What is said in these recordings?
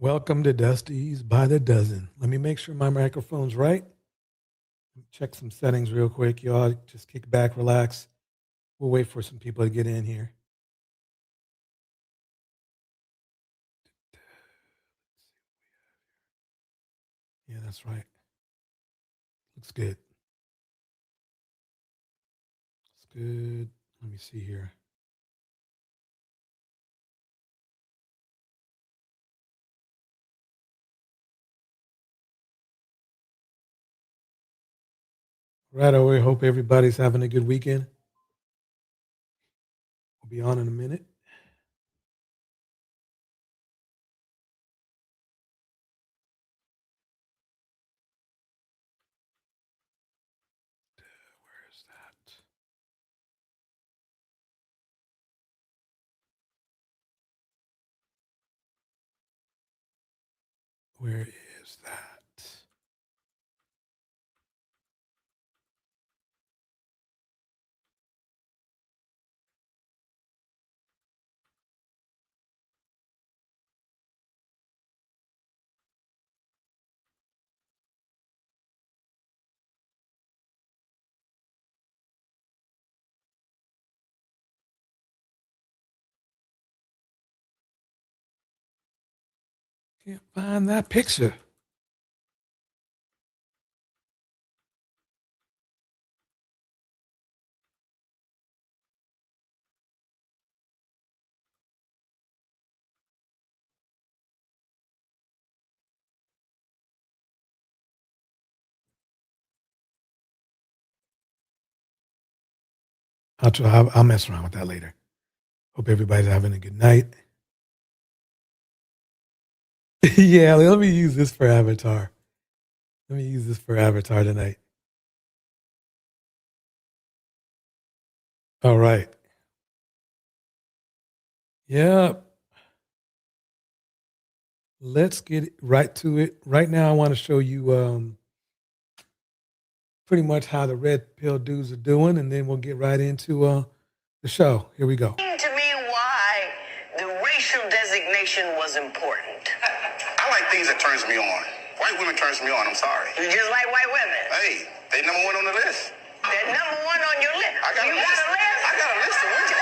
Welcome to Dusty's by the Dozen. Let me make sure my microphone's right. Check some settings real quick. Y'all just kick back, relax. We'll wait for some people to get in here. Yeah, that's right. Looks good. Looks good. Let me see here. Right away. Hope everybody's having a good weekend. We'll be on in a minute. Where is that? Where is that? Can't find that picture. I'll mess around with that later. Hope everybody's having a good night. Yeah, let me use this for avatar. Let me use this for avatar tonight. All right. Yeah. Let's get right to it. Right now, I want to show you pretty much how the red pill dudes are doing, and then we'll get right into the show. Here we go. Explain to me why the racial designation was important. I like things that turns me on. White women turns me on, I'm sorry. You just like white women. Hey, they number one on the list. They're number one on your list. I got you a list. got a list? I got a list of women.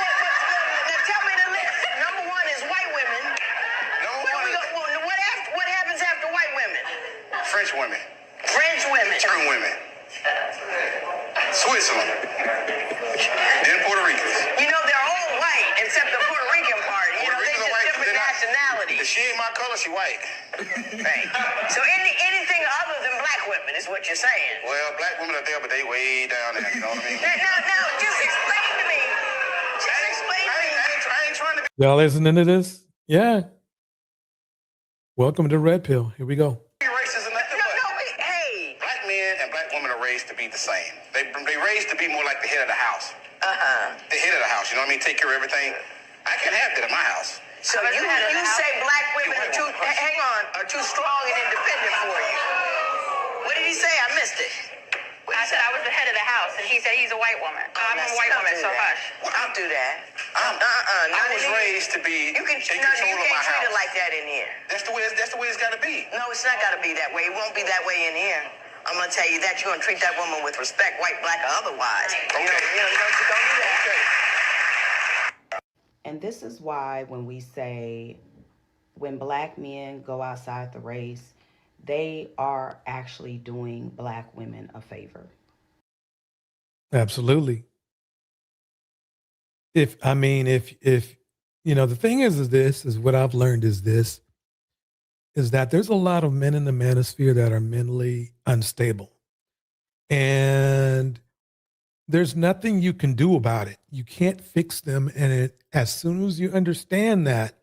Now tell me the list. Number one is white women. What happens after white women? French women. French women. German women. Switzerland. Then Puerto Ricans. You know, they're all white except the Puerto Rican part. You know, Puerto they're Ricans are just white, different they're not- nationalities. If she ain't my color, she white. Right. So anything other than black women is what you're saying. Well, black women are there, but they way down there, you know what I mean? Now, just explain to me. Just explain to me. I ain't trying to be Y'all listening to this? Yeah. Welcome to Red Pill. Here we go. racist or nothing, but Hey. black men and black women are raised to be the same. They raised to be more like the head of the house. The head of the house, you know what I mean? Take care of everything. I can have that in my house. So you say black women are too strong and independent for you. What did he say? I missed it. I said I was the head of the house, and he said he's a white woman. I'm a white woman, so hush. Don't do that. I was raised to be You in can't control of my treat it house. like that in here. That's the way it's got to be. No, it's not got to be that way. It won't be that way in here. I'm gonna tell you that you're gonna treat that woman with respect, white, black, or otherwise. Okay. Don't do that. Okay. And this is why when we say when black men go outside the race, they are actually doing black women a favor. Absolutely. If you know, the thing is this is what I've learned is that there's a lot of men in the manosphere that are mentally unstable. And there's nothing you can do about it. You can't fix them. And as soon as you understand that,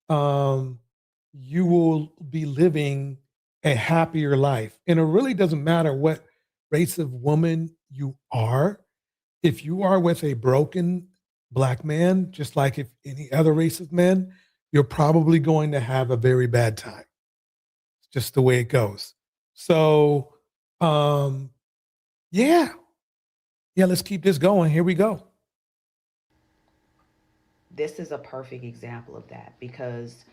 you will be living a happier life. And it really doesn't matter what race of woman you are. If you are with a broken black man, just like if any other race of men, you're probably going to have a very bad time. It's just the way it goes. So, yeah, let's keep this going. Here we go. This is a perfect example of that because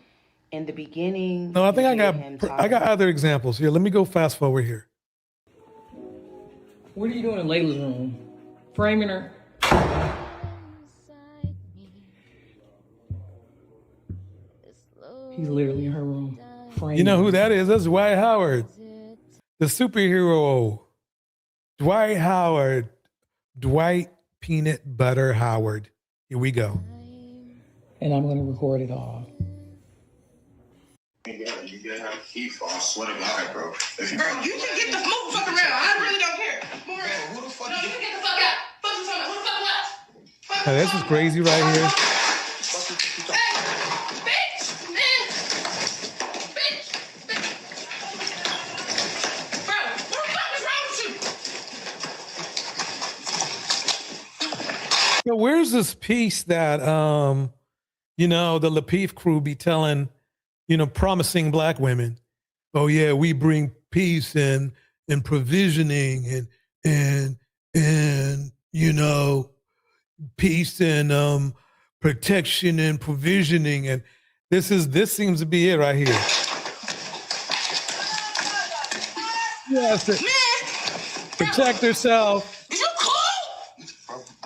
In the beginning, No, I think you hear him I got talking- other examples here. Let me go fast forward here. What are you doing in Layla's room? Framing her? He's literally in her room. Framing You know who her. that is? That's Dwight Howard, the superhero. Dwight Howard, Dwight Peanut Butter Howard. Here we go. And I'm going to record it all. You gotta have heat for, I swear to God, bro. If you, Bro, you can get the fuck around. I really don't care. Move around. who the fuck No, you can get the fuck out. Fuck you talking about? Who the fuck left? Now, this is crazy right here. Hey, bitch, man. Bitch. Bro, what the fuck is wrong with you? So where's this piece that the Lapeef crew be telling, promising black women, oh yeah, we bring peace and provisioning and peace and protection and provisioning, and this seems to be it right here. Yes, protect herself. Is you cool?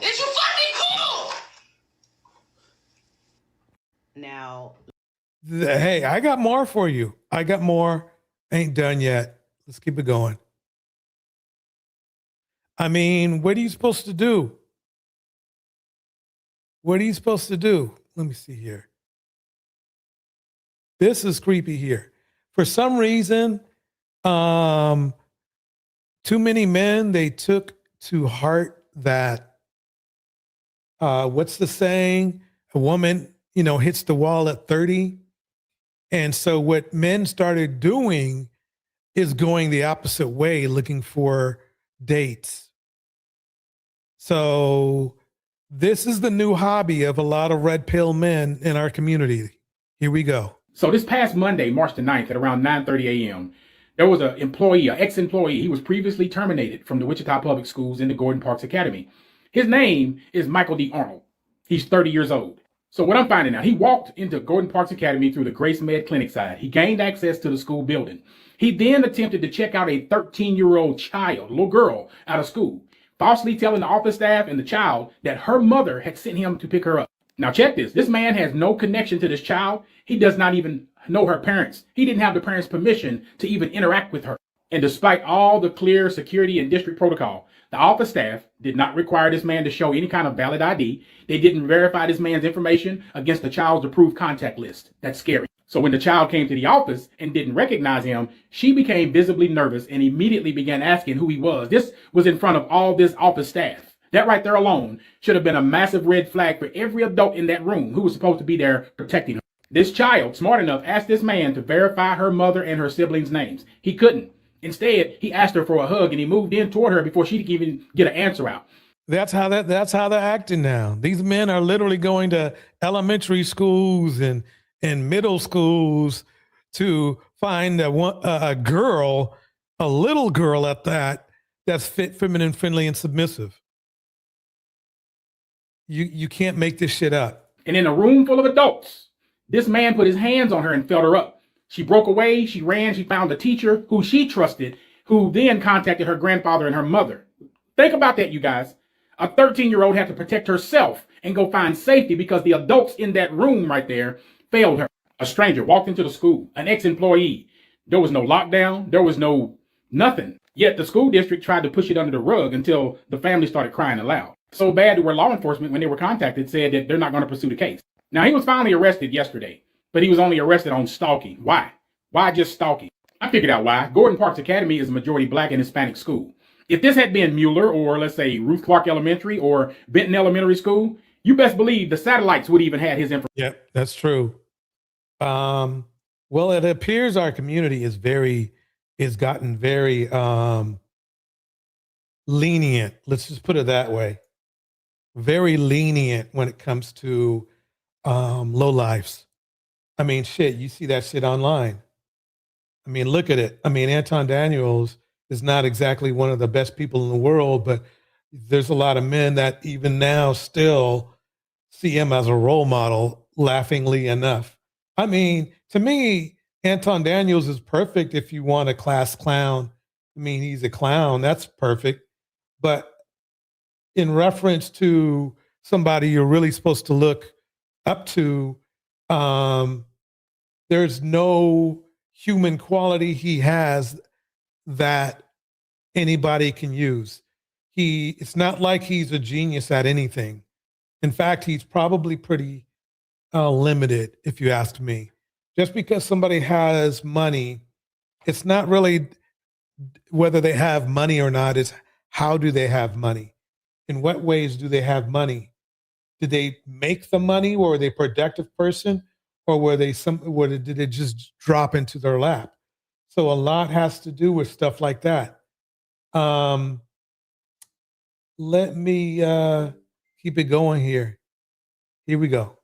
Is you fucking cool? Now, Hey, I got more for you. I got more. Ain't done yet. Let's keep it going. I mean, what are you supposed to do? What are you supposed to do? Let me see here. This is creepy here. For some reason, too many men, they took to heart that, what's the saying? A woman, hits the wall at 30. And so what men started doing is going the opposite way, looking for dates. So this is the new hobby of a lot of red pill men in our community. Here we go. So this past Monday, March the 9th at around 9:30 a.m., there was an employee, an ex-employee. He was previously terminated from the Wichita Public Schools in the Gordon Parks Academy. His name is Michael D. Arnold. He's 30 years old. So what I'm finding out, he walked into Gordon Parks Academy through the Grace Med Clinic side. He gained access to the school building. He then attempted to check out a 13-year-old child, little girl, out of school, falsely telling the office staff and the child that her mother had sent him to pick her up. Now check this. This man has no connection to this child. He does not even know her parents. He didn't have the parents' permission to even interact with her. And despite all the clear security and district protocol, the office staff did not require this man to show any kind of valid ID. They didn't verify this man's information against the child's approved contact list. That's scary. So when the child came to the office and didn't recognize him, she became visibly nervous and immediately began asking who he was. This was in front of all this office staff. That right there alone should have been a massive red flag for every adult in that room who was supposed to be there protecting her. This child, smart enough, asked this man to verify her mother and her siblings' names. He couldn't. Instead, he asked her for a hug and he moved in toward her before she could even get an answer out. That's how they're acting now. These men are literally going to elementary schools and middle schools to find a girl, a little girl at that, that's fit, feminine, friendly, and submissive. You can't make this shit up. And in a room full of adults, this man put his hands on her and felt her up. She broke away, she ran, she found a teacher who she trusted, who then contacted her grandfather and her mother. Think about that, you guys. A 13-year-old had to protect herself and go find safety because the adults in that room right there failed her. A stranger walked into the school, an ex-employee. There was no lockdown, there was no nothing. Yet the school district tried to push it under the rug until the family started crying aloud. So bad that where law enforcement, when they were contacted, said that they're not going to pursue the case. Now, he was finally arrested yesterday, but he was only arrested on stalking. Why? Why just stalking? I figured out why. Gordon Parks Academy is a majority black and Hispanic school. If this had been Mueller or, let's say, Ruth Clark Elementary or Benton Elementary School, you best believe the satellites would even had his information. Yep, that's true. Well, it appears our community is gotten very lenient. Let's just put it that way. Very lenient when it comes to low lives. I mean, shit, you see that shit online. I mean, look at it. I mean, Anton Daniels is not exactly one of the best people in the world, but there's a lot of men that even now still see him as a role model, laughingly enough. I mean, to me, Anton Daniels is perfect if you want a class clown. I mean, he's a clown. That's perfect. But in reference to somebody you're really supposed to look up to, there's no human quality he has that anybody can use. It's not like he's a genius at anything. In fact, he's probably pretty limited, if you ask me. Just because somebody has money, it's not really whether they have money or not, it's how do they have money? In what ways do they have money? Did they make the money, or were they a productive person, or did it just drop into their lap? So a lot has to do with stuff like that. Let me keep it going here. Here we go.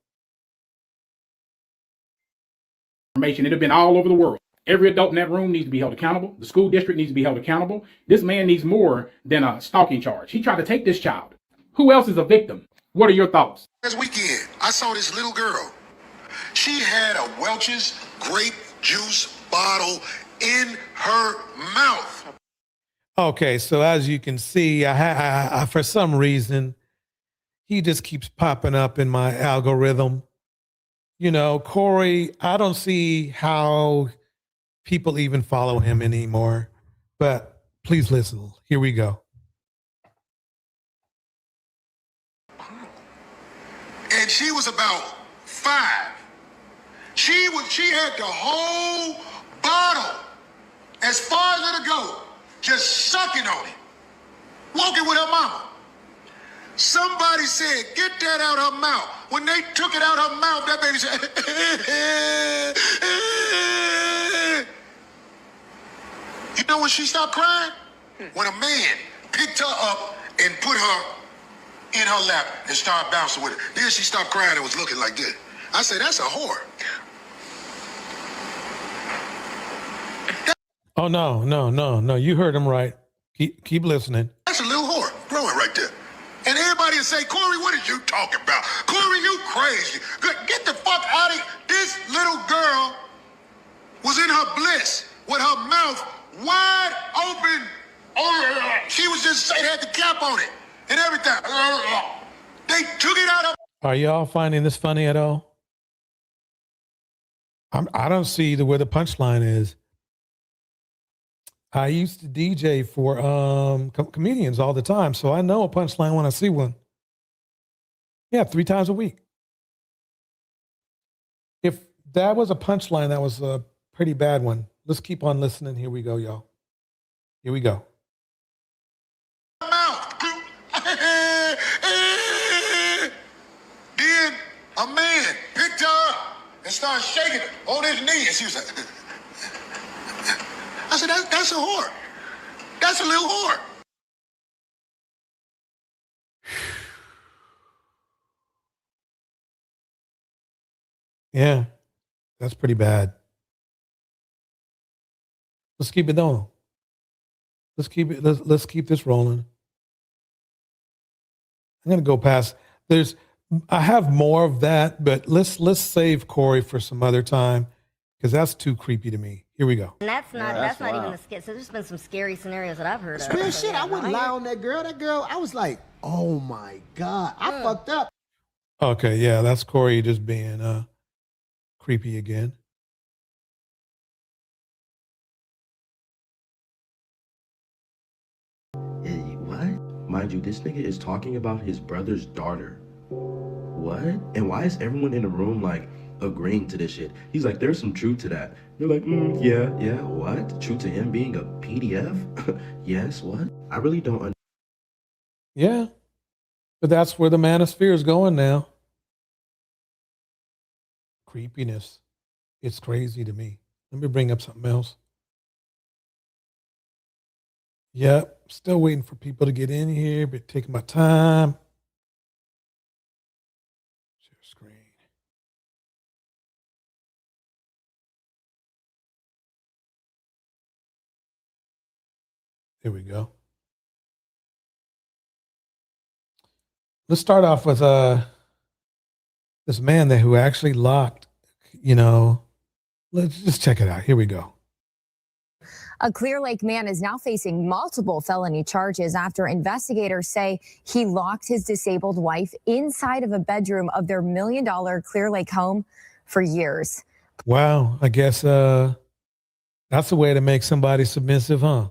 Information. It had been all over the world. Every adult in that room needs to be held accountable. The school district needs to be held accountable. This man needs more than a stalking charge. He tried to take this child. Who else is a victim? What are your thoughts? This weekend, I saw this little girl. She had a Welch's grape juice bottle in her mouth. Okay, so as you can see, I for some reason, he just keeps popping up in my algorithm. You know, Corey, I don't see how people even follow him anymore. But please listen. Here we go. And she was about 5. She had the whole bottle as far as it'll go, just sucking on it, walking with her mama. Somebody said, get that out her mouth. When they took it out her mouth, that baby said, you know when she stopped crying? When a man picked her up and put her in her lap and started bouncing with her. Then she stopped crying and was looking like this. I said, that's a whore. Oh, no. You heard him right. Keep listening. That's a little whore growing right there. And everybody will say, Corey, what are you talking about? Corey, you crazy. Get the fuck out of here. This little girl was in her bliss with her mouth wide open. She was just, it had the cap on it and everything. They took it out of. Are y'all finding this funny at all? I don't see where the punchline is. I used to DJ for comedians all the time, so I know a punchline when I see one. Yeah, 3 times a week. If that was a punchline, that was a pretty bad one. Let's keep on listening. Here we go, y'all. Here we go. Then a man picked her up and started shaking her on his knee, and she was like, I said, that's a whore. That's a little whore. Yeah, that's pretty bad. Let's keep it going. Let's keep this rolling. I'm gonna go past. I have more of that, but let's save Corey for some other time because that's too creepy to me. Here we go. And that's not even the skit. So there's been some scary scenarios that I've heard of. Real shit. I wouldn't lie on that girl. That girl, I was like, oh my God, I fucked up. Okay, yeah, that's Corey just being creepy again. What? Mind you, this nigga is talking about his brother's daughter. What? And why is everyone in the room like agreeing to this shit? He's like, there's some truth to that. You're like, yeah, what? Truth to him being a PDF? Yes, what? I really don't understand. Yeah, but that's where the manosphere is going now. Creepiness. It's crazy to me. Let me bring up something else. Yep, still waiting for people to get in here, but taking my time. Share screen. There we go. Let's start off with this man who actually locked, you know, let's just check it out. Here we go. A Clear Lake man is now facing multiple felony charges after investigators say he locked his disabled wife inside of a bedroom of their $1 million Clear Lake home for years. Wow, I guess that's a way to make somebody submissive, huh?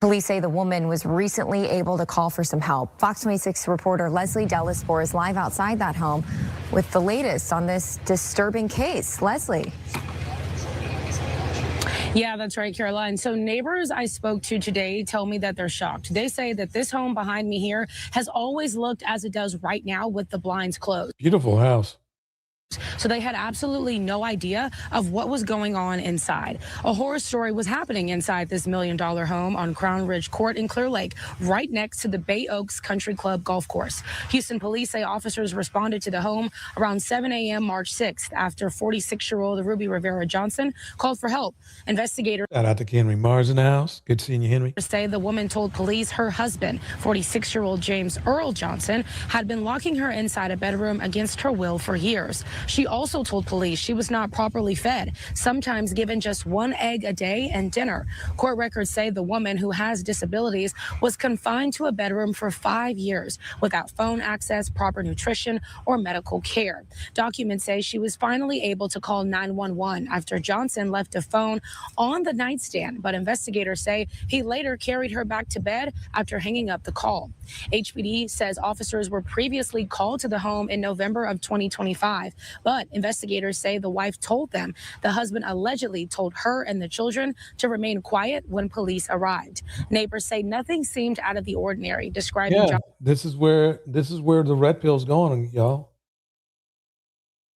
Police say the woman was recently able to call for some help. Fox 26 reporter Leslie Delaspore is live outside that home with the latest on this disturbing case. Leslie. Yeah, that's right, Caroline. So neighbors I spoke to today tell me that they're shocked. They say that this home behind me here has always looked as it does right now with the blinds closed. Beautiful house. So they had absolutely no idea of what was going on inside. A horror story was happening inside this $1 million home on Crown Ridge Court in Clear Lake, right next to the Bay Oaks Country Club golf course. Houston police say officers responded to the home around 7 a.m. March 6th after 46-year-old Ruby Rivera Johnson called for help. Investigators Shout out to Henry Mars in the house. Good seeing you, Henry. say the woman told police her husband, 46-year-old James Earl Johnson, had been locking her inside a bedroom against her will for years. She also told police she was not properly fed, sometimes given just 1 egg a day and dinner. Court records say the woman, who has disabilities, was confined to a bedroom for 5 years without phone access, proper nutrition, or medical care. Documents say she was finally able to call 911 after Johnson left a phone on the nightstand, but investigators say he later carried her back to bed after hanging up the call. HPD says officers were previously called to the home in November of 2025, but investigators say the wife told them the husband allegedly told her and the children to remain quiet when police arrived. Neighbors say nothing seemed out of the ordinary, describing This is where the red pill's going, y'all.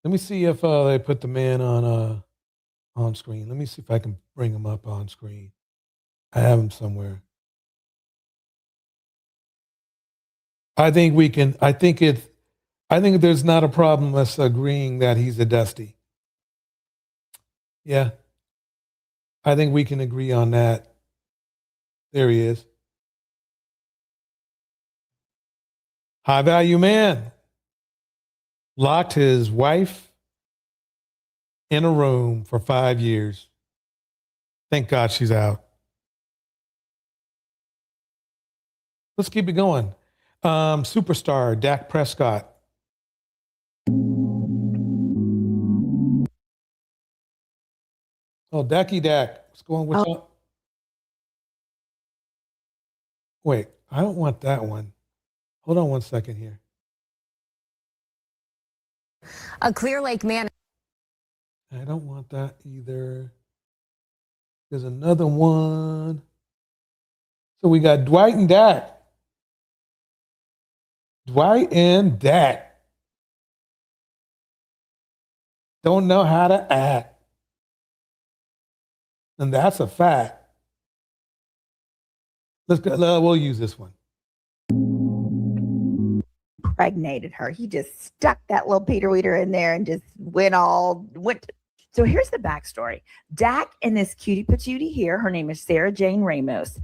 Let me see if they put the man on screen. Let me see if I can bring him up on screen. I have him somewhere. I think there's not a problem us agreeing that he's a Dusty. Yeah. I think we can agree on that. There he is. High value man. Locked his wife in a room for 5 years. Thank God she's out. Let's keep it going. Superstar Dak Prescott. Oh, Dak. What's going on? Wait, I don't want that one. Hold on one second here. A Clear Lake man. I don't want that either. There's another one. So we got Dwight and Dak. Dwight and Dak don't know how to act. And that's a fact. We'll use this one. Impregnated her. He just stuck that little Peter Weeder in there and just went. So here's the backstory. Dak and this cutie patootie here, her name is Sarah Jane Ramos.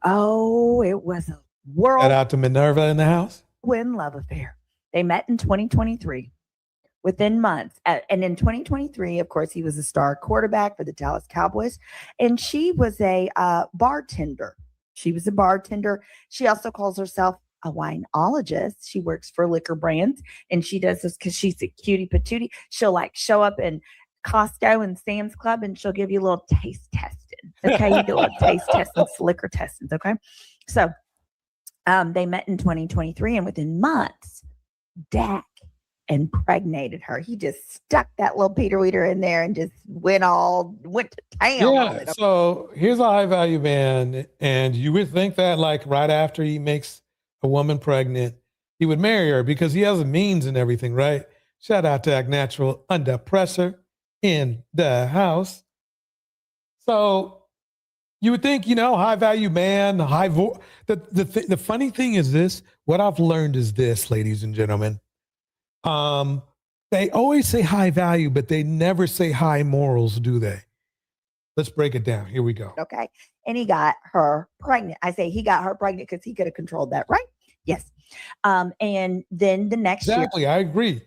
Oh, it was a whirlwind. Shout out to Minerva in the house. Love affair. They met in 2023. Within months. And in 2023, of course, he was a star quarterback for the Dallas Cowboys. And she was a bartender. She was a bartender. She also calls herself a wineologist. She works for liquor brands. And she does this because she's a cutie patootie. She'll like show up in Costco and Sam's Club and she'll give you a little taste testing. Okay. You do a little taste testing, liquor testing. Okay. So they met in 2023. And within months, Dak impregnated her. He just stuck that little Peter Weeder in there and just went to town. Yeah. So here's a high value man. And you would think that like right after he makes a woman pregnant, he would marry her because he has the means and everything, right? Shout out to Act Natural Under Pressure in the house. So you would think, high value man, the funny thing is this, what I've learned is this, ladies and gentlemen. They always say high value, but they never say high morals, do they? Let's break it down. Here we go. Okay. And he got her pregnant. I say he got her pregnant because he could have controlled that, right? Yes. And then the next year. Exactly. I agree.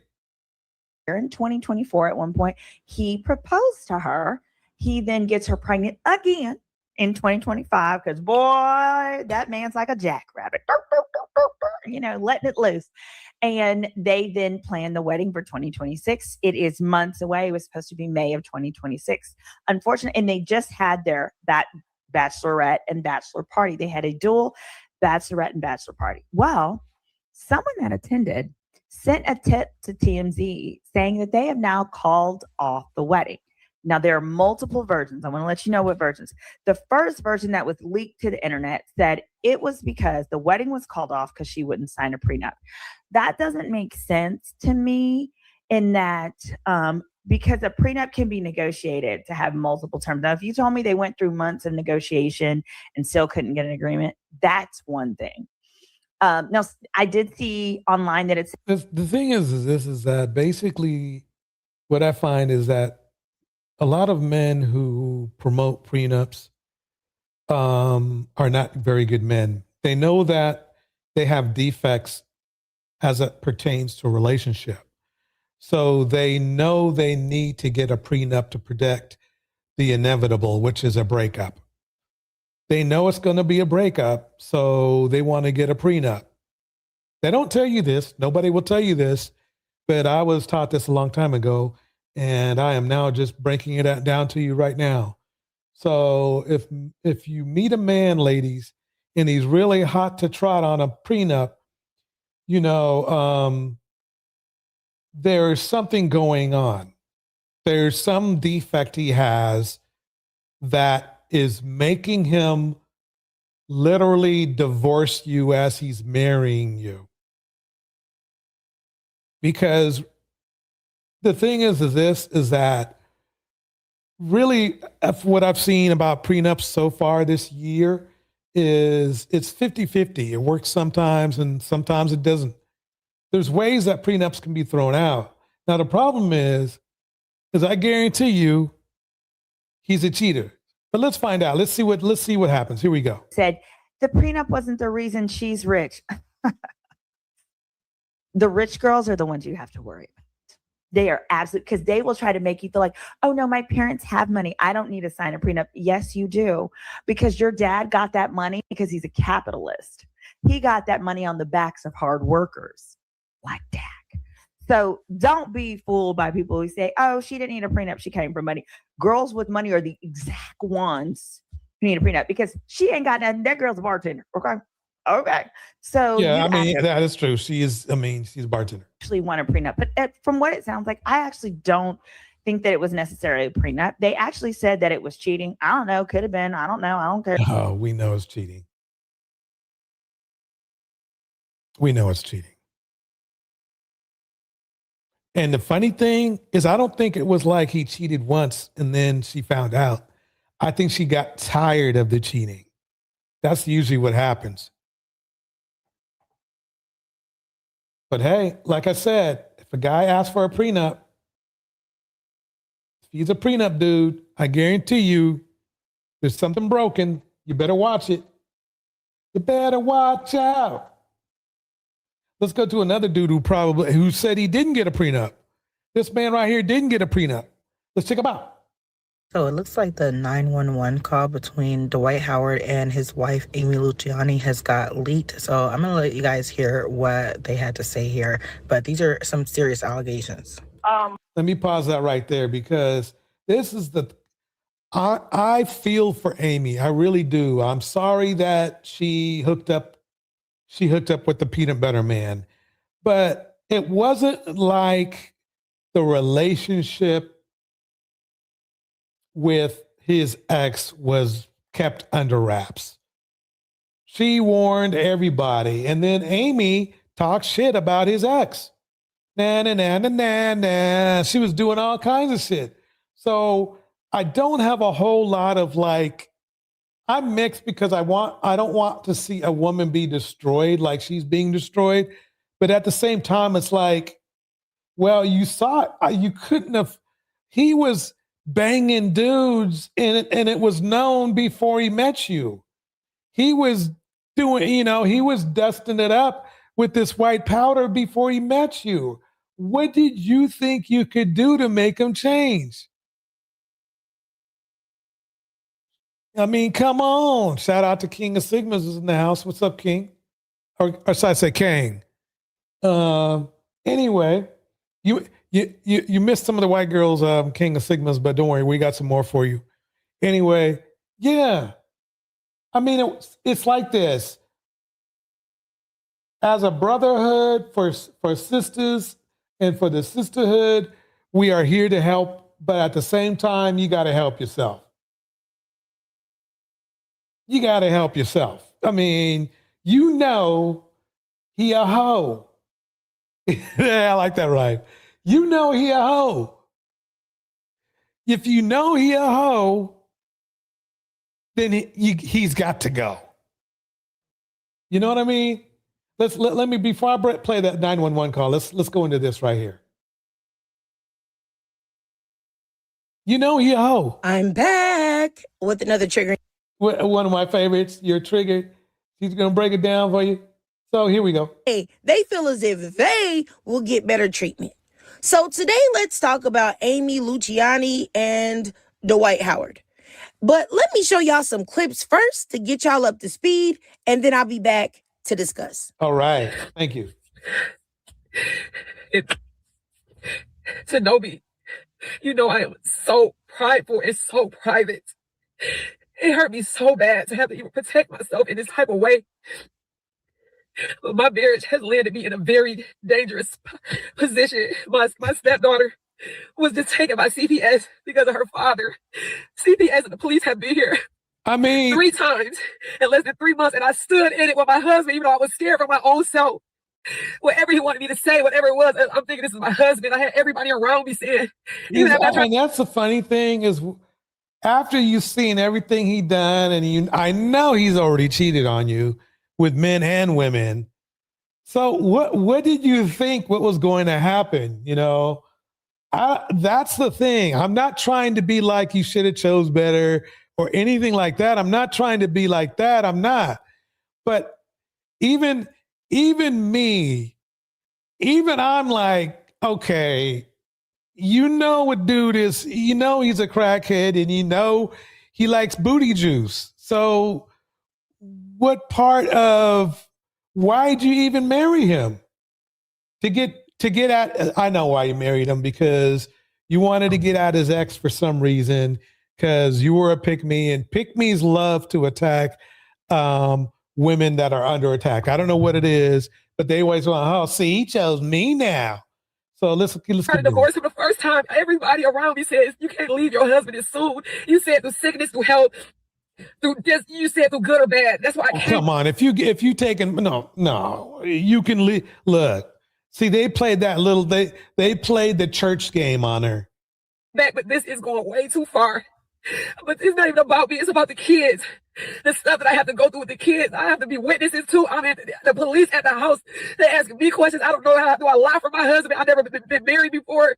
in 2024, at one point, he proposed to her. He then gets her pregnant again in 2025 because, boy, that man's like a jackrabbit, letting it loose. And they then plan the wedding for 2026. It is months away. It was supposed to be May of 2026. Unfortunately, and they just had that bachelorette and bachelor party. They had a dual bachelorette and bachelor party. Well, someone that attended sent a tip to TMZ saying that they have now called off the wedding. Now, there are multiple versions. I want to let you know what versions. The first version that was leaked to the internet said it was because the wedding was called off because she wouldn't sign a prenup. That doesn't make sense to me in that because a prenup can be negotiated to have multiple terms. Now, if you told me they went through months of negotiation and still couldn't get an agreement, that's one thing. Now, I did see online that it's... The thing is that basically what I find is that a lot of men who promote prenups are not very good men. They know that they have defects as it pertains to a relationship. So they know they need to get a prenup to protect the inevitable, which is a breakup. They know it's going to be a breakup, so they want to get a prenup. They don't tell you this. Nobody will tell you this, but I was taught this a long time ago, and I am now just breaking it down to you right now. So if you meet a man, ladies, and he's really hot to trot on a prenup, there's something going on. There's some defect he has that is making him literally divorce you as he's marrying you. Because the thing is that really what I've seen about prenups so far this year is it's 50-50. It works sometimes and sometimes it doesn't. There's ways that prenups can be thrown out. Now, the problem is I guarantee you he's a cheater. But let's find out. Let's see what happens. Here we go. Said the prenup wasn't the reason she's rich. The rich girls are the ones you have to worry about. They are absolute, because they will try to make you feel like, oh no, my parents have money. I don't need to sign a prenup. Yes, you do, because your dad got that money because he's a capitalist. He got that money on the backs of hard workers like Dak. So don't be fooled by people who say, oh, she didn't need a prenup. She came from money. Girls with money are the exact ones who need a prenup because she ain't got nothing. That girl's a bartender. Okay. So yeah, that is true. She's a bartender. Actually want a prenup, but from what it sounds like, I actually don't think that it was necessarily a prenup. They actually said that it was cheating. I don't know. Could have been. I don't know. I don't care. Oh, we know it's cheating. We know it's cheating. And the funny thing is, I don't think it was like he cheated once and then she found out. I think she got tired of the cheating. That's usually what happens. But hey, like I said, if a guy asks for a prenup, if he's a prenup dude, I guarantee you there's something broken. You better watch it. You better watch out. Let's go to another dude who said he didn't get a prenup. This man right here didn't get a prenup. Let's check him out. So it looks like the 911 call between Dwight Howard and his wife, Amy Luciani, has got leaked. So I'm going to let you guys hear what they had to say here. But these are some serious allegations. Let me pause that right there because this is I feel for Amy. I really do. I'm sorry that she hooked up with the peanut butter man. But it wasn't like the relationship with his ex was kept under wraps. She warned everybody. And then Amy talked shit about his ex. Nah. She was doing all kinds of shit. So I don't have a whole lot of I'm mixed because I don't want to see a woman be destroyed like she's being destroyed. But at the same time, it's like, well, you saw it. You couldn't have, he was banging dudes and it was known before he met you. He was doing, he was dusting it up with this white powder before he met you. what did you think you could do to make him change? I mean, come on. Shout out to King of Sigmas is in the house. What's up, King? Or should I say King? Anyway, you missed some of the white girls, King of Sigmas, but don't worry, we got some more for you. Anyway, yeah. I mean, it's like this. As a brotherhood for sisters and for the sisterhood, we are here to help, but at the same time, you got to help yourself. You got to help yourself. I mean, you know he a hoe. Yeah, I like that, right? You know he a hoe. If you know he a hoe, then he's got to go. You know what I mean? Let me, before I play that 911 call, let's go into this right here. You know he a hoe. I'm back with another trigger. One of my favorites. You're triggered. She's going to break it down for you. So here we go. Hey, they feel as if they will get better treatment. So today, let's talk about Amy Luciani and Dwight Howard. But let me show y'all some clips first to get y'all up to speed, and then I'll be back to discuss. All right. Thank you. Shinobi, you know I am so prideful and so private. It hurt me so bad to have to even protect myself in this type of way. But my marriage has landed me in a very dangerous position. My stepdaughter was just taken by CPS because of her father. CPS and the police have been here. I mean, 3 times in less than 3 months, and I stood in it with my husband, even though I was scared for my own self. Whatever he wanted me to say, whatever it was, I'm thinking this is my husband. I had everybody around me saying, even and that's the funny thing is, after you've seen everything he done, and I know he's already cheated on you with men and women. So what did you think what was going to happen? You know, that's the thing. I'm not trying to be like you should have chose better or anything like that. I'm not trying to be like that. I'm not. But even me, I'm like, okay, you know what dude is, you know he's a crackhead and you know he likes booty juice. So what part of why'd you even marry him? To get at, I know why you married him, because you wanted to get at his ex for some reason, because you were a pick-me, and pick-me's love to attack women that are under attack. I don't know what it is, but they always want, oh, see, he chose me now. So let's try to divorce him the first time. Everybody around me says, you can't leave your husband as soon. You said through sickness, through health, through just, you said through good or bad. That's why I can't. Come on, if you taking no, you can leave. Look, see, they played that little, they played the church game on her. Back, but this is going way too far. But it's not even about me. It's about the kids. The stuff that I have to go through with the kids. I have to be witnesses too. I mean, the police at the house, they asking me questions. I don't know how do I lie for my husband. I've never been married before.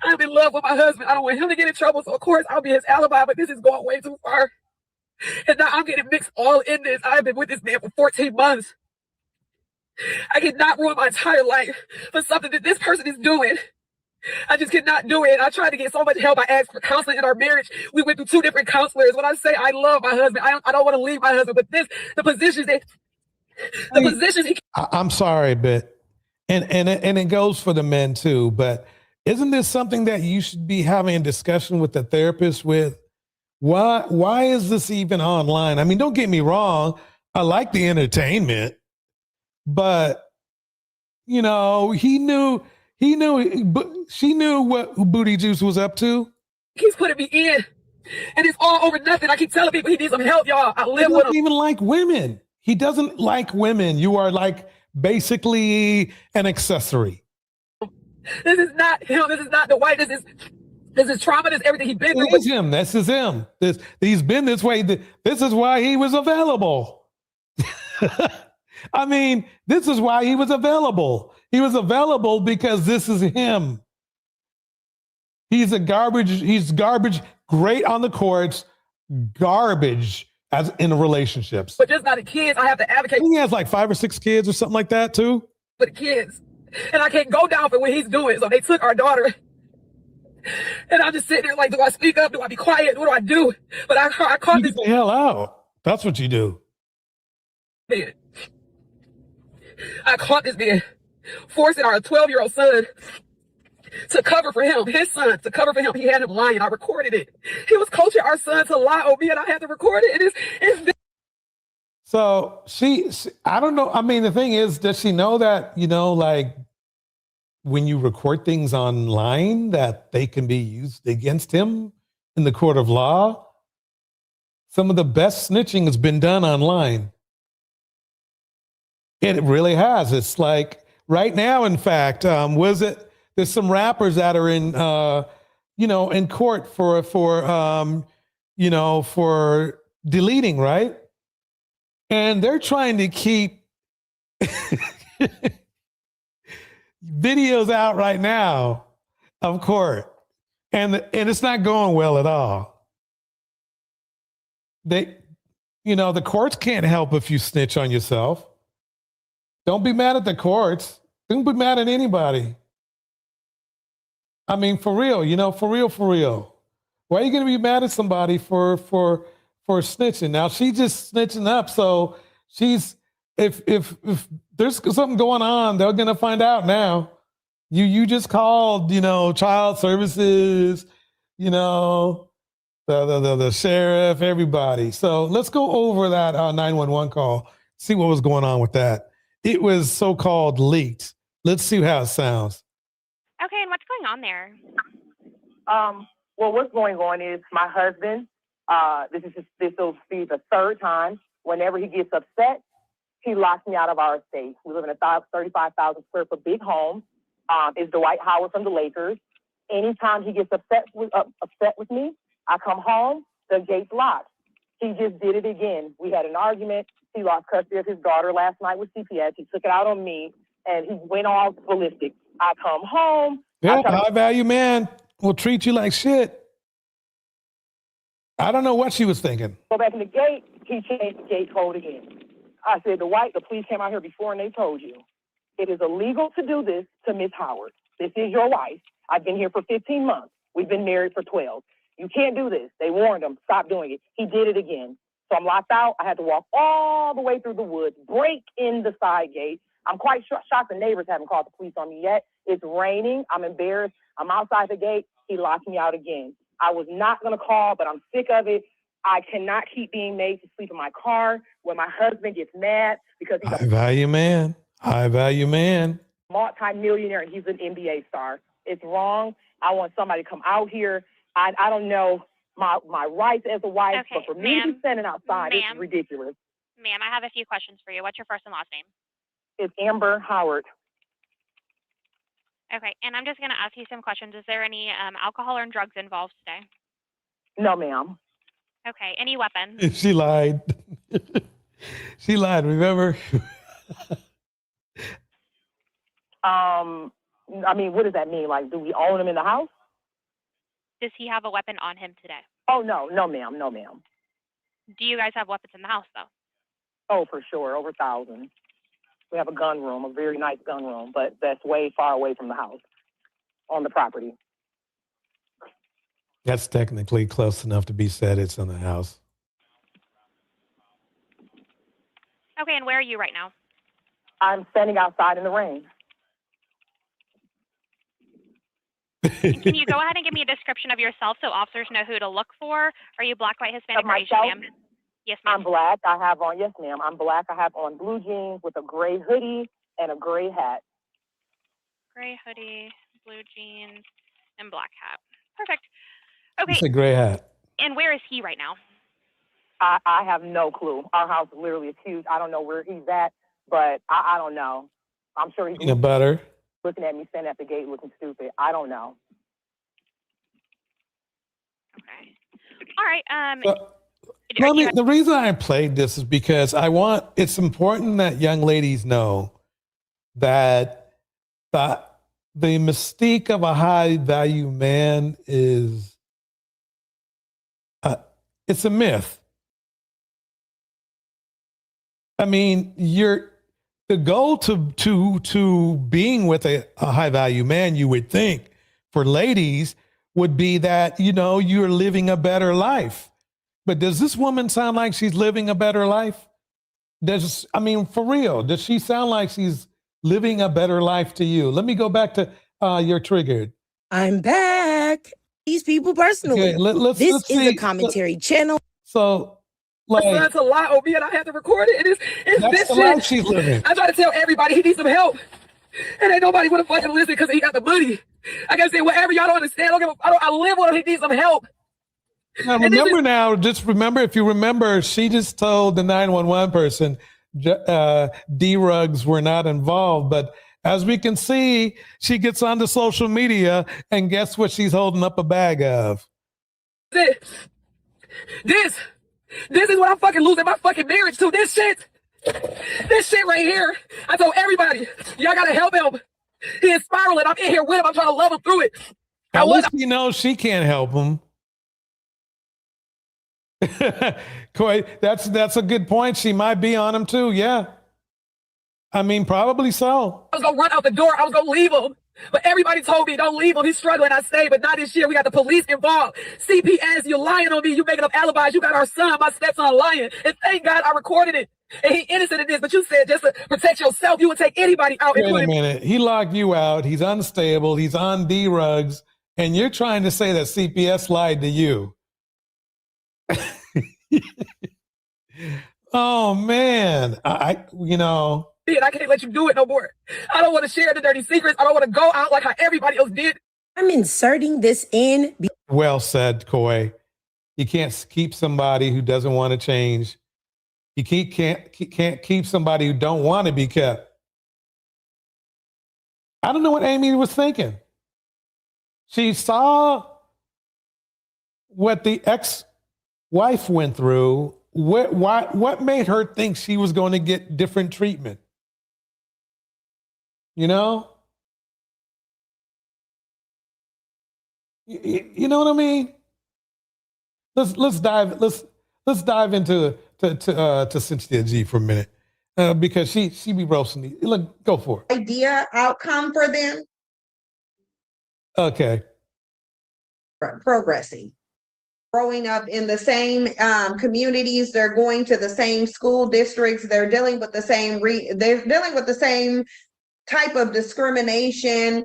I'm in love with my husband. I don't want him to get in trouble. So of course I'll be his alibi, but this is going way too far. And now I'm getting mixed all in this. I've been with this man for 14 months. I cannot ruin my entire life for something that this person is doing. I just cannot do it. I tried to get so much help. I asked for counseling in our marriage. We went through 2 different counselors. When I say I love my husband, I don't want to leave my husband. But the positions I'm sorry, but and it goes for the men too. But isn't this something that you should be having a discussion with the therapist with? Why is this even online? I mean, don't get me wrong. I like the entertainment, but you know, she knew what Booty Juice was up to. He's putting me in, and it's all over nothing. I keep telling people he needs some help, y'all. I live with him. He doesn't even like women. He doesn't like women. You are like basically an accessory. This is not him. This is not the white. This is trauma. This is everything he's been through. It is him. This is him. He's been this way. This is why he was available. I mean, this is why he was available. He was available because this is him. He's garbage, great on the courts, garbage as in relationships. But just not the kids. I have to advocate. He has like 5 or 6 kids or something like that too. For the kids. and I can't go down for what he's doing. So they took our daughter. And I'm just sitting there like, do I speak up? Do I be quiet? What do I do? But I caught You this get the hell out. That's what you do. man. I caught this man forcing our 12-year-old son to cover for him, his son, to cover for him. He had him lying. I recorded it. He was coaching our son to lie on me, and I had to record it. It's So she, I don't know. I mean, the thing is, does she know that, like when you record things online, that they can be used against him in the court of law? Some of the best snitching has been done online. It really has. It's like right now, in fact, there's some rappers that are in court for deleting, right? And they're trying to keep videos out right now of court. And it's not going well at all. The courts can't help if you snitch on yourself. Don't be mad at the courts. Don't be mad at anybody. I mean, for real, for real. Why are you going to be mad at somebody for snitching? Now she's just snitching up. So if there's something going on, they're going to find out now. You just called, child services, the sheriff, everybody. So let's go over that 911 call, see what was going on with that. It was so-called leaked. Let's see how it sounds. Okay, and what's going on there? Well, what's going on is my husband, this will be the third time. Whenever he gets upset, he locks me out of our estate. We live in a 35,000 square foot big home. It's Dwight Howard from the Lakers. Anytime he gets upset with me, I come home, the gate's locked. He just did it again. We had an argument. He lost custody of his daughter last night with CPS. He took it out on me, and he went all ballistic. I come home. Yeah, high value man will treat you like shit. I don't know what she was thinking. Go back in the gate. He changed the gate code again. I said, the police came out here before and they told you. It is illegal to do this to Miss Howard. This is your wife. I've been here for 15 months. We've been married for 12. You can't do this. They warned him. Stop doing it. He did it again. So I'm locked out. I had to walk all the way through the woods, break in the side gate. I'm quite shocked the neighbors haven't called the police on me yet. It's raining. I'm embarrassed. I'm outside the gate. He locked me out again. I was not going to call, but I'm sick of it. I cannot keep being made to sleep in my car when my husband gets mad because he's High value man. High value man. Multi-millionaire and he's an NBA star. It's wrong. I want somebody to come out here. I don't know my rights as a wife, Okay, but for me to be standing outside, it's ridiculous. Ma'am, I have a few questions for you. What's your first and last name? It's Amber Howard. Okay, and I'm just going to ask you some questions. Is there any alcohol or drugs involved today? No, ma'am. Okay, any weapons? She lied. She lied, remember? I mean, what does that mean? Like, do we own him in the house? Does he have a weapon on him today? Oh, no, ma'am. No, ma'am. Do you guys have weapons in the house, though? Oh, for sure, over 1,000. We have a gun room, a very nice gun room, but that's way far away from the house, on the property. That's technically close enough to be said it's in the house. Okay, and where are you right now? I'm standing outside in the rain. And can you go ahead and give me a description of yourself so officers know who to look for? Are you black, white, Hispanic, or Asian, ma'am? Yes, ma'am. I'm black. Yes, ma'am. I'm black. I have on blue jeans with a gray hoodie and a gray hat. Gray hoodie, blue jeans, and black hat. Perfect. Okay. It's a gray hat. And where is he right now? I have no clue. Our house literally is huge. I don't know where he's at, but I don't know. I'm sure he's Peanut butter. looking at me standing at the gate looking stupid. I don't know. Okay. All right. The reason I played this is because it's important that young ladies know that the mystique of a high value man is, it's a myth. I mean, the goal to being with a high value man, you would think, for ladies would be that, you know, you're living a better life. But does this woman sound like she's living a better life? I mean, for real, does she sound like she's living a better life to you? Let me go back to you're triggered. I'm back. These people personally. Okay, this is a commentary channel. So, My son's a lie on me, and I have to record it. And it's that's this the shit. life she's living. I try to tell everybody he needs some help, and ain't nobody want to fucking listen because he got the money. I gotta say whatever y'all don't understand. I live with him. He needs some help. Now remember, just remember, if you remember, she just told the 911 person D-Rugs were not involved. But as we can see, she gets onto social media, and guess what she's holding up a bag of? This is what I'm fucking losing my fucking marriage to. This shit right here. I told everybody, y'all gotta help him. He is spiraling. I'm in here with him. I'm trying to love him through it. At least he knows she can't help him. Coy, that's a good point. She might be on him too. Yeah. I mean, probably so. I was gonna run out the door. I was gonna leave him. But everybody told me, don't leave him. He's struggling. I stayed, but not this year. We got the police involved. CPS, you're lying on me. You making up alibis. You got our son, my stepson, lying. And thank God I recorded it. And he innocent in this. But you said just to protect yourself, you would take anybody out. Wait a minute. He locked you out. He's unstable. He's on D-Rugs. And you're trying to say that CPS lied to you. Oh, man. I can't let you do it no more. I don't want to share the dirty secrets. I don't want to go out like how everybody else did. I'm inserting this in. Well said, Coy. You can't keep somebody who doesn't want to change. You can't keep somebody who don't want to be kept. I don't know what Amy was thinking. She saw what the ex-wife went through. What made her think she was going to get different treatment? You know? You know what I mean? Let's dive into Cynthia G for a minute because she be roasting me. Look, go for it. Idea outcome for them. Okay. Progressing. Growing up in the same communities, they're going to the same school districts. They're dealing with the same. They're dealing with the same type of discrimination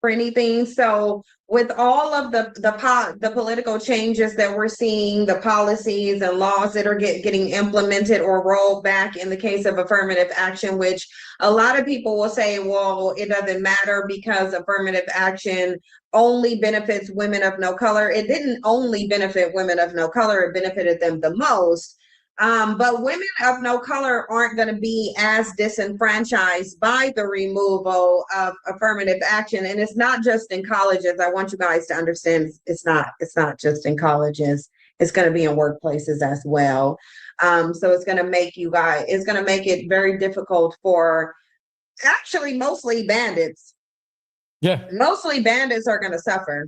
or anything. So, with all of the political changes that we're seeing, the policies and laws that are getting implemented or rolled back in the case of affirmative action, which a lot of people will say, well, it doesn't matter because affirmative action only benefits women of no color. It didn't only benefit women of no color, it benefited them the most. But women of no color aren't going to be as disenfranchised by the removal of affirmative action. And it's not just in colleges. I want you guys to understand it's not just in colleges. It's going to be in workplaces as well. So it's going to make it very difficult for actually mostly bandits. Yeah. Mostly bandits are going to suffer.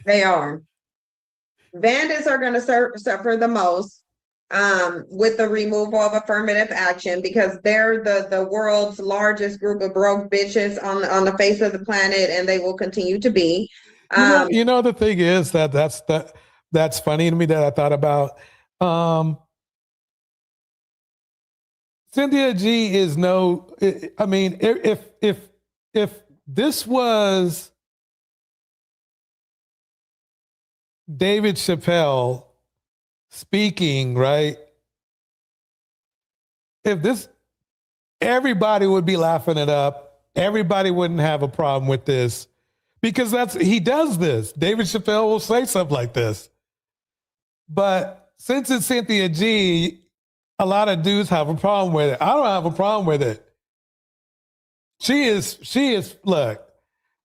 They are. Bandits are going to suffer the most. With the removal of affirmative action, because they're the world's largest group of broke bitches on the face of the planet, and they will continue to be. You know the thing is that's funny to me that I thought about. Cynthia G is no. I mean, if this was David Chappelle speaking, right? Everybody would be laughing it up. Everybody wouldn't have a problem with this because he does this. David Chappelle will say something like this. But since it's Cynthia G, a lot of dudes have a problem with it. I don't have a problem with it. She is, look,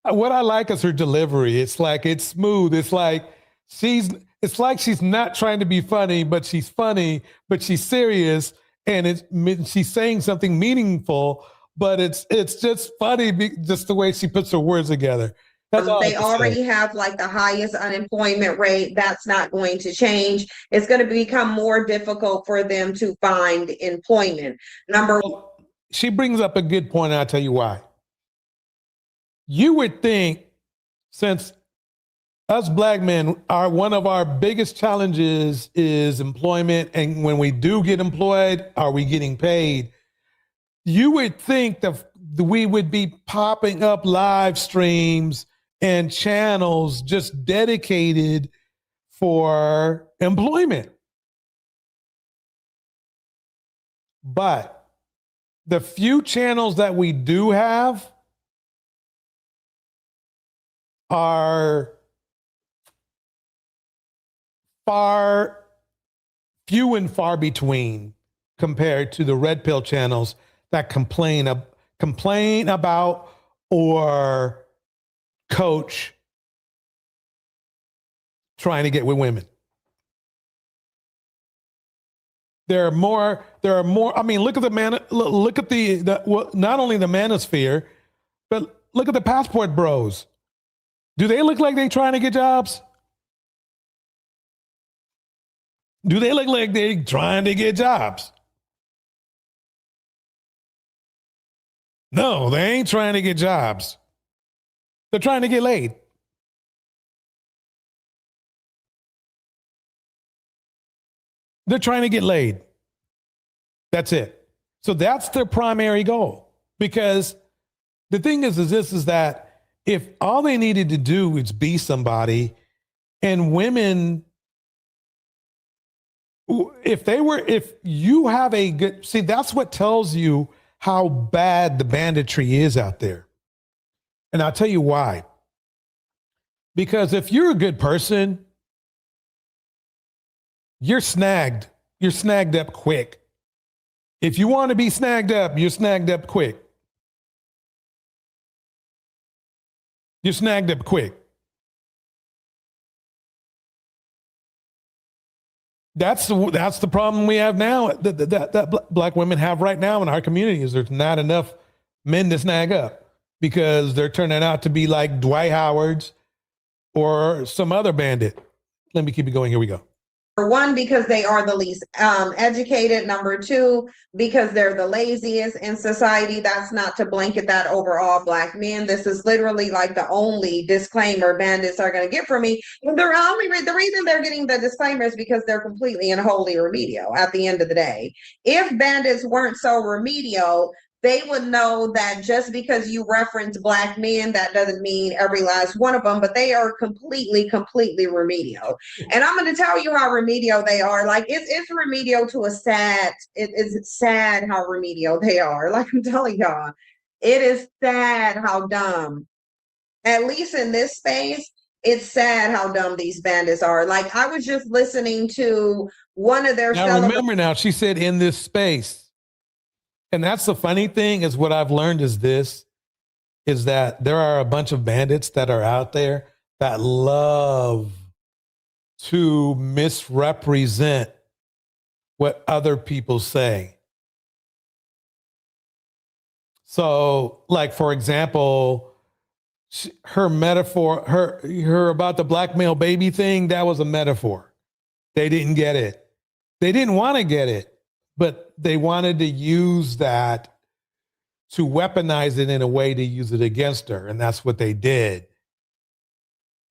what I like is her delivery. It's like, it's smooth. It's like she's not trying to be funny, but she's funny, but she's serious, and she's saying something meaningful, but it's just funny, just the way she puts her words together. That's all they already have like the highest unemployment rate. That's not going to change. It's going to become more difficult for them to find employment. she brings up a good point, and I'll tell you why. You would think, since us black men are one of our biggest challenges is employment, and when we do get employed, are we getting paid? You would think that we would be popping up live streams and channels just dedicated for employment. But the few channels that we do have are few and far between compared to the red pill channels that complain about or coach trying to get with women. There are more. I mean, look at the not only the manosphere, but look at the passport bros. Do they look like they trying to get jobs? Do they look like they trying to get jobs? No, they ain't trying to get jobs. They're trying to get laid. They're trying to get laid. That's it. So that's their primary goal. Because the thing is that if all they needed to do is be somebody, and women, if you have a good, see, that's what tells you how bad the banditry is out there. And I'll tell you why. Because if you're a good person, you're snagged. You're snagged up quick. If you want to be snagged up, you're snagged up quick. You're snagged up quick. That's the problem we have now, that black women have right now in our community, is there's not enough men to snag up because they're turning out to be like Dwight Howard's or some other bandit. Let me keep it going. Here we go. Number one, because they are the least educated. Number two, because they're the laziest in society. That's not to blanket that over all black men. This is literally like the only disclaimer bandits are going to get from me. And the reason they're getting the disclaimer is because they're completely and wholly remedial at the end of the day. If bandits weren't so remedial, they would know that just because you reference black men, that doesn't mean every last one of them, but they are completely remedial. And I'm going to tell you how remedial they are. Like it's remedial to a sad, it is sad how remedial they are. Like I'm telling y'all, it is sad how dumb, at least in this space, it's sad how dumb these bandits are. Like I was just listening to one of their remember now, she said in this space. And that's the funny thing is what I've learned is that there are a bunch of bandits that are out there that love to misrepresent what other people say. So, like, for example, her metaphor, her about the black male baby thing, that was a metaphor. They didn't get it. They didn't want to get it. But they wanted to use that to weaponize it in a way to use it against her. And that's what they did.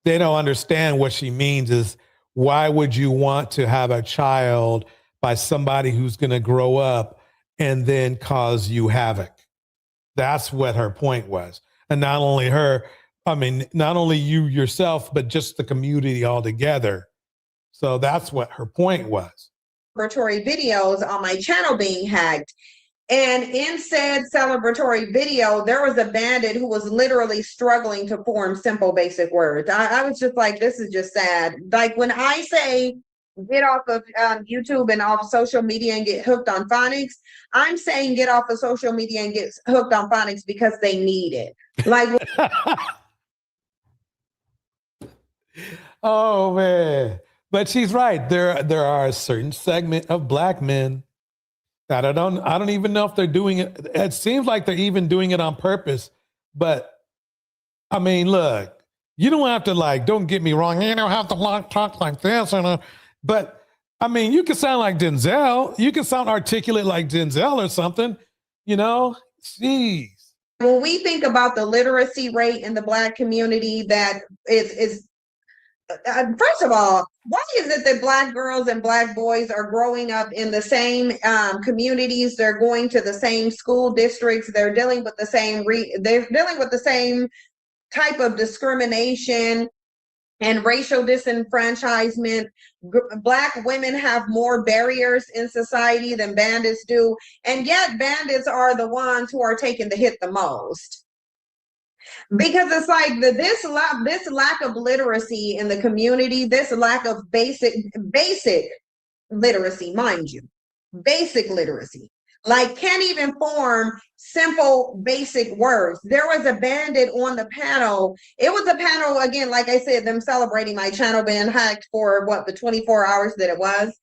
They don't understand what she means is, why would you want to have a child by somebody who's going to grow up and then cause you havoc? That's what her point was. And not only her, I mean, not only you yourself, but just the community altogether. So that's what her point was. Celebratory videos on my channel being hacked. And in said celebratory video, there was a bandit who was literally struggling to form simple, basic words. I was just like, this is just sad. Like when I say get off of YouTube and off social media and get hooked on phonics, I'm saying get off of social media and get hooked on phonics because they need it. Like, oh man. But she's right. There are a certain segment of black men that I don't even know if they're doing it. It seems like they're even doing it on purpose. But I mean, look, you don't have to don't get me wrong. You don't have to talk like this. But I mean, you can sound like Denzel. You can sound articulate like Denzel or something. You know, jeez. When we think about the literacy rate in the Black community, that is first of all, why is it that Black girls and Black boys are growing up in the same communities? They're going to the same school districts. They're dealing with the same type of discrimination and racial disenfranchisement. Black women have more barriers in society than bandits do, and yet bandits are the ones who are taking the hit the most. Because it's like this lack of literacy in the community, this lack of basic literacy, mind you, basic literacy, like can't even form simple basic words. There was a bandit on the panel. It was a panel, again, like I said, them celebrating my channel being hacked for the 24 hours that it was.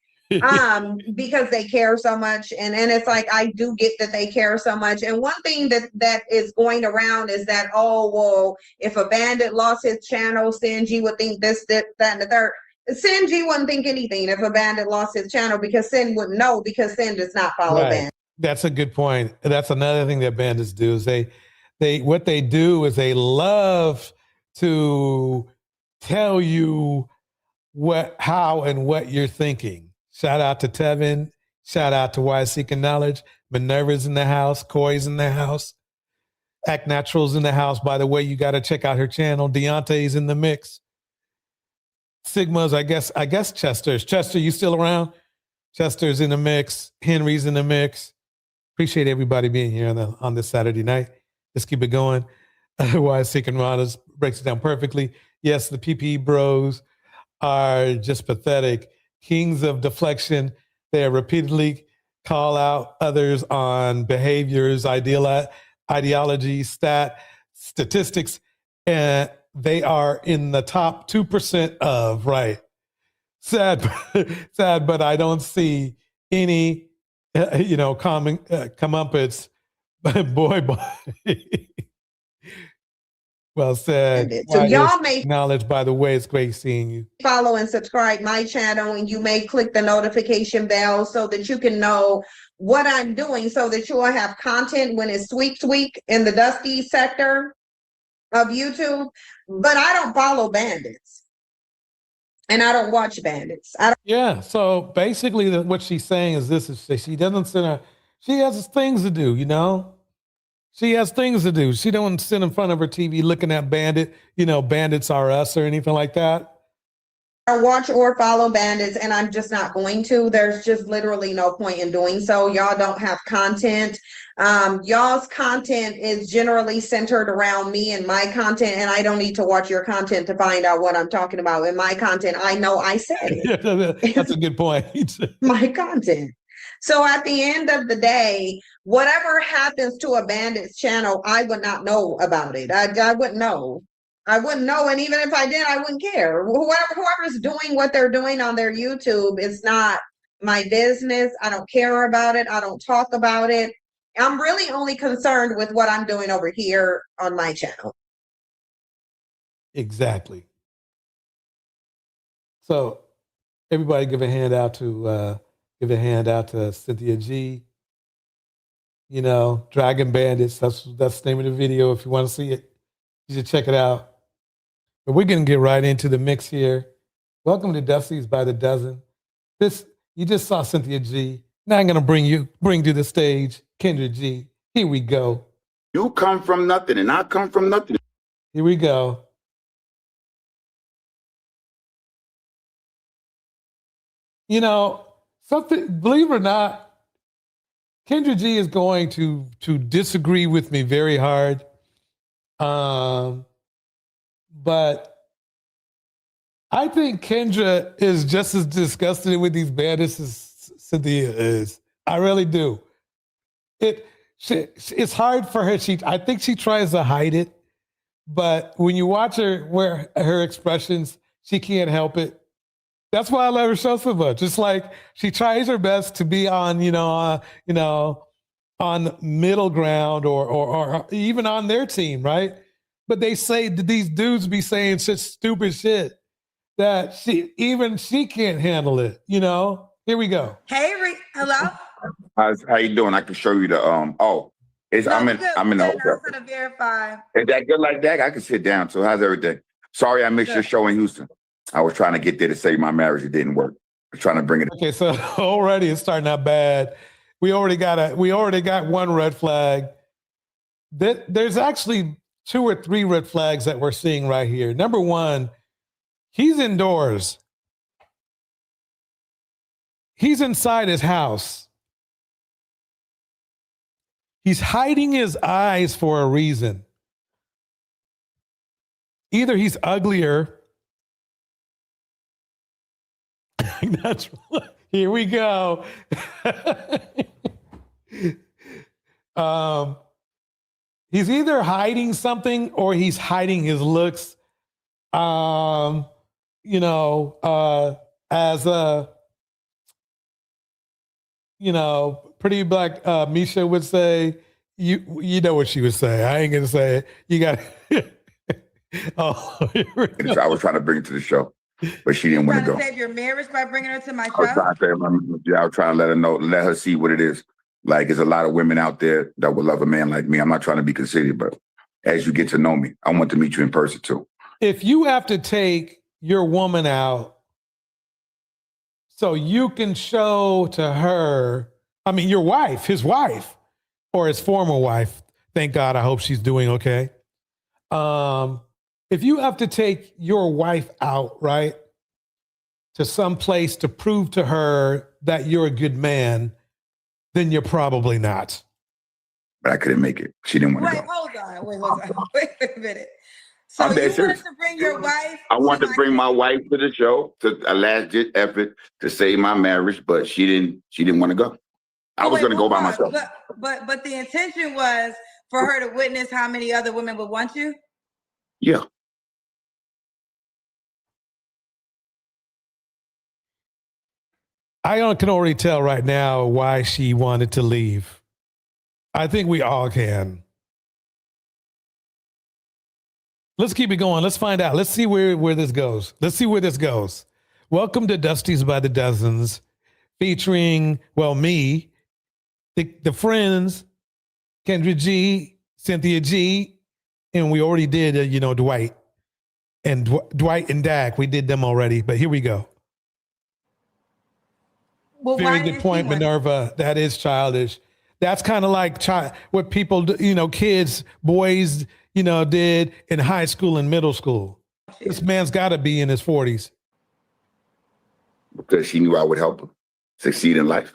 Because they care so much, and it's like I do get that they care so much. And one thing that is going around is that, oh well, if a bandit lost his channel, Sin would think this, that, and the third. Sin wouldn't think anything if a bandit lost his channel, because Sin wouldn't know, because Sin does not follow bandits. That's a good point. That's another thing that bandits do is they what they do is they love to tell you how and what you're thinking. Shout out to Tevin. Shout out to Why Seeking Knowledge. Minerva's in the house. Coy's in the house. Act Natural's in the house. By the way, you got to check out her channel. Deontay's in the mix. Sigma's, I guess Chester's. Chester, you still around? Chester's in the mix. Henry's in the mix. Appreciate everybody being here on this Saturday night. Let's keep it going. Why Seeking Knowledge breaks it down perfectly. Yes, the PPE bros are just pathetic. Kings of deflection. They repeatedly call out others on behaviors, ideology, statistics, and they are in the top 2% of, right. Sad, but I don't see any, comeuppance. Boy. Well said. So y'all may acknowledge, by the way, it's great seeing you. Follow and subscribe my channel, and you may click the notification bell so that you can know what I'm doing, so that you will have content when it's sweeps week in the dusty sector of YouTube. But I don't follow bandits, and I don't watch bandits. Yeah. So basically, what she's saying is this: she doesn't sit. She has things to do, She has things to do. She don't sit in front of her TV looking at Bandit, Bandits Are Us or anything like that. I watch or follow bandits, and I'm just not going to. There's just literally no point in doing so. Y'all don't have content. Y'all's content is generally centered around me and my content, and I don't need to watch your content to find out what I'm talking about. In my content, I know I said it. That's a good point. My content. So at the end of the day, whatever happens to a bandit's channel, I would not know about it. I wouldn't know. I wouldn't know. And even if I did, I wouldn't care. Whoever's doing what they're doing on their YouTube is not my business. I don't care about it. I don't talk about it. I'm really only concerned with what I'm doing over here on my channel. Exactly. So everybody give a hand out to Cynthia G. Dragon Bandits. That's the name of the video. If you want to see it, you should check it out. But we're going to get right into the mix here. Welcome to Dusty's by the Dozen. You just saw Cynthia G. Now I'm going to bring you to the stage, Kendra G. Here we go. You come from nothing, and I come from nothing. Here we go. Something, believe it or not, Kendra G is going to disagree with me very hard. But I think Kendra is just as disgusted with these bandits as Cynthia is. I really do. It's hard for her. I think she tries to hide it, but when you watch her expressions, she can't help it. That's why I love her show so much. It's like she tries her best to be on middle ground or even on their team, right? But they say that these dudes be saying such stupid shit that she can't handle it. Here we go. Hey, hello. How you doing? I can show you the I'm in the hotel. I'm gonna verify. Is that good like that? I can sit down. So how's everything? Sorry I missed your show in Houston. I was trying to get there to save my marriage. It didn't work. I was trying to bring it. Okay, so already it's starting out bad. We already got one red flag. There's actually 2 or 3 red flags that we're seeing right here. Number one, he's indoors. He's inside his house. He's hiding his eyes for a reason. Either he's uglier. That's here we go. He's either hiding something or he's hiding his looks. As a pretty black Misha would say, you know what she would say. I ain't gonna say it. You got. I was trying to bring it to the show, but she didn't want to go. Trying to save your marriage by bringing her to my show. I was trying to let her see what it is. Like, there's a lot of women out there that would love a man like me. I'm not trying to be conceited, but as you get to know me, I want to meet you in person too. If you have to take your woman out so you can show to her, I mean, your wife, his wife, or his former wife, thank God, I hope she's doing okay. If you have to take your wife out, right, to some place to prove to her that you're a good man, then you're probably not. But I couldn't make it. She didn't want to go. Hold on. Wait a minute. So you wanted to bring your wife? I wanted to bring my wife to the show, to a last-ditch effort to save my marriage, but she didn't want to go. I was going to go by myself. But the intention was for her to witness how many other women would want you? Yeah. I can already tell right now why she wanted to leave. I think we all can. Let's keep it going. Let's find out. Let's see where this goes. Welcome to Dusty's by the Dozens, featuring, me, the friends, Kendra G, Cynthia G, and we already did, Dwight. And Dwight and Dak, we did them already, but here we go. Well, very good point, Minerva. That is childish. That's kind of like what people, kids, boys, did in high school and middle school. This man's got to be in his 40s. Because she knew I would help her succeed in life.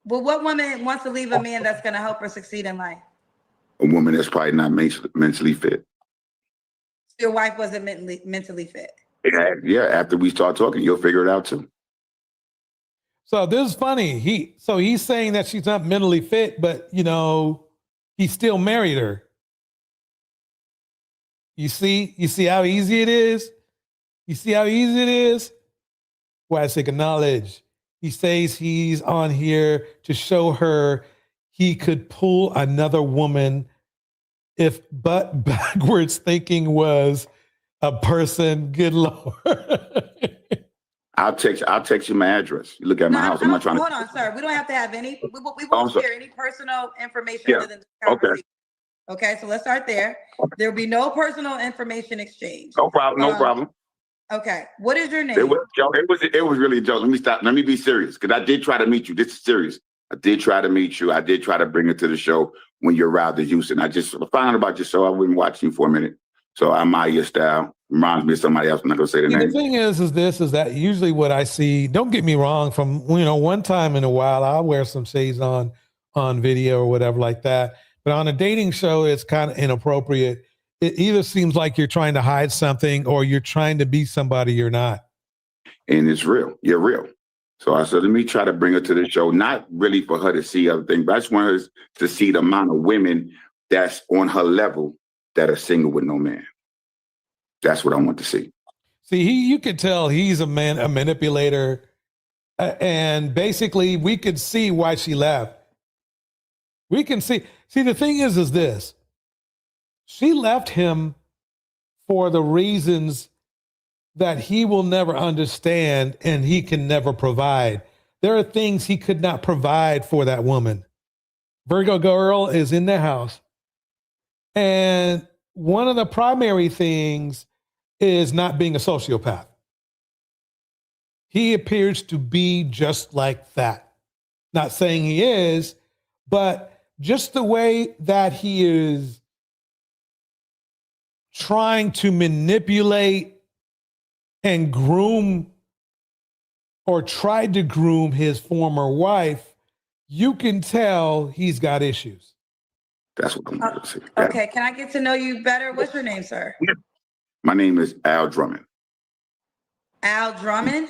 Well, what woman wants to leave a man that's going to help her succeed in life? A woman that's probably not mentally fit. Your wife wasn't mentally fit. Yeah, after we start talking, you'll figure it out too. So this is funny. He's saying that she's not mentally fit, but he still married her. You see how easy it is? Why I say acknowledge. He says he's on here to show her he could pull another woman if butt backwards thinking was a person. Good Lord. I'll text you my address. You look at my house. I'm not trying to. Hold on, sir. We don't have to have any. We won't share any personal information other than this conversation. Okay, so let's start there. There'll be no personal information exchange. No problem. Okay, what is your name? It was really a joke. Let me stop. Let me be serious, because I did try to meet you. This is serious. I did try to meet you. I did try to bring it to the show when you arrived in Houston. I just found out about your show. I wouldn't watch you for a minute. So I admire your style. Reminds me of somebody else. I'm not gonna say the name. The thing is that usually what I see, don't get me wrong, from one time in a while, I'll wear some shades on video or whatever like that. But on a dating show, it's kind of inappropriate. It either seems like you're trying to hide something or you're trying to be somebody you're not. And it's real. You're real. So I said, let me try to bring her to the show, not really for her to see other things, but I just want her to see the amount of women that's on her level that are single with no man. That's what I want to see. See, you could tell he's a manipulator. And basically, we could see why she left. We can see. See, the thing is this. She left him for the reasons that he will never understand and he can never provide. there are things he could not provide for that woman. Virgo girl is in the house. And one of the primary things is not being a sociopath. He appears to be just like that. Not saying he is, but just the way that he is trying to manipulate and groom or tried to groom his former wife, you can tell he's got issues. That's what I'm going to say. Okay, can I get to know you better? What's your name, sir? My name is Al Drummond. Al Drummond?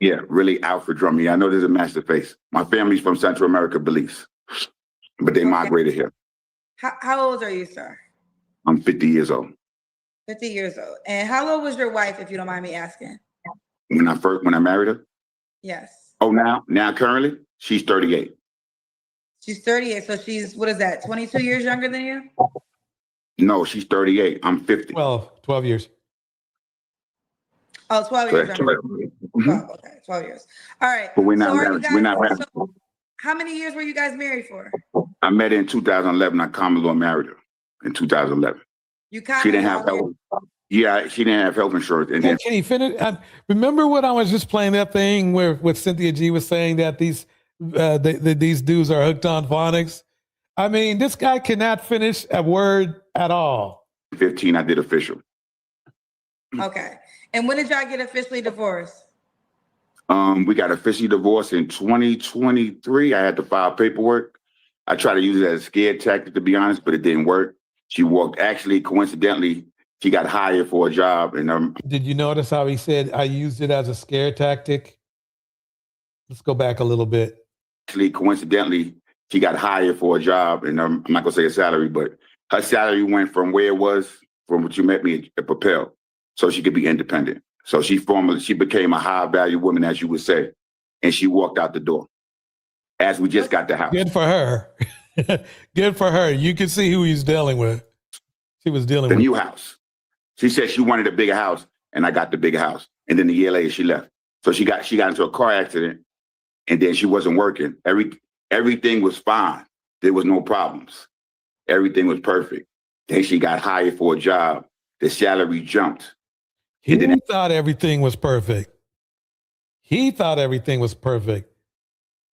Yeah, really Alfred Drummond. Yeah, I know there's a master face. My family's from Central America, Belize, but they migrated here. How old are you, sir? I'm 50 years old. 50 years old. And how old was your wife, if you don't mind me asking? When I married her? Yes. Oh, now currently, she's 38. She's 38, so she's, what is that, 22 years younger than you? No, she's 38. I'm 50. Well, 12 years. Oh, 12 years younger. 12, okay, 12 years. All right. But we're not married. We're not married. So how many years were you guys married for? I met her in 2011. I common law married her in 2011. You She didn't have health. Yeah, she didn't have health insurance. And then Can he finish? Remember when I was just playing that thing where what Cynthia G was saying that these dudes are hooked on phonics? I mean, this guy cannot finish a word at all. 15, I did official. Okay. And when did y'all get officially divorced? We got officially divorced in 2023. I had to file paperwork. I tried to use it as a scare tactic, to be honest, but it didn't work. She walked, actually, coincidentally, she got hired for a job. And Did you notice how he said, I used it as a scare tactic? Let's go back a little bit. Actually, coincidentally, she got hired for a job. And I'm not going to say a salary, but her salary went from where it was, from what you met me at Propel, so she could be independent. So she became a high value woman, as you would say. And she walked out the door as we just got the house. Good for her. Good for her. You can see who he's dealing with. She was dealing with the new house. She said she wanted a bigger house, and I got the bigger house. And then a year later, she left. So she got into a car accident, and then she wasn't working. Everything was fine. There was no problems. Everything was perfect. Then she got hired for a job. The salary jumped. He thought everything was perfect. He thought everything was perfect.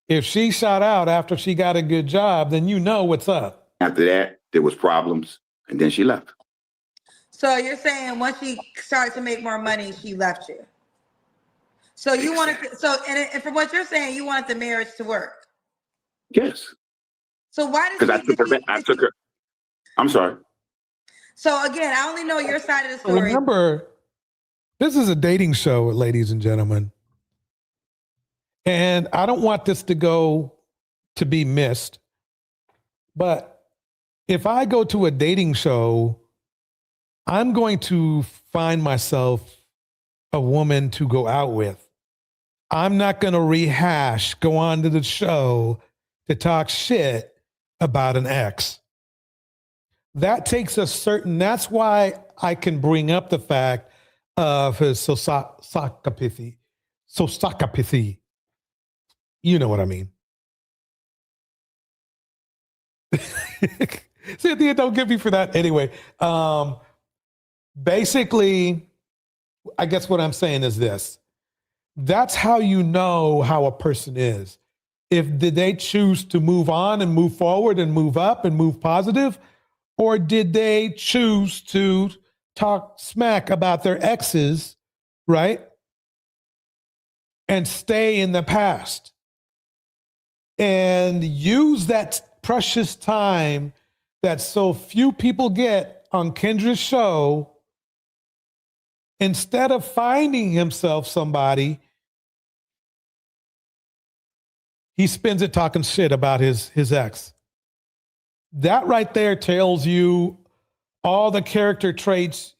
If she shot out after she got a good job, then you know what's up. After that, there was problems, and then she left. So you're saying once she started to make more money, she left you. So you wanted to, and from what you're saying, you wanted the marriage to work. Yes. So why did I took her. I'm sorry. So again, I only know your side of the story. Remember, this is a dating show, ladies and gentlemen. And I don't want this to be missed. But if I go to a dating show, I'm going to find myself a woman to go out with. I'm not going to go on to the show to talk shit about an ex. That takes that's why I can bring up the fact of his sociopathy. You know what I mean. Cynthia, don't get me for that. Anyway, basically, I guess what I'm saying is this. That's how you know how a person is. Did they choose to move on and move forward and move up and move positive? Or did they choose to talk smack about their exes, right? And stay in the past. And use that precious time that so few people get on Kendra's show. Instead of finding himself somebody, he spends it talking shit about his ex. That right there tells you all the character traits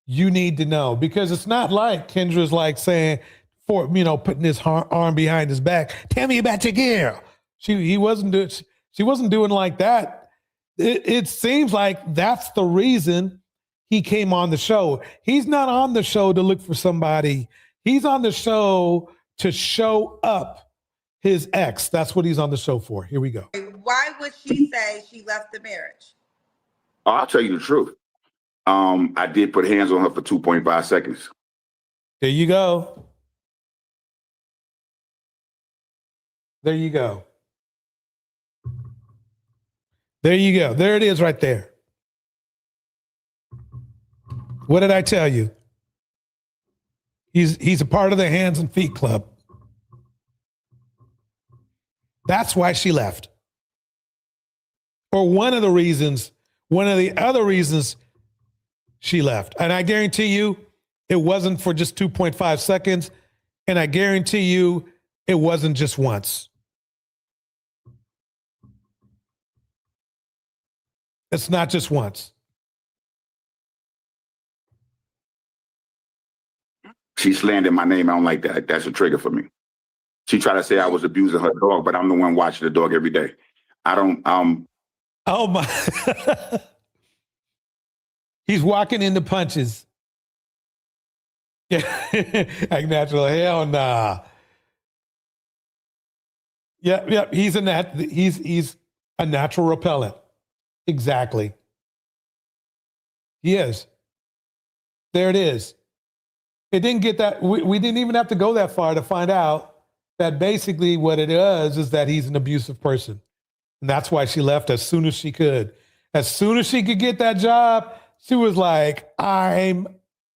you need to know, because it's not like Kendra's like saying, putting his arm behind his back, tell me about your girl. She wasn't doing like that. It seems like that's the reason he came on the show. He's not on the show to look for somebody. He's on the show to show up his ex. That's what he's on the show for. Here we go. Why would she say she left the marriage? I'll tell you the truth. I did put hands on her for 2.5 seconds. There you go. There you go. There you go. There it is right there. What did I tell you? He's a part of the Hands and Feet Club. That's why she left. Or one of the other reasons she left. And I guarantee you it wasn't for just 2.5 seconds. And I guarantee you it wasn't just once. It's not just once. She slandered my name. I don't like that. That's a trigger for me. She tried to say I was abusing her dog, but I'm the one watching the dog every day. I don't. Oh my! He's walking into punches. Yeah, like natural. Hell nah. Yep. He's a natural repellent. Exactly. He is. There it is. It didn't get that. We didn't even have to go that far to find out that basically what it is that he's an abusive person. And that's why she left as soon as she could. As soon as she could get that job, she was like, I'm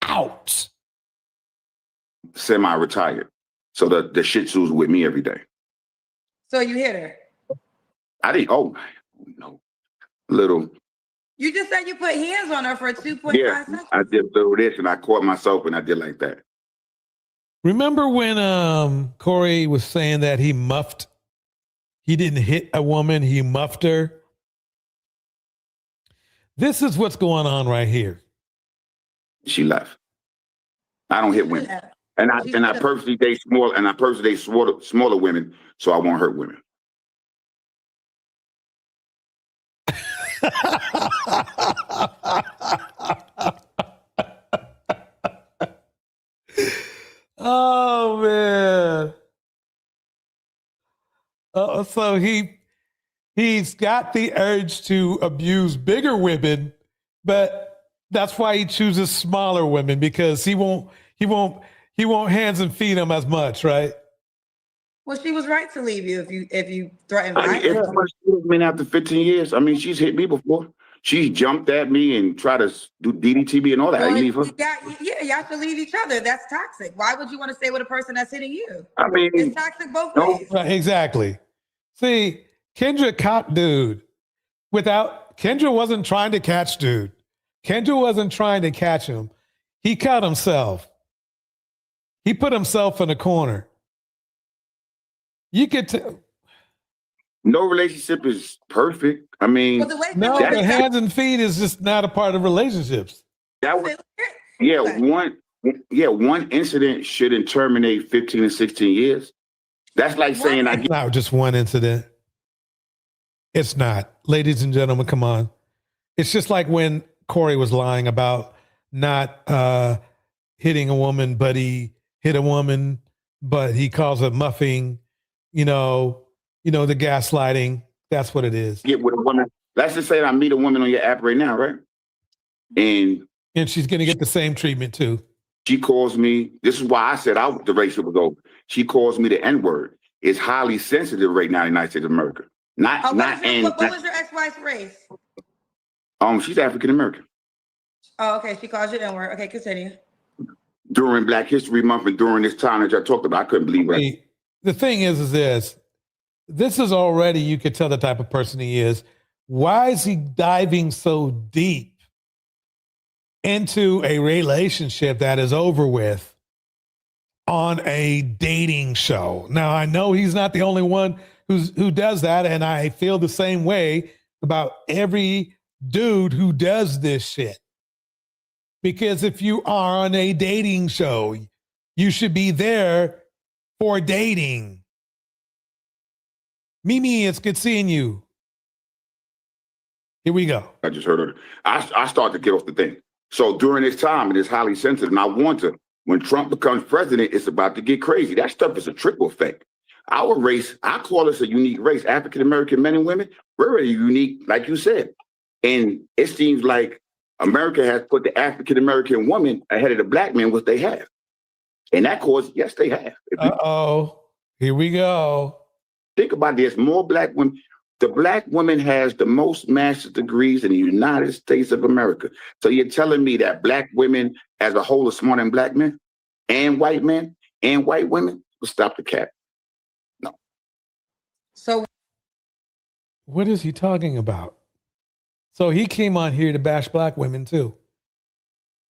out. Semi-retired. So the Shih Tzu's with me every day. So you hit her? I didn't. Oh, no. Little. You just said you put hands on her for 2.5 seconds. I did little this and I caught myself and I did like that. Remember when Corey was saying that he didn't hit a woman, he muffed her? This is what's going on right here. She left. I don't hit women. And I purposely date smaller women, so I won't hurt women. Oh man. So he's got the urge to abuse bigger women, but that's why he chooses smaller women, because he won't hands and feet him as much, right? Well, she was right to leave you if you threatened violence. It's much been after 15 years. I mean, she's hit me before. She jumped at me and tried to do DDT me and all that. Well, I leave her. You have to leave each other. That's toxic. Why would you want to stay with a person that's hitting you? I mean, it's toxic both ways. Right, exactly. See, Kendra caught dude. Kendra wasn't trying to catch dude. Kendra wasn't trying to catch him. He caught himself. He put himself in a corner. You could tell. No relationship is perfect. I mean, no, but hands and feet is just not a part of relationships. One incident shouldn't terminate 15 and 16 years. That's like saying not just one incident. It's not. Ladies and gentlemen, come on. It's just like when Corey was lying about not hitting a woman, but he hit a woman, but he calls it muffing, the gaslighting. That's what it is. Get with a woman. Let's just say I meet a woman on your app right now, right? And she's going to get the same treatment too. She calls me. This is why I said the relationship was over. She calls me the N-word. It's highly sensitive right now in the United States of America. What was your ex-wife's race? She's African American. Oh, okay. She calls you N-word. Okay, continue. During Black History Month and during this time that I talked about, I couldn't believe it. The thing is this is already, you could tell the type of person he is. Why is he diving so deep into a relationship that is over with on a dating show? Now, I know he's not the only one who does that, and I feel the same way about every dude who does this shit. Because if you are on a dating show, you should be there for dating. Mimi, it's good seeing you. Here we go. I just heard her. I started to get off the thing. So during this time, it is highly sensitive. And I want to, when Trump becomes president, it's about to get crazy. That stuff is a trickle effect. Our race, I call us a unique race. African American men and women, we're a unique, like you said. And it seems like America has put the African American woman ahead of the black men, which they have. And that cause, yes, they have. Uh-oh. Here we go. Think about this. More black women. The black woman has the most master's degrees in the United States of America. So you're telling me that black women as a whole are smarter than black men and white men and white women? Will stop the cap. No. So what is he talking about? So he came on here to bash black women too.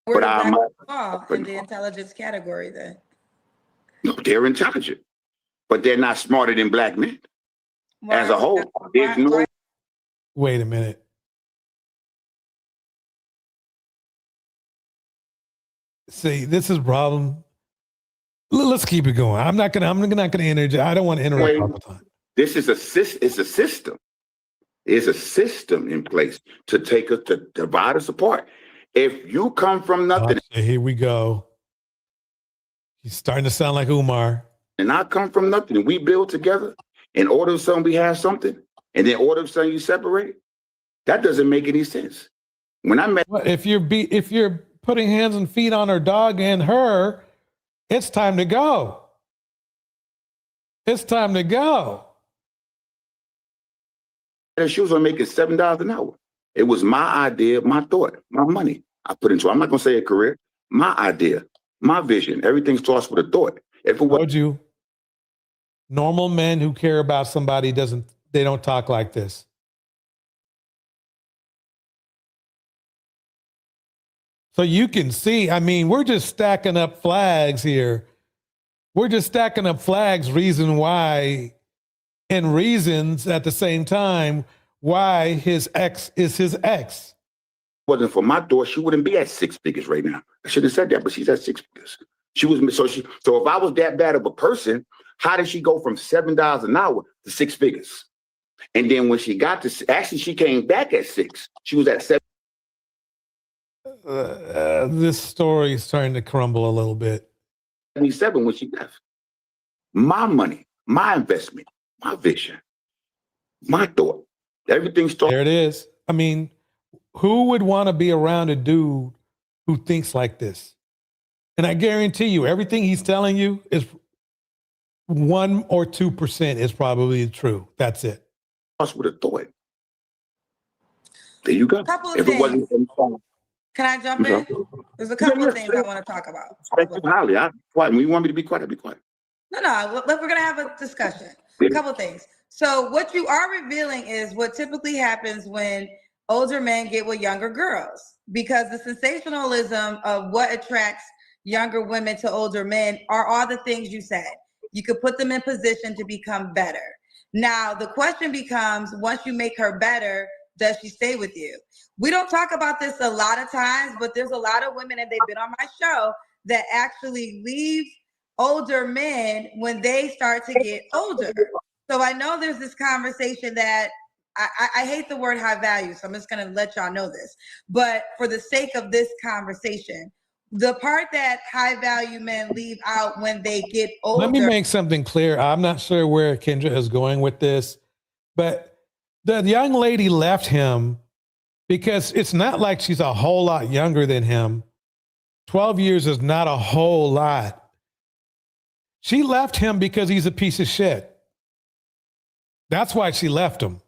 where But does I'm that fall in the intelligence category then? no, they're intelligent, but they're not smarter than black men. As a whole, there's no. Wait a minute. See, this is a problem. Let's keep it going. I'm not gonna interject. I don't want to interrupt all the time. This is it's a system. It's a system in place to take us to divide us apart. If you come from nothing, here we go. He's starting to sound like Umar. And I come from nothing, and we build together. And all of a sudden we have something, and then all of a sudden you separate. That doesn't make any sense. When I met, if you're putting hands and feet on her dog and her, it's time to go. It's time to go. and she was gonna make it $7 an hour. It was my idea, my thought, my money I put into it. I'm not gonna say a career, my idea, my vision. Everything starts with a thought. If it was you, normal men who care about somebody they don't talk like this. So you can see, I mean, we're just stacking up flags here. We're just stacking up flags, reason why, and reasons at the same time why his ex is his ex. Wasn't for my daughter, she wouldn't be at 6 figures right now. I should have said that, but she's at 6 figures. So if I was that bad of a person, how did she go from $7 an hour to 6 figures? And then when she got to, actually she came back at 6. She was at 7. This story is starting to crumble a little bit. 77 when she left. My money, my investment, my vision, my thought, everything started. There it is. I mean, who would want to be around a dude who thinks like this? And I guarantee you, everything he's telling you is 1 or 2% is probably true. That's it. Us with a thought. There you go. Couple of If it wasn't Can I jump in? There's a couple of things I want to talk about. Holly, when you want me to be quiet, I'll be quiet. No, we're going to have a discussion. A couple of things. So what you are revealing is what typically happens when older men get with younger girls, because the sensationalism of what attracts younger women to older men are all the things you said. You could put them in position to become better. Now, the question becomes, once you make her better, does she stay with you? We don't talk about this a lot of times, but there's a lot of women, and they've been on my show, that actually leave older men when they start to get older. So I know there's this conversation that I hate the word high value, so I'm just going to let y'all know this. But for the sake of this conversation, the part that high value men leave out when they get older. Let me make something clear. I'm not sure where Kendra is going with this, but the young lady left him because it's not like she's a whole lot younger than him. 12 years is not a whole lot. She left him because he's a piece of shit. That's why she left him.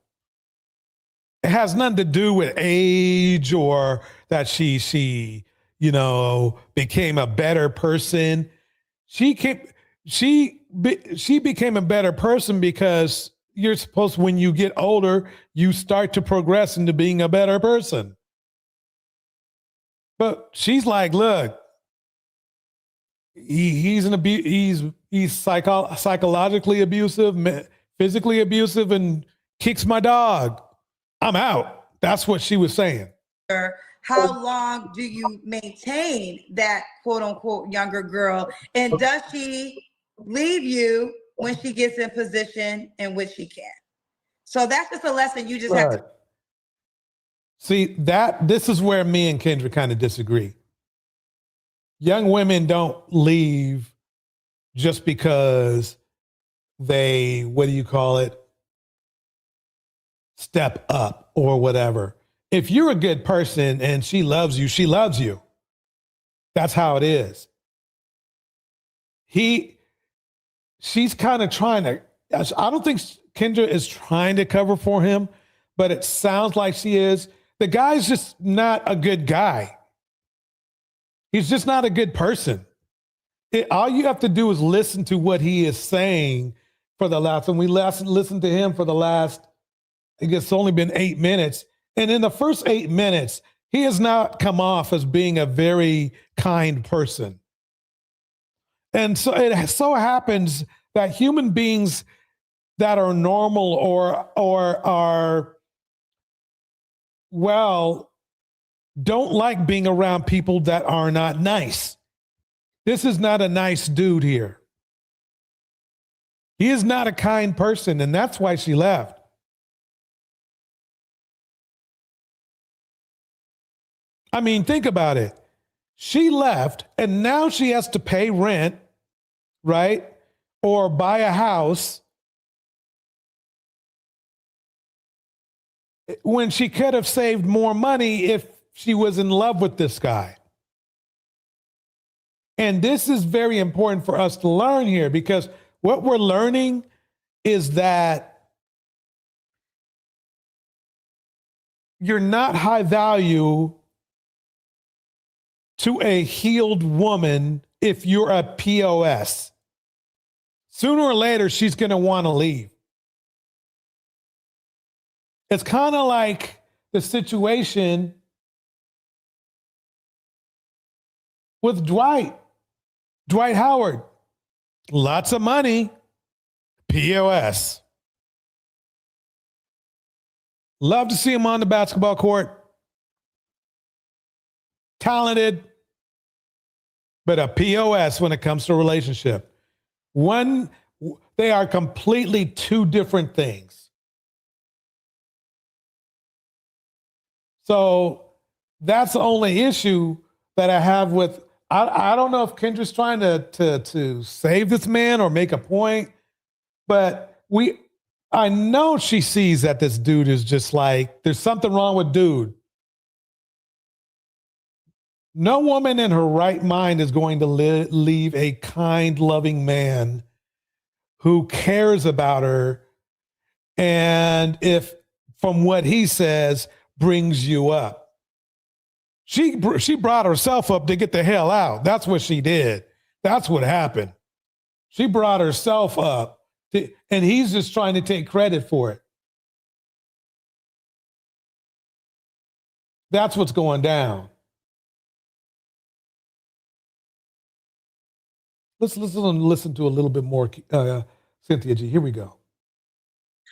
It has nothing to do with age or that she became a better person. She became a better person because you're supposed, when you get older, you start to progress into being a better person. But she's like, look, he's psychologically abusive, physically abusive, and kicks my dog. I'm out. That's what she was saying. How long do you maintain that quote unquote younger girl? And does she leave you when she gets in position in which she can? So that's just a lesson you just have to. See, this is where me and Kendra kind of disagree. Young women don't leave just because they, what do you call it, step up or whatever. If you're a good person and she loves you, she loves you. That's how it is. She's kind of trying to, I don't think Kendra is trying to cover for him, but it sounds like she is. The guy's just not a good guy. He's just not a good person. All you have to do is listen to what he is saying for the last, and we listened to him for the last, I guess it's only been 8 minutes. And in the first 8 minutes, he has not come off as being a very kind person. And so it so happens that human beings that are normal or are, well, don't like being around people that are not nice. This is not a nice dude here. He is not a kind person, and that's why she left. I mean, think about it. She left, and now she has to pay rent, right? Or buy a house when she could have saved more money if she was in love with this guy. And this is very important for us to learn here, because what we're learning is that you're not high value to a healed woman if you're a POS. Sooner or later, she's going to want to leave. It's kind of like the situation with Dwight Howard. Lots of money, POS. Love to see him on the basketball court. Talented, but a POS when it comes to a relationship. They are completely two different things. So that's the only issue that I have with, I don't know if Kendra's trying to save this man or make a point, but I know she sees that this dude is just like, there's something wrong with dude. No woman in her right mind is going to leave a kind, loving man who cares about her, and if, from what he says, brings you up. She brought herself up to get the hell out. That's what she did. That's what happened. She brought herself up, and he's just trying to take credit for it. That's what's going down. Let's listen to a little bit more, Cynthia G. Here we go.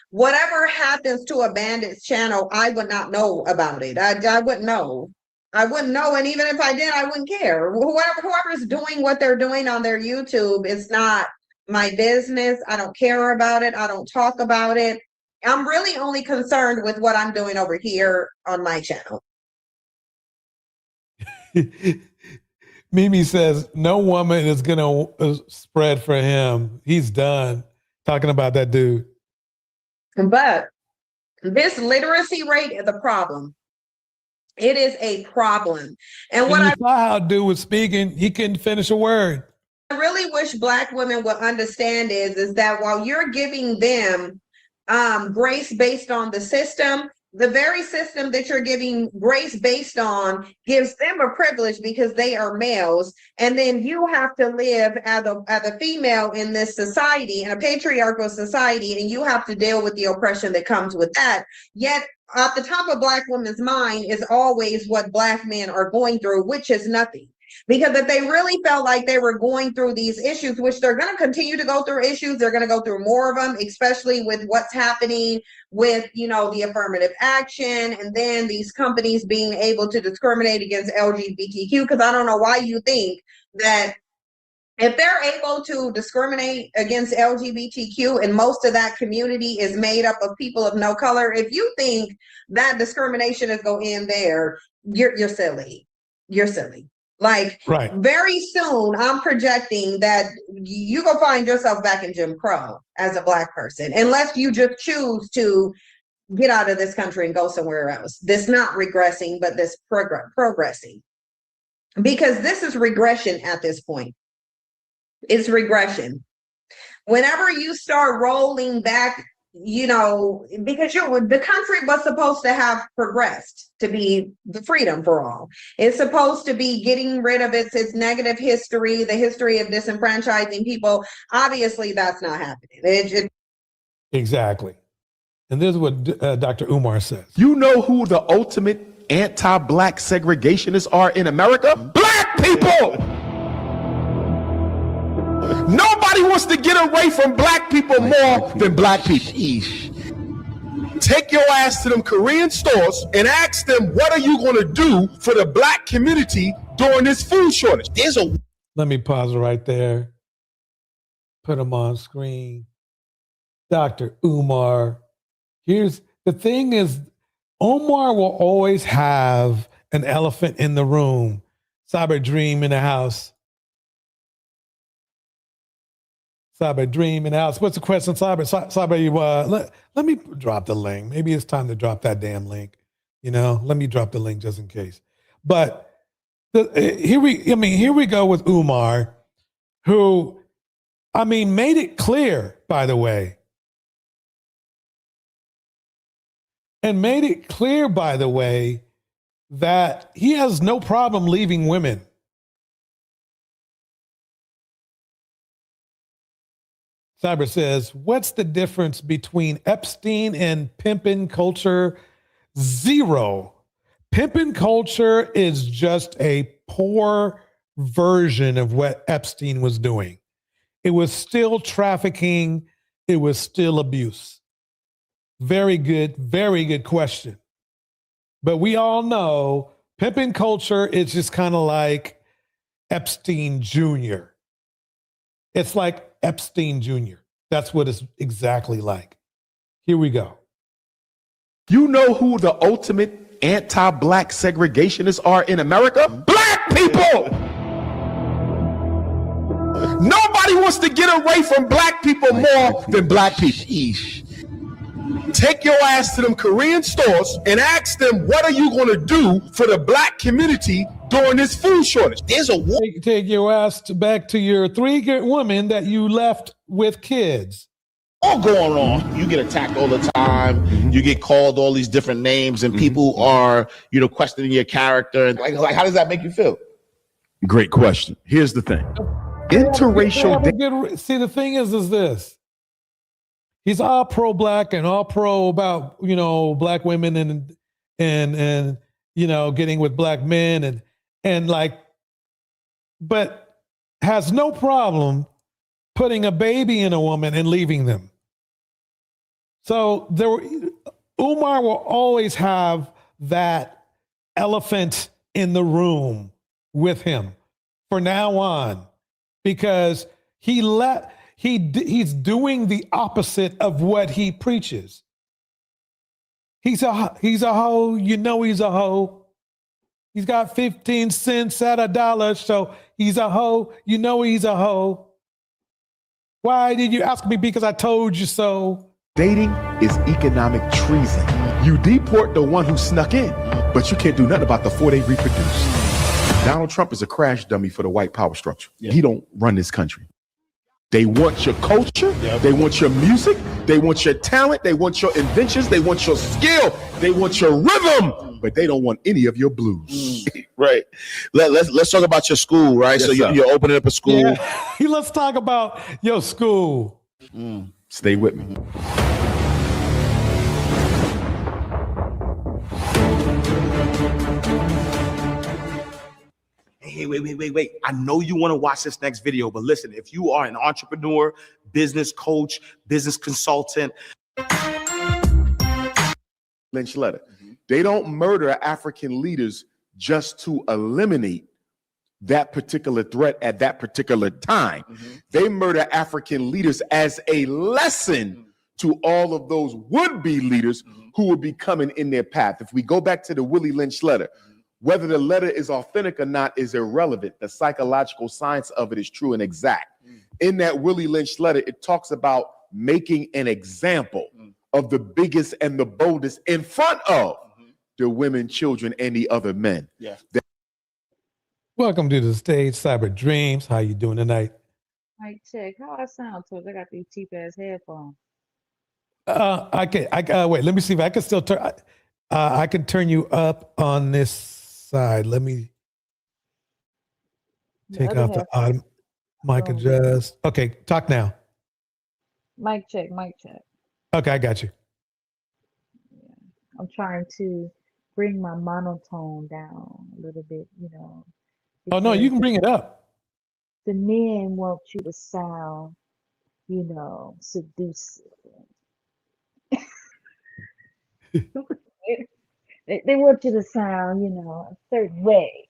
Whatever happens to a Bandit's channel, I would not know about it. I wouldn't know. I wouldn't know. And even if I did, I wouldn't care. Whoever's doing what they're doing on their YouTube, it's not my business. I don't care about it. I don't talk about it. I'm really only concerned with what I'm doing over here on my channel. Mimi says, no woman is going to spread for him. He's done. Talking about that dude. But this literacy rate is a problem. It is a problem. And what I saw how dude was speaking, he couldn't finish a word. I really wish Black women would understand is that while you're giving them grace based on the system, the very system that you're giving grace based on gives them a privilege because they are males. And then you have to live as a female in this society, in a patriarchal society, and you have to deal with the oppression that comes with that. Yet at the top of Black women's mind is always what Black men are going through, which is nothing. Because if they really felt like they were going through these issues, which they're going to continue to go through issues, they're going to go through more of them, especially with what's happening with, the affirmative action, and then these companies being able to discriminate against LGBTQ. Because I don't know why you think that if they're able to discriminate against LGBTQ and most of that community is made up of people of no color, if you think that discrimination is going to end there, you're silly. You're silly. Like Right. very soon, I'm projecting that you go find yourself back in Jim Crow as a Black person, unless you just choose to get out of this country and go somewhere else. This not regressing, but this progressing. Because this is regression at this point. It's regression. Whenever you start rolling back, you know, because the country was supposed to have progressed to be the freedom for all. It's supposed to be getting rid of its negative history, the history of disenfranchising people. Obviously, that's not happening. Exactly. And this is what Dr. Umar says. You know who the ultimate anti-Black segregationists are in America? Black people! Nobody wants to get away from Black people more than Black people. Take your ass to them Korean stores and ask them, what are you going to do for the Black community during this food shortage? Let me pause right there. Put them on screen. Dr. Umar. Here's the thing is, Omar will always have an elephant in the room. Cyber Dream in the house. Cyber Dream in the house. What's the question, Cyber? Let me drop the link. Maybe it's time to drop that damn link. You know, let me drop the link just in case. But here we go with Umar, who, made it clear, by the way. And made it clear, by the way, that he has no problem leaving women. Cyber says, what's the difference between Epstein and pimpin' culture? Zero. Pimpin' culture is just a poor version of what Epstein was doing. It was still trafficking. It was still abuse. Very good question. But we all know pimping culture is just kind of like Epstein Jr. It's like Epstein Jr. That's what it's exactly like. Here we go. You know who the ultimate anti-Black segregationists are in America? Black people! Nobody wants to get away from Black people more than Black people. Take your ass to them Korean stores and ask them, what are you going to do for the Black community during this food shortage? Take your ass back to your 3 women that you left with kids. All going on. You get attacked all the time. You get called all these different names, and people are, questioning your character. And like, how does that make you feel? Great question. Here's the thing. Interracial. See, the thing is this. He's all pro-Black and all pro about, Black women and getting with Black men but has no problem putting a baby in a woman and leaving them. So Umar will always have that elephant in the room with him for now on, because he's doing the opposite of what he preaches. He's a hoe. He's a hoe. He's got 15 cents at $1, so he's a hoe. He's a hoe. Why did you ask me? Because I told you so. Dating is economic treason. You deport the one who snuck in, but you can't do nothing about the 4 they reproduced. Donald Trump is a crash dummy for the white power structure. Yeah. He don't run this country. They want your culture. Yep. They want your music. They want your talent. They want your inventions. They want your skill. They want your rhythm, but they don't want any of your blues. Right. Let's talk about your school, right? Yes, so you're opening up a school. Yeah. Let's talk about your school. Stay with me. Hey, wait. I know you want to watch this next video, but listen, if you are an entrepreneur, business coach, business consultant. Lynch letter. They don't murder African leaders just to eliminate that particular threat at that particular time. They murder African leaders as a lesson to all of those would-be leaders who will be coming in their path. If we go back to the Willie Lynch letter, Whether the letter is authentic or not is irrelevant. The psychological science of it is true and exact. In that Willie Lynch letter, it talks about making an example of the biggest and the boldest in front of the women, children, and the other men. Yeah. Welcome to the stage, Cyber Dreams. How you doing tonight? Mic check. How I sound, Toys? I got these cheap ass headphones. I can wait. Let me see if I can still turn. I can turn you up on this side. Let me take off the auto mic adjust. Okay, talk now. Mic check. Mic check. Okay, I got you. I'm trying to bring my monotone down a little bit, you know. Oh no, you can bring it up. The men want you to sound, you know, seductive. They want you to sound, you know, a certain way.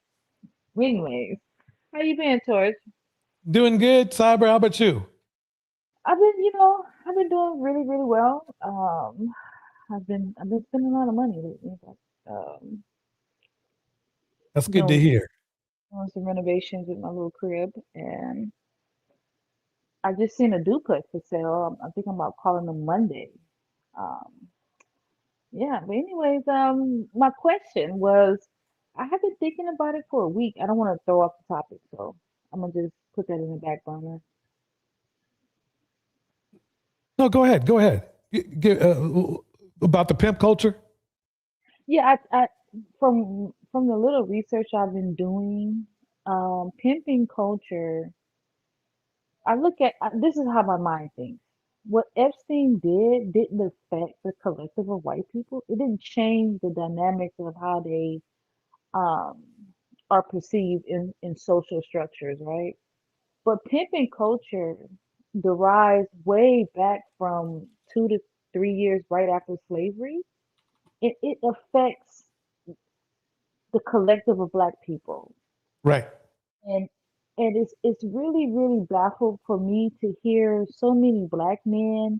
Anyways, how you been, Torch? Doing good, Cyber. How about you? I've been doing really, really well. I've been spending a lot of money lately, but That's good to hear. doing some renovations with my little crib, and I just seen a duplex for sale. I think I'm about calling them Monday. Um, yeah, but anyways, my question was, I have been thinking about it for a week. I don't want to throw off the topic, so I'm gonna just put that in the back burner. No, go ahead. Go ahead. About the pimp culture. Yeah, I from the little research I've been doing, pimping culture. I look at this is how my mind thinks. What Epstein didn't affect the collective of white people. It didn't change the dynamics of how they um, are perceived in social structures, right? But pimping culture derives way back from 2 to 3 years right after slavery. It affects the collective of black people. Right. And it's really, really baffled for me to hear so many black men.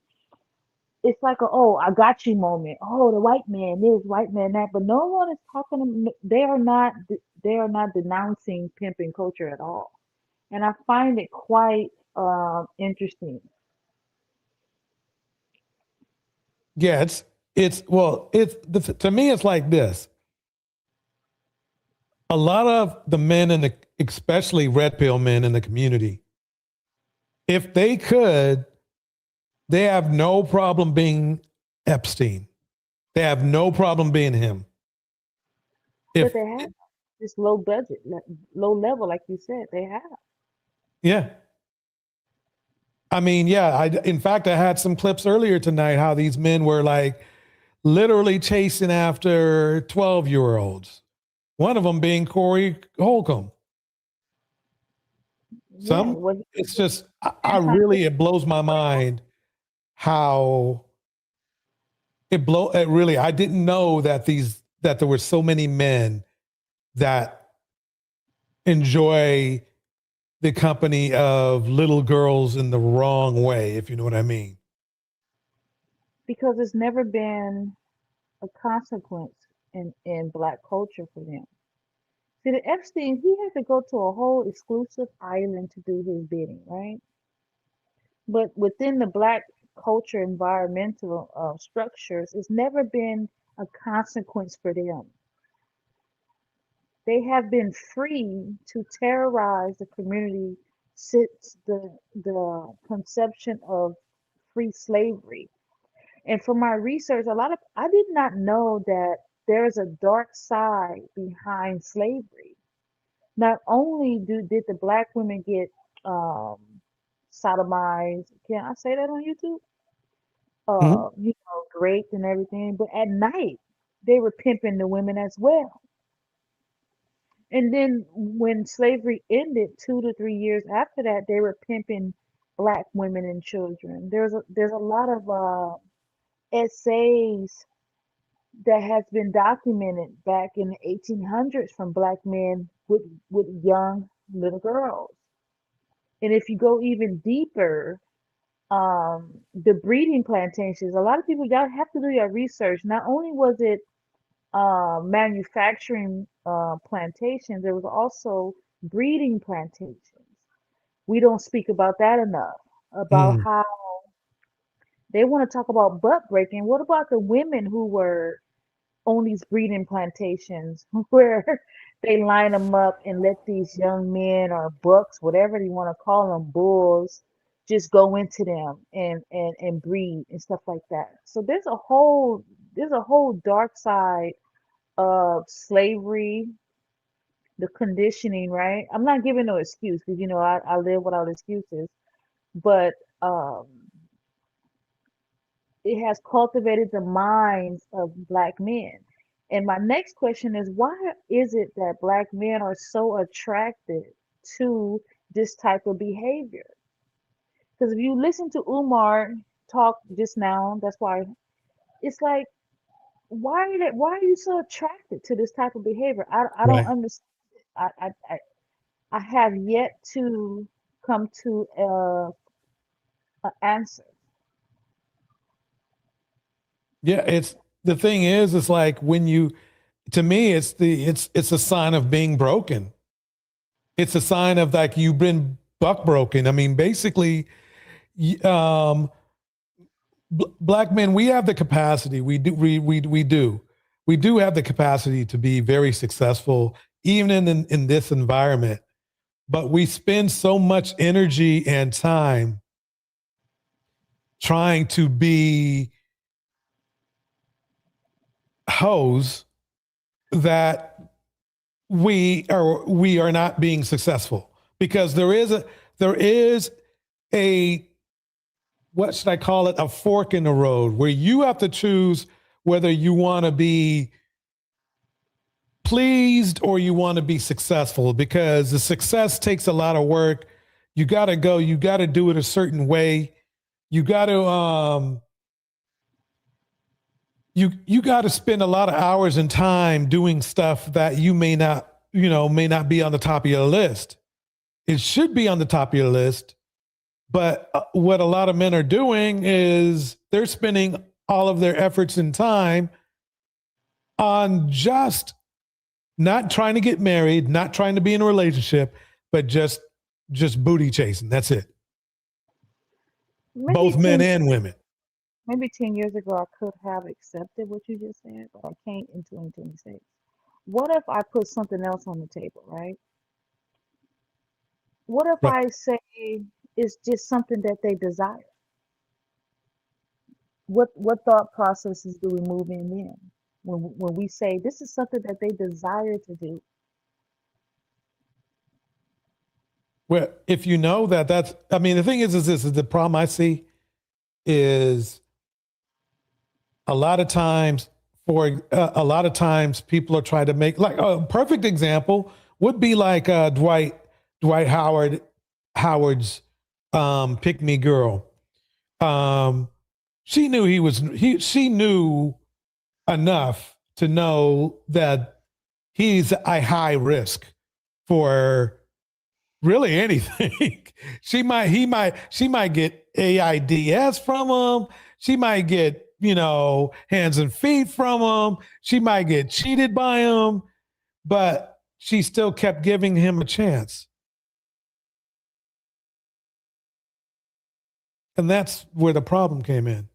It's like a oh, I got you moment. Oh, the white man this, white man that, but no one is talking. They are not denouncing pimping culture at all, and I find it quite interesting. Yeah, to me, it's like this. A lot of the men especially red pill men in the community, if they could, they have no problem being Epstein. They have no problem being him. But they have this low budget, low level, like you said, they have. Yeah. I mean, yeah. In fact, I had some clips earlier tonight how these men were like literally chasing after 12-year-olds. One of them being Corey Holcomb. It's just, it blows my mind how I didn't know that there were so many men that enjoy the company of little girls in the wrong way, if you know what I mean. Because it's never been a consequence in black culture for them. See, the Epstein, he had to go to a whole exclusive island to do his bidding, right? But within the black culture environmental structures, it's never been a consequence for them. They have been free to terrorize the community since the conception of free slavery. And from my research, I did not know that there's a dark side behind slavery. Not only did the black women get sodomized, can I say that on YouTube? Raped and everything, but at night they were pimping the women as well. And then when slavery ended, 2 to 3 years after that, they were pimping black women and children. There's a lot of essays that has been documented back in the 1800s from black men with young little girls. And if you go even deeper, the breeding plantations, a lot of people, y'all have to do your research. Not only was it manufacturing plantations, there was also breeding plantations. We don't speak about that enough, about Mm. how they want to talk about butt breaking. What about the women who were on these breeding plantations where they line them up and let these young men or bucks, whatever you want to call them, bulls, just go into them and breed and stuff like that. So there's a whole dark side of slavery, the conditioning, right? I'm not giving no excuse because I live without excuses, but um it has cultivated the minds of black men. And my next question is, why is it that black men are so attracted to this type of behavior? Because if you listen to Umar talk just now, that's why it's like, why are you so attracted to this type of behavior? I don't Right. understand. I have yet to come to a answer. Yeah, it's the thing is, it's like when you, to me, it's a sign of being broken. It's a sign of like you've been buck broken. I mean, basically, black men, we have the capacity. We do have the capacity to be very successful, even in this environment. But we spend so much energy and time trying to be hoes that we are not being successful, because there is a what should I call it, a fork in the road where you have to choose whether you want to be pleased or you want to be successful, because the success takes a lot of work. You got to do it a certain way. You got to you got to spend a lot of hours and time doing stuff that you may not be on the top of your list. It should be on the top of your list. But what a lot of men are doing is they're spending all of their efforts and time on just not trying to get married, not trying to be in a relationship, but just booty chasing. That's it. Maybe Both men 10 and women. maybe 10 years ago I could have accepted what you just said, but I can't in 2026. What if I put something else on the table, right? What if Right. I say it's just something that they desire? What thought processes do we move in then? When we say this is something that they desire to do? Well, if you know that's, I mean, the thing is this is the problem I see is a lot of times people are trying to make, like, a perfect example would be like Dwight Howard's Pick Me Girl. She knew enough to know that he's a high risk for really anything. she might get AIDS from him. She might get, hands and feet from him. She might get cheated by him, but she still kept giving him a chance. And that's where the problem came in.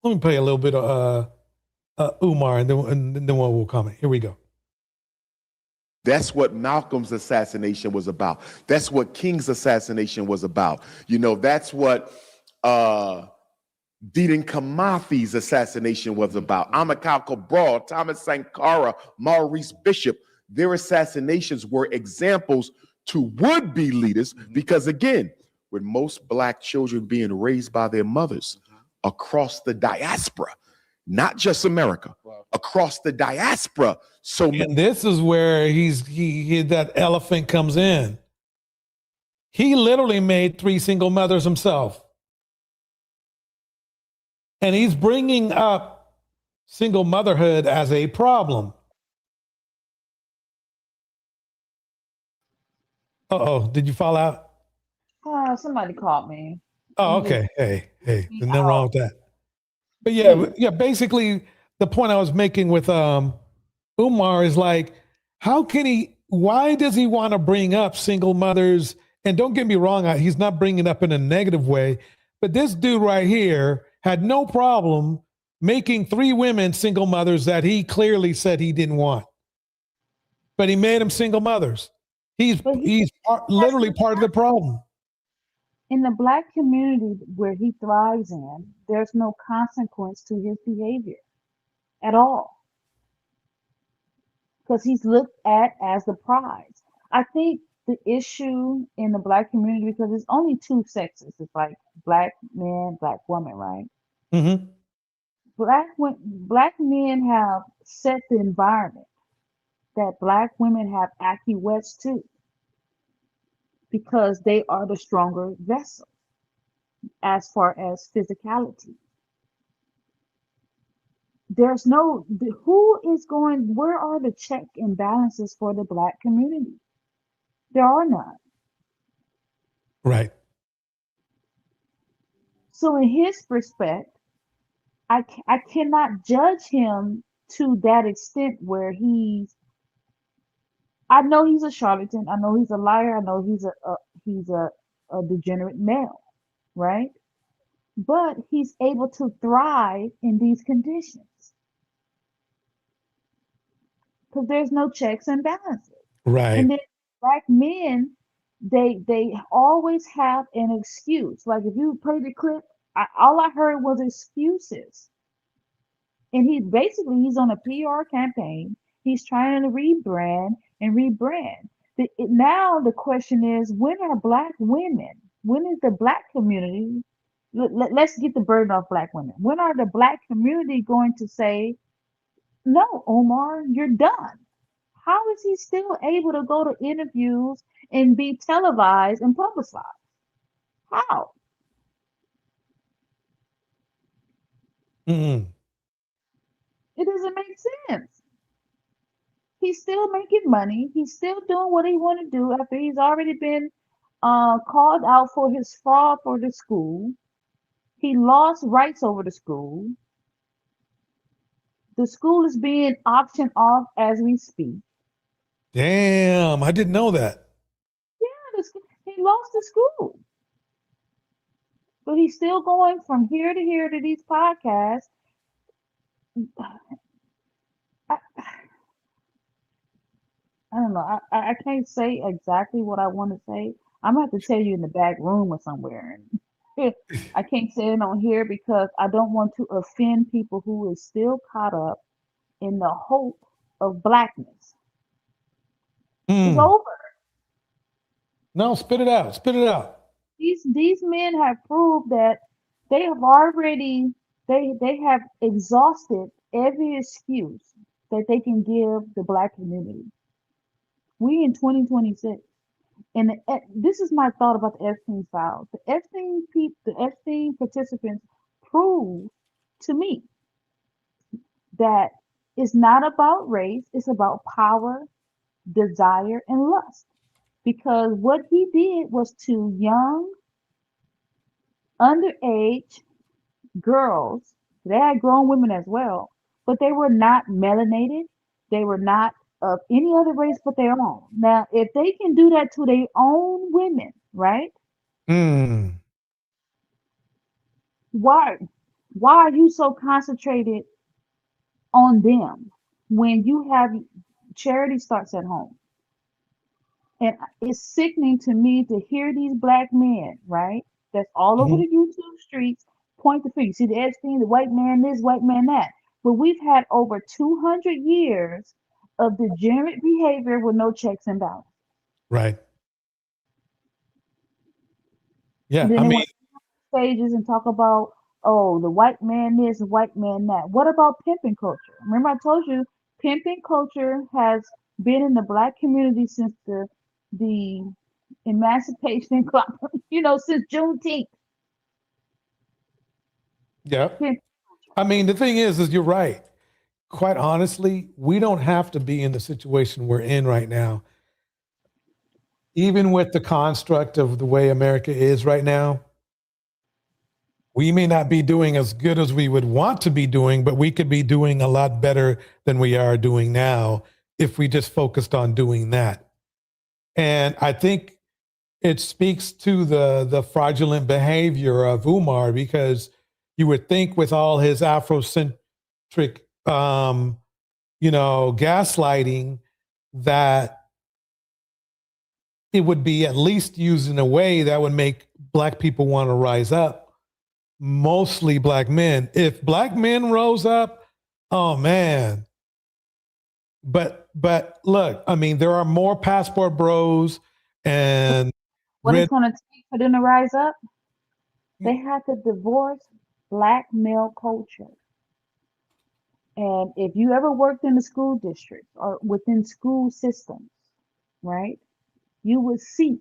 Let me play a little bit of Umar, and then one will comment. Here we go. That's what Malcolm's assassination was about. That's what King's assassination was about. That's what Dedan Kamathi's assassination was about. Amilcar Cabral, Thomas Sankara, Maurice Bishop. Their assassinations were examples to would-be leaders, because again, with most Black children being raised by their mothers across the diaspora, not just America, across the diaspora. And this is where that elephant comes in. He literally made 3 single mothers himself. And he's bringing up single motherhood as a problem. Uh-oh, did you fall out? Somebody called me. Oh, okay. Hey, there's nothing wrong with that. But yeah, basically the point I was making with Umar is like, why does he want to bring up single mothers? And don't get me wrong, he's not bringing it up in a negative way, but this dude right here had no problem making 3 women single mothers that he clearly said he didn't want. But he made them single mothers. He's literally part of the problem. In the Black community where he thrives in, there's no consequence to his behavior at all. Because he's looked at as the prize. I think the issue in the Black community, because it's only 2 sexes, it's like Black man, Black woman, right? Mm-hmm. Black men have set the environment that Black women have acquiesced to because they are the stronger vessel as far as physicality. There's where are the check and balances for the Black community? There are none. Right. So in his respect, I cannot judge him to that extent where I know he's a charlatan. I know he's a liar. I know he's a degenerate male, right? But he's able to thrive in these conditions because there's no checks and balances. Right. And then Black men, they always have an excuse. Like if you play the clip, all I heard was excuses. And he's on a PR campaign. He's trying to rebrand. Now the question is, when is the Black community, let's get the burden off Black women. When are the Black community going to say, no, Omar, you're done? How is he still able to go to interviews and be televised and publicized? How? Mm-hmm. It doesn't make sense. He's still making money. He's still doing what he want to do after he's already been called out for his fraud for the school. He lost rights over the school. The school is being auctioned off as we speak. Damn, I didn't know that. Yeah, he lost the school. But he's still going from here to here to these podcasts. I don't know. I can't say exactly what I want to say. I'm going to have to tell you in the back room or somewhere. I can't say it on here because I don't want to offend people who is still caught up in the hope of Blackness. It's over. No, spit it out. Spit it out. These men have proved that they have already they have exhausted every excuse that they can give the Black community. We in 2026. And this is my thought about the Epstein files. The Epstein participants prove to me that it's not about race, it's about power, desire, and lust. Because what he did was to young, underage girls, they had grown women as well, but they were not melanated, they were not of any other race but their own. Now, if they can do that to their own women, right? Why are you so concentrated on them when you have charity starts at home? And it's sickening to me to hear these Black men, right? That's all over the YouTube streets point the finger. See the Epstein, the white man this, white man that. But we've had over 200 years of degenerate behavior with no checks and balances. Right. Yeah, And then they went on stages and talk about, oh, the white man this, the white man that. What about pimping culture? Remember I told you, pimping culture has been in the Black community since the emancipation clock, since Juneteenth. Yeah. I mean, the thing is you're right. Quite honestly, we don't have to be in the situation we're in right now. even with the construct of the way America is right now, we may not be doing as good as we would want to be doing, but we could be doing a lot better than we are doing now if we just focused on doing that. And I think it speaks to the fraudulent behavior of Umar, because you would think with all his Afrocentric, gaslighting, that it would be at least used in a way that would make Black people want to rise up, mostly Black men. If Black men rose up, oh man. But look, I mean, there are more passport bros and What it's going to take for them to rise up? They have to divorce Black male culture. And if you ever worked in the school district or within school systems, right, you would see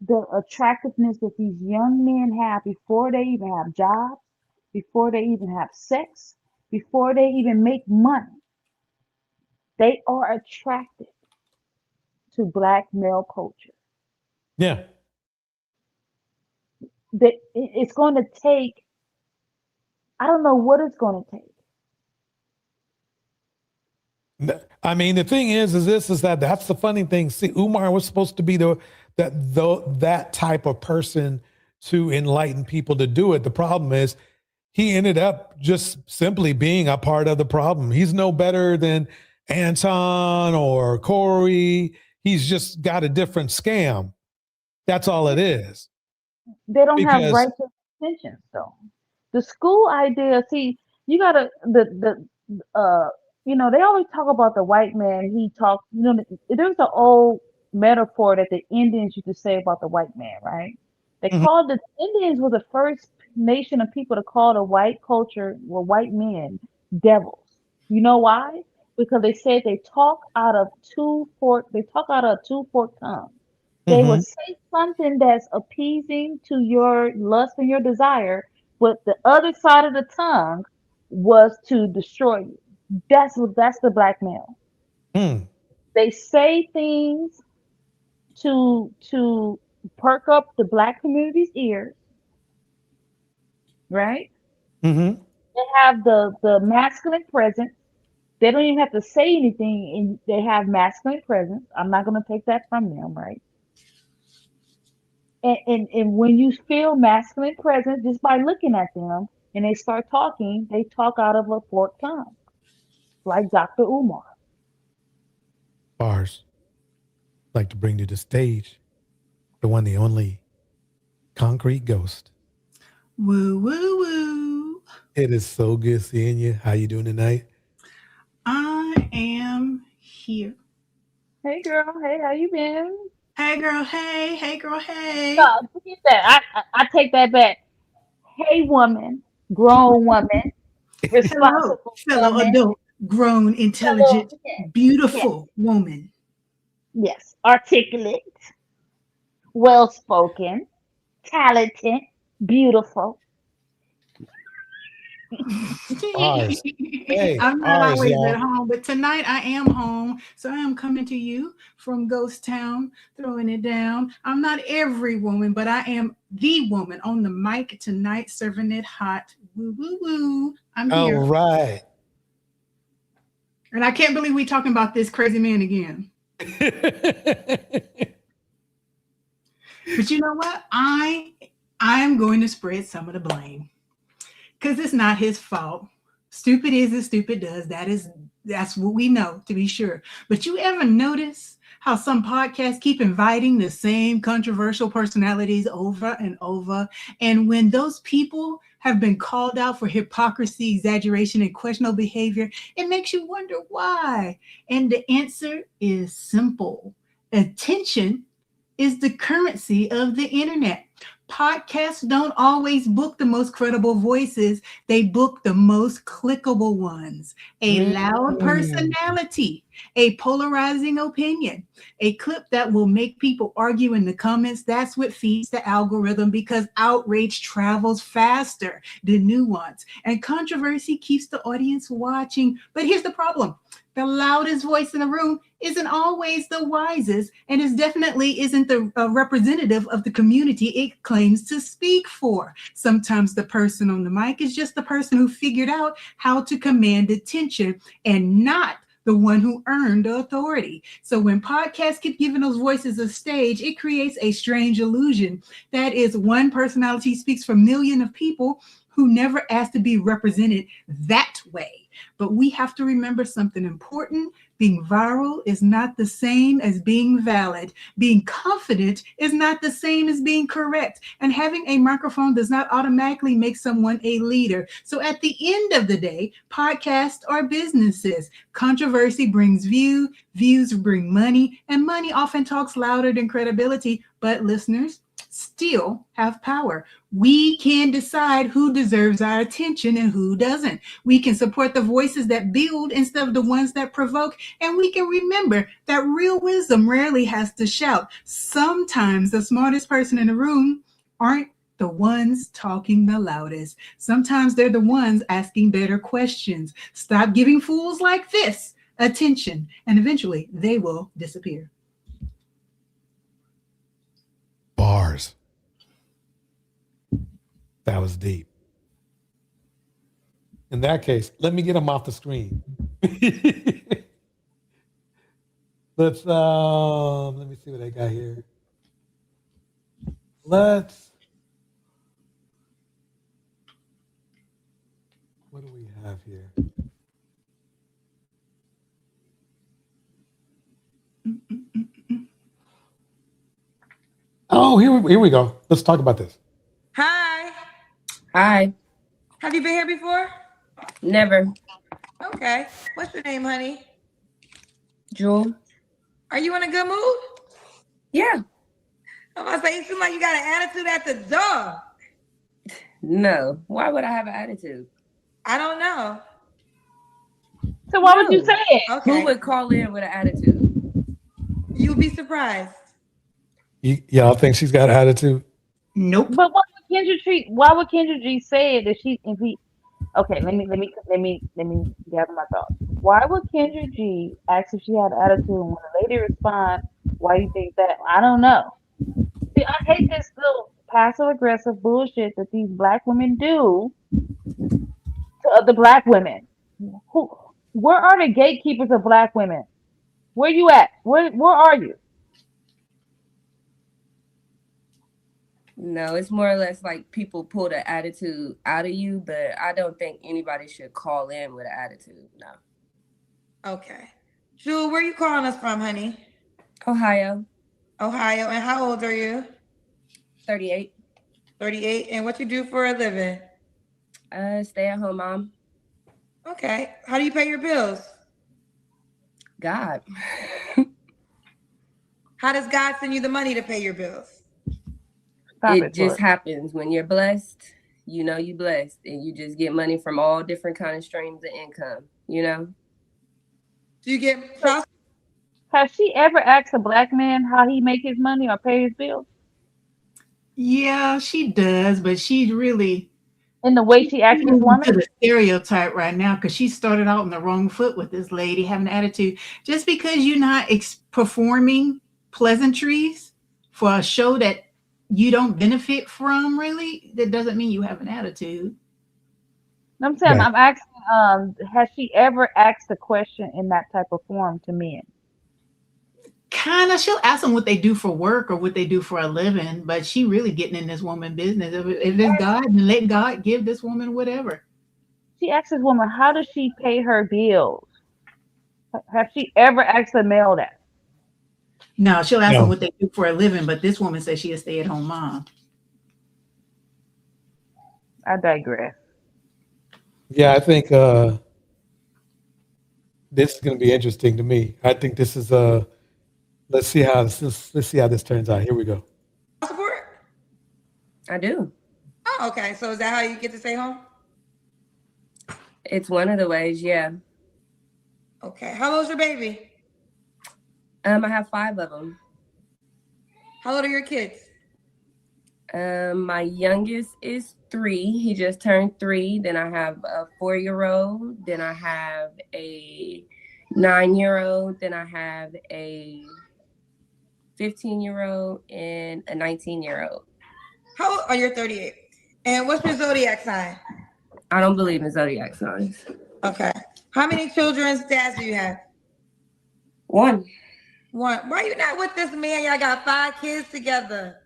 the attractiveness that these young men have before they even have jobs, before they even have sex, before they even make money. They are attracted to Black male culture. Yeah. It's going to take, I don't know what it's going to take. I mean, the thing is that's the funny thing. See, Umar was supposed to be that type of person to enlighten people to do it. The problem is he ended up just simply being a part of the problem. He's no better than Anton or Corey. He's just got a different scam. That's all it is. They don't have righteous intentions, though. The school idea, see, you gotta they always talk about the white man. There's an old metaphor that the Indians used to say about the white man, right? They called the Indians were the first nation of people to call the white culture, white men, devils. You know why? Because they said they talk out of a two-forked tongue. They will say something that's appeasing to your lust and your desire, but the other side of the tongue was to destroy you. That's the Black male. They say things to perk up the Black community's ears, right? They have the masculine presence. They don't even have to say anything, and they have masculine presence. I'm not going to take that from them, right? And when you feel masculine presence just by looking at them and they start talking, they talk out of a forked tongue, like Dr. Umar. Bars. I'd like to bring to the stage the one, the only Concrete Ghost. Woo, woo, woo. It is so good seeing you. How you doing tonight? I am here. Hey, girl. Hey, how you been? Hey, girl. Hey. Hey, girl. Hey. No, forget that. I take that back. Hey, woman. Grown woman. Responsible fellow woman. adult, grown, intelligent, beautiful woman. Yes. Articulate. Well-spoken. Talented. Beautiful. I'm not always at home, but tonight I am home. So I am coming to you from Ghost Town, throwing it down. I'm not every woman, but I am the woman on the mic tonight, serving it hot. Woo, woo, woo. I'm here. All right. And I can't believe we're talking about this crazy man again. But you know what? I'm going to spread some of the blame. Because it's not his fault. Stupid is as stupid does. That's what we know, to be sure. But you ever notice how some podcasts keep inviting the same controversial personalities over and over? And when those people have been called out for hypocrisy, exaggeration, and questionable behavior, it makes you wonder why. And the answer is simple. Attention is the currency of the internet. Podcasts don't always book the most credible voices. They book the most clickable ones. A loud personality, a polarizing opinion, a clip that will make people argue in the comments. That's what feeds the algorithm, because outrage travels faster than nuance, and controversy keeps the audience watching. But here's the problem. The loudest voice in the room isn't always the wisest, and it definitely isn't the representative of the community it claims to speak for. Sometimes the person on the mic is just the person who figured out how to command attention and not the one who earned the authority. So when podcasts keep giving those voices a stage, it creates a strange illusion. That is, one personality speaks for millions of people who never asked to be represented that way. But we have to remember something important. Being viral is not the same as being valid. Being confident is not the same as being correct. And having a microphone does not automatically make someone a leader. So at the end of the day, podcasts are businesses. Controversy brings views bring money, and money often talks louder than credibility. But listeners still have power. We can decide who deserves our attention and who doesn't. We can support the voices that build instead of the ones that provoke. And we can remember that real wisdom rarely has to shout. Sometimes the smartest person in the room aren't the ones talking the loudest. Sometimes they're the ones asking better questions. Stop giving fools like this attention, and eventually they will disappear. Bars. That was deep. In that case, let me get them off the screen. Let me see what I got here. What do we have here? Oh, here we go. Let's talk about this. Hi. Hi. Have you been here before? Never. Okay. What's your name, honey? Jewel. Are you in a good mood? Yeah. I'm gonna say you seem like you got an attitude at the door. No. Why would I have an attitude? I don't know. So why would you say it? Okay. Who would call in with an attitude? You'll be surprised. Y'all think she's got attitude? Nope. But why would Kendra G say it okay, let me gather my thoughts. Why would Kendra G ask if she had attitude when the lady responds, why do you think that? I don't know. See, I hate this little passive aggressive bullshit that these black women do to other black women. Where are the gatekeepers of black women? Where you at? Where are you? No, it's more or less like people pull the attitude out of you, but I don't think anybody should call in with an attitude. No. Okay. Jewel, where you calling us from, honey? Ohio. Ohio. And how old are you? 38. 38. And what you do for a living? Stay at home mom. Okay. How do you pay your bills? God. How does God send you the money to pay your bills? It just happens when you're blessed. You know you blessed, and you just get money from all different kind of streams of income. You know. Do you get? Has she ever asked a black man how he make his money or pay his bills? Yeah, she does, but she really in the way she acts this woman to the stereotype right now, because she started out on the wrong foot with this lady having an attitude. Just because you're not performing pleasantries for a show that you don't benefit from, really, that doesn't mean you have an attitude. I'm saying, right. I'm asking, has she ever asked a question in that type of form to men? Kind of. She'll ask them what they do for work or what they do for a living, but she really getting in this woman business. If it's God, then let God give this woman whatever. She asks this woman, how does she pay her bills? Has she ever asked a male that? No, she'll ask them what they do for a living, but this woman says she's a stay-at-home mom. I digress. Yeah, I think this is going to be interesting to me. I think this is let's see how this turns out. Here we go. Support? I do. Oh, okay. So is that how you get to stay home? It's one of the ways, yeah. Okay. How old's your baby? I have 5 of them. How old are your kids? My youngest is 3. He just turned 3. Then I have a 4-year-old. Then I have a 9-year-old. Then I have a 15-year-old and a 19-year-old. How old are you? 38. And what's your zodiac sign? I don't believe in zodiac signs. Okay. How many children's dads do you have? One. Why are you not with this man? Y'all got 5 kids together.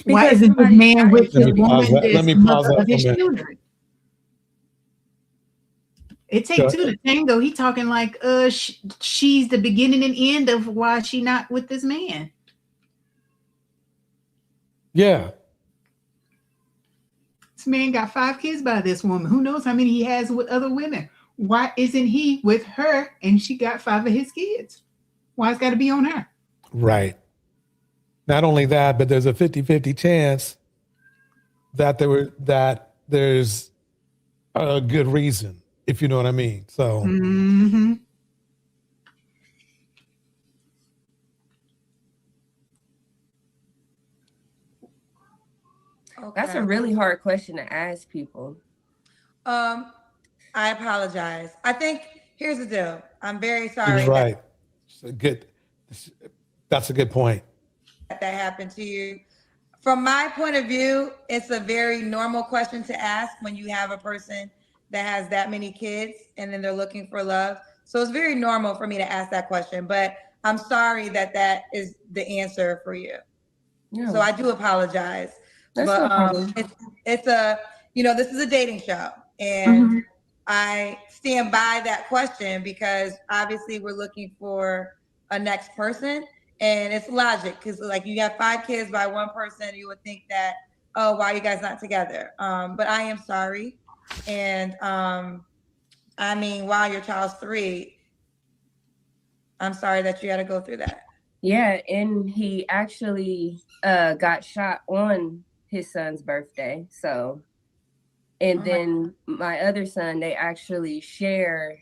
Why Because isn't this somebody's man not with the Let me pause woman that. Let that's me the pause mother that of for a his minute. children? It Go takes two ahead. to tango. He talking like she's the beginning and end of why she not with this man. Yeah. This man got 5 kids by this woman. Who knows how many he has with other women? Why isn't he with her and she got 5 of his kids? Why it's got to be on her? Right. Not only that, but there's a 50-50 chance that there's a good reason, if you know what I mean. So Mm-hmm. That's a really hard question to ask people. I apologize. I think here's the deal. I'm very he sorry was right. That's a good point. that happened to you. From my point of view, it's a very normal question to ask when you have a person that has that many kids and then they're looking for love. So it's very normal for me to ask that question, but I'm sorry that is the answer for you. Yeah. So I do apologize. That's but no problem. it's a, this is a dating show, and I stand by that question because obviously we're looking for a next person, and it's logic because like you have 5 kids by one person, you would think that, oh, why are you guys not together? But I am sorry, and I mean, while your child's 3, I'm sorry that you had to go through that. Yeah, and he actually got shot on his son's birthday. So, and then my other son, they actually share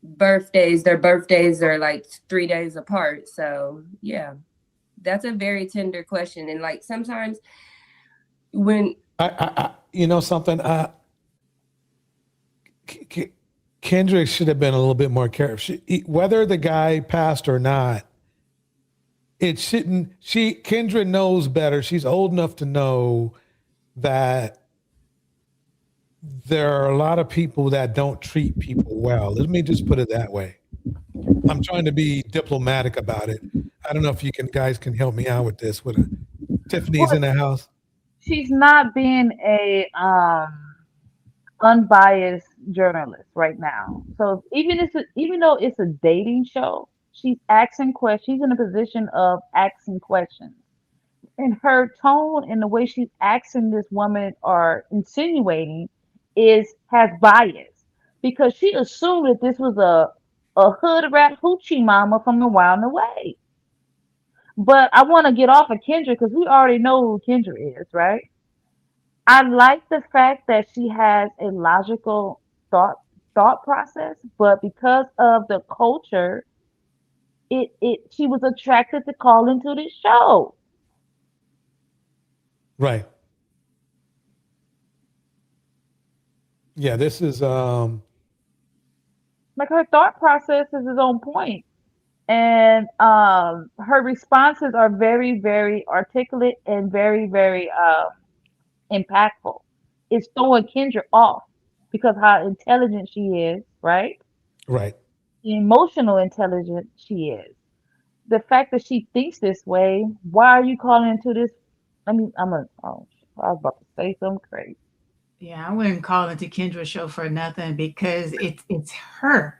birthdays. Their birthdays are like 3 days apart. So, yeah, that's a very tender question. And like sometimes when I something, Kendrick should have been a little bit more careful. Whether the guy passed or not, it shouldn't. Kendra knows better. She's old enough to know that there are a lot of people that don't treat people well. Let me just put it that way. I'm trying to be diplomatic about it. I don't know if you guys can help me out with this. Tiffany's in the house. She's not being a unbiased journalist right now. So even though it's a dating show, she's asking questions. She's in a position of asking questions. And her tone and the way she's asking this woman or insinuating has bias because she assumed that this was a hood rat hoochie mama from around the way. But I want to get off of Kendra because we already know who Kendra is, right? I like the fact that she has a logical thought process, but because of the culture, she was attracted to call into this show. Right. Yeah, this is Like her thought process is on point. And her responses are very, very articulate and very, very impactful. It's throwing Kendra off because how intelligent she is, right? right. The emotional intelligence she is. The fact that she thinks this way, why are you calling into this? I mean, I was about to say something crazy. Yeah, I wouldn't call it the Kendra show for nothing because it's her.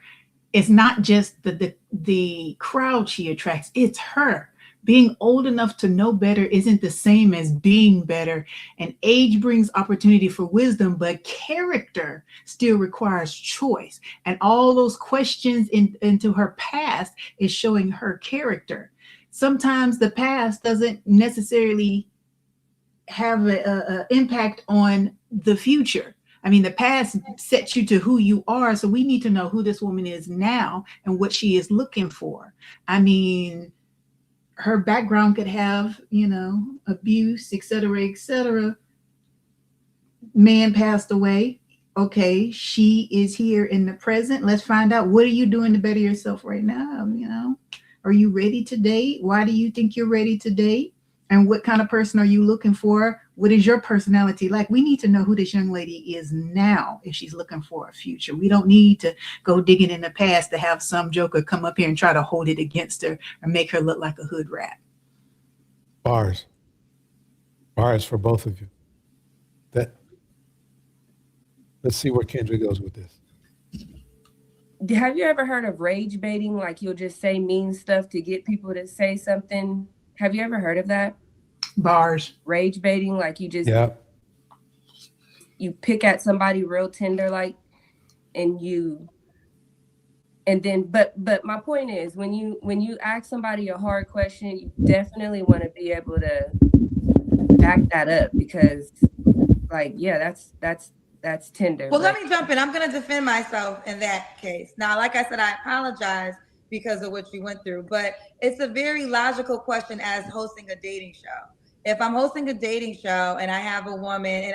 It's not just the crowd she attracts. It's her. Being old enough to know better isn't the same as being better. And age brings opportunity for wisdom, but character still requires choice. And all those questions into her past is showing her character. Sometimes the past doesn't necessarily have an impact on the future. I mean, the past sets you to who you are. So we need to know who this woman is now and what she is looking for. I mean, her background could have, abuse, et cetera, et cetera. Man passed away. okay, she is here in the present. Let's find out, what are you doing to better yourself right now? Are you ready to date? Why do you think you're ready to date? And what kind of person are you looking for? What is your personality like? We need to know who this young lady is now if she's looking for a future. We don't need to go digging in the past to have some joker come up here and try to hold it against her and make her look like a hood rat. Bars for both of you. Let's see where Kendra goes with this. Have you ever heard of rage baiting? Like you'll just say mean stuff to get people to say something. Have you ever heard of that? Bars. Rage baiting, like you just you pick at somebody real tender, like, and then but my point is, when you ask somebody a hard question, you definitely want to be able to back that up, because like, yeah, that's tender. Well, let me jump in. I'm going to defend myself in that case. Now, like I said, I apologize because of what you went through, but it's a very logical question as hosting a dating show. If I'm hosting a dating show and I have a woman, and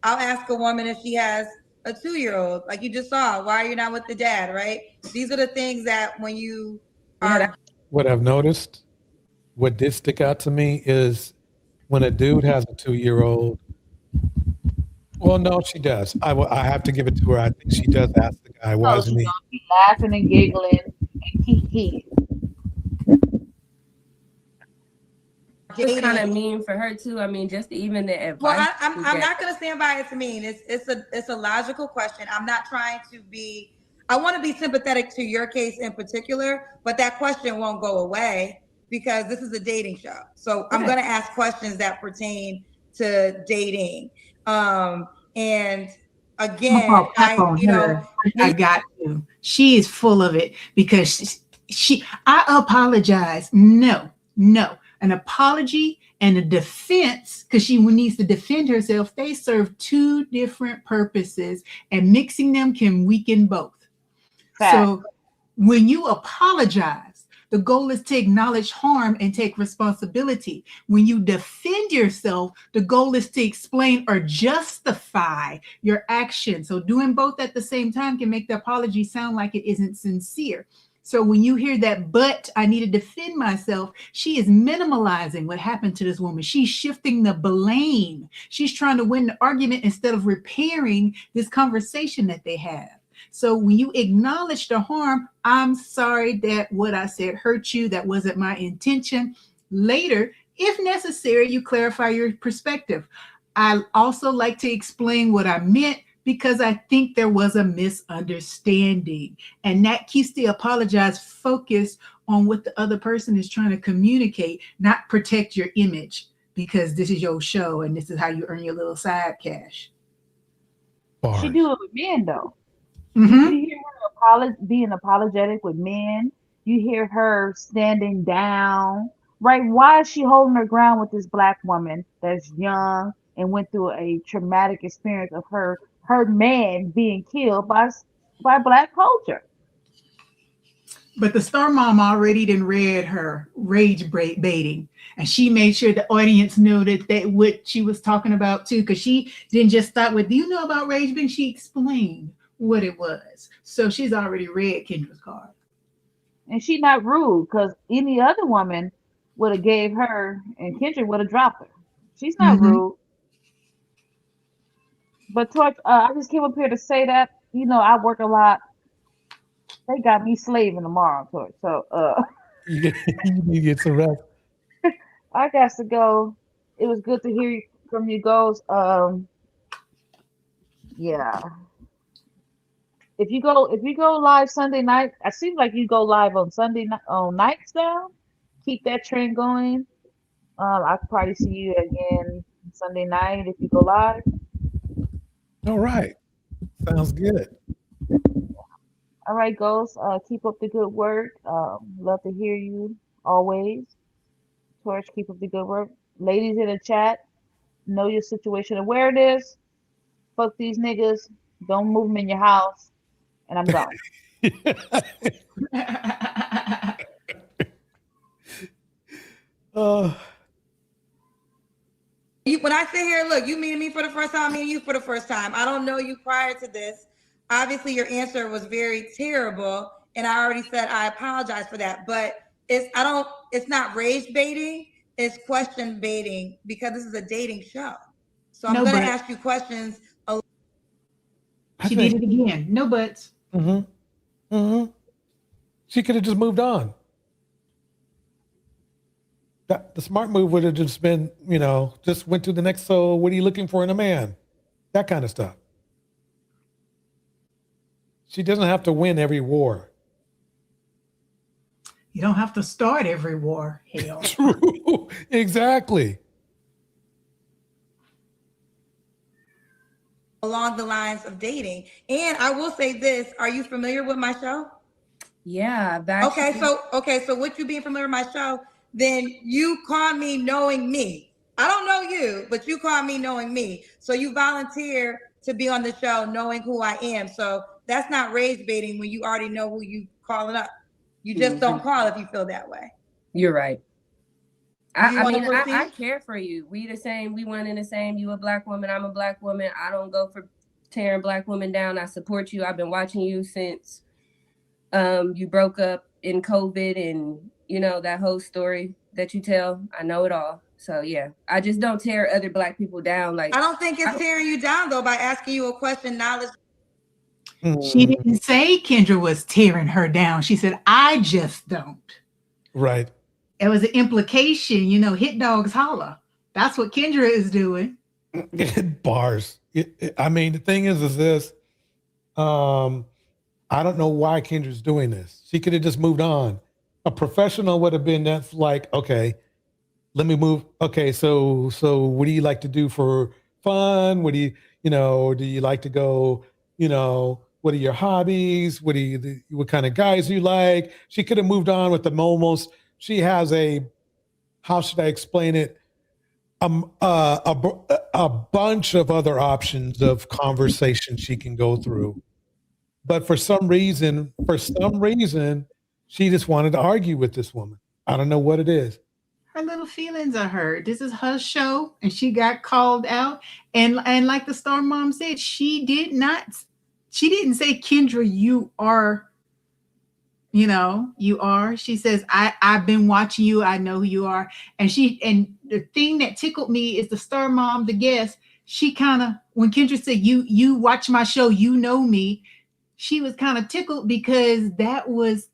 I'll ask a woman if she has a 2-year-old, like you just saw, why are you not with the dad, right? These are the things that when you are. What I've noticed, what did stick out to me is when a dude has a 2-year-old. Well, no, she does. I have to give it to her. I think she does ask the guy, why isn't he? Be laughing and giggling and kiki. It's kind of mean for her too. I mean, just even the advice. Well, I'm not going to stand by it to mean. It's a logical question. I'm not trying to be. I want to be sympathetic to your case in particular, but that question won't go away because this is a dating show. So I'm going to ask questions that pertain to dating. And again, I got to. She is full of it because I apologize. No. An apology and a defense, because she needs to defend herself. They serve two different purposes, and mixing them can weaken both. So when you apologize, the goal is to acknowledge harm and take responsibility. When you defend yourself, the goal is to explain or justify your action. So doing both at the same time can make the apology sound like it isn't sincere. So when you hear that, but I need to defend myself, she is minimalizing what happened to this woman. She's shifting the blame. She's trying to win the argument instead of repairing this conversation that they have. So when you acknowledge the harm, I'm sorry that what I said hurt you. That wasn't my intention. Later, if necessary, you clarify your perspective. I also like to explain what I meant because I think there was a misunderstanding. And that keeps the apologize focused on what the other person is trying to communicate, not protect your image, because this is your show and this is how you earn your little side cash. She do it with men though. Mm-hmm. You hear her being apologetic with men. You hear her standing down, right? Why is she holding her ground with this black woman that's young and went through a traumatic experience of her man being killed by black culture? But the star mom already done read her rage baiting, and she made sure the audience knew that what she was talking about too, because she didn't just start with, do you know about rage baiting? She explained what it was. So she's already read Kendra's card. And she not rude, because any other woman would have gave her, and Kendra would have dropped her. She's not rude. But Torch, I just came up here to say that, I work a lot. They got me slaving tomorrow, Torch. So you need to get some rest. I got to go. It was good to hear from you girls. Yeah. If you go live Sunday night, it seems like you go live on Sunday on nights now. Keep that trend going. I could probably see you again Sunday night if you go live. All right. Sounds good. All right, Ghost. Keep up the good work. Love to hear you always. Torch, keep up the good work. Ladies in the chat, know your situation awareness. Fuck these niggas. Don't move them in your house. And I'm gone. when I sit here, look, you meeting me for the first time, me and you for the first time. I don't know you prior to this. Obviously, your answer was very terrible, and I already said I apologize for that. But it's not rage baiting, it's question baiting, because this is a dating show. So I'm gonna ask you questions. She did it again. No buts. She could have just moved on. The smart move would have just been, just went to the next. So what are you looking for in a man? That kind of stuff. She doesn't have to win every war. You don't have to start every war. Hell. True. Exactly. Along the lines of dating. And I will say this, are you familiar with my show? Yeah. Okay, so with you being familiar with my show, then you call me knowing me. I don't know you, but you call me knowing me. So you volunteer to be on the show knowing who I am. So that's not rage baiting when you already know who you calling up. You just don't call if you feel that way. You're right. I care for you. We the same. We one and the same. You a black woman. I'm a black woman. I don't go for tearing black women down. I support you. I've been watching you since you broke up in COVID, and that whole story that you tell. I know it all. So yeah, I just don't tear other black people down. Like I don't think it's tearing you down though by asking you a question. Knowledge. She didn't say Kendra was tearing her down. She said, I just don't. Right. It was an implication, hit dogs holler. That's what Kendra is doing. Bars. The thing is this. I don't know why Kendra's doing this. She could have just moved on. A professional would have been that's like, okay, let me move. Okay, so what do you like to do for fun? What do you like to go, what are your hobbies? What kind of guys do you like? She could have moved on with them almost. She has how should I explain it? A bunch of other options of conversation she can go through. But for some reason, she just wanted to argue with this woman. I don't know what it is. Her little feelings are hurt. This is her show, and she got called out. And like the star mom said, she didn't say, Kendra, you are. You are. She says, I've been watching you. I know who you are. And the thing that tickled me is the star mom, the guest. She kind of, when Kendra said, you watch my show, you know me. She was kind of tickled because that was,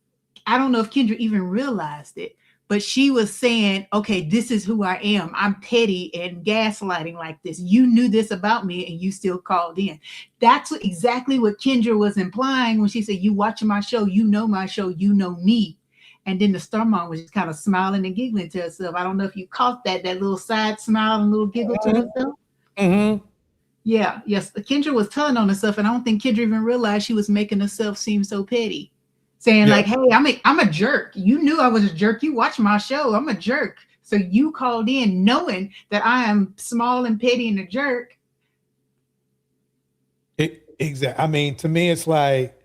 I don't know if Kendra even realized it, but she was saying, okay, this is who I am. I'm petty and gaslighting like this. You knew this about me and you still called in. That's exactly what Kendra was implying when she said, you watching my show, you know me. And then the star mom was just kind of smiling and giggling to herself. I don't know if you caught that little side smile and little giggle to herself. Mm-hmm. Yeah, yes. Kendra was telling on herself, and I don't think Kendra even realized she was making herself seem so petty. Saying like, hey, I'm a jerk. You knew I was a jerk. You watched my show. I'm a jerk. So you called in knowing that I am small and petty and a jerk. Exactly. To me, it's like,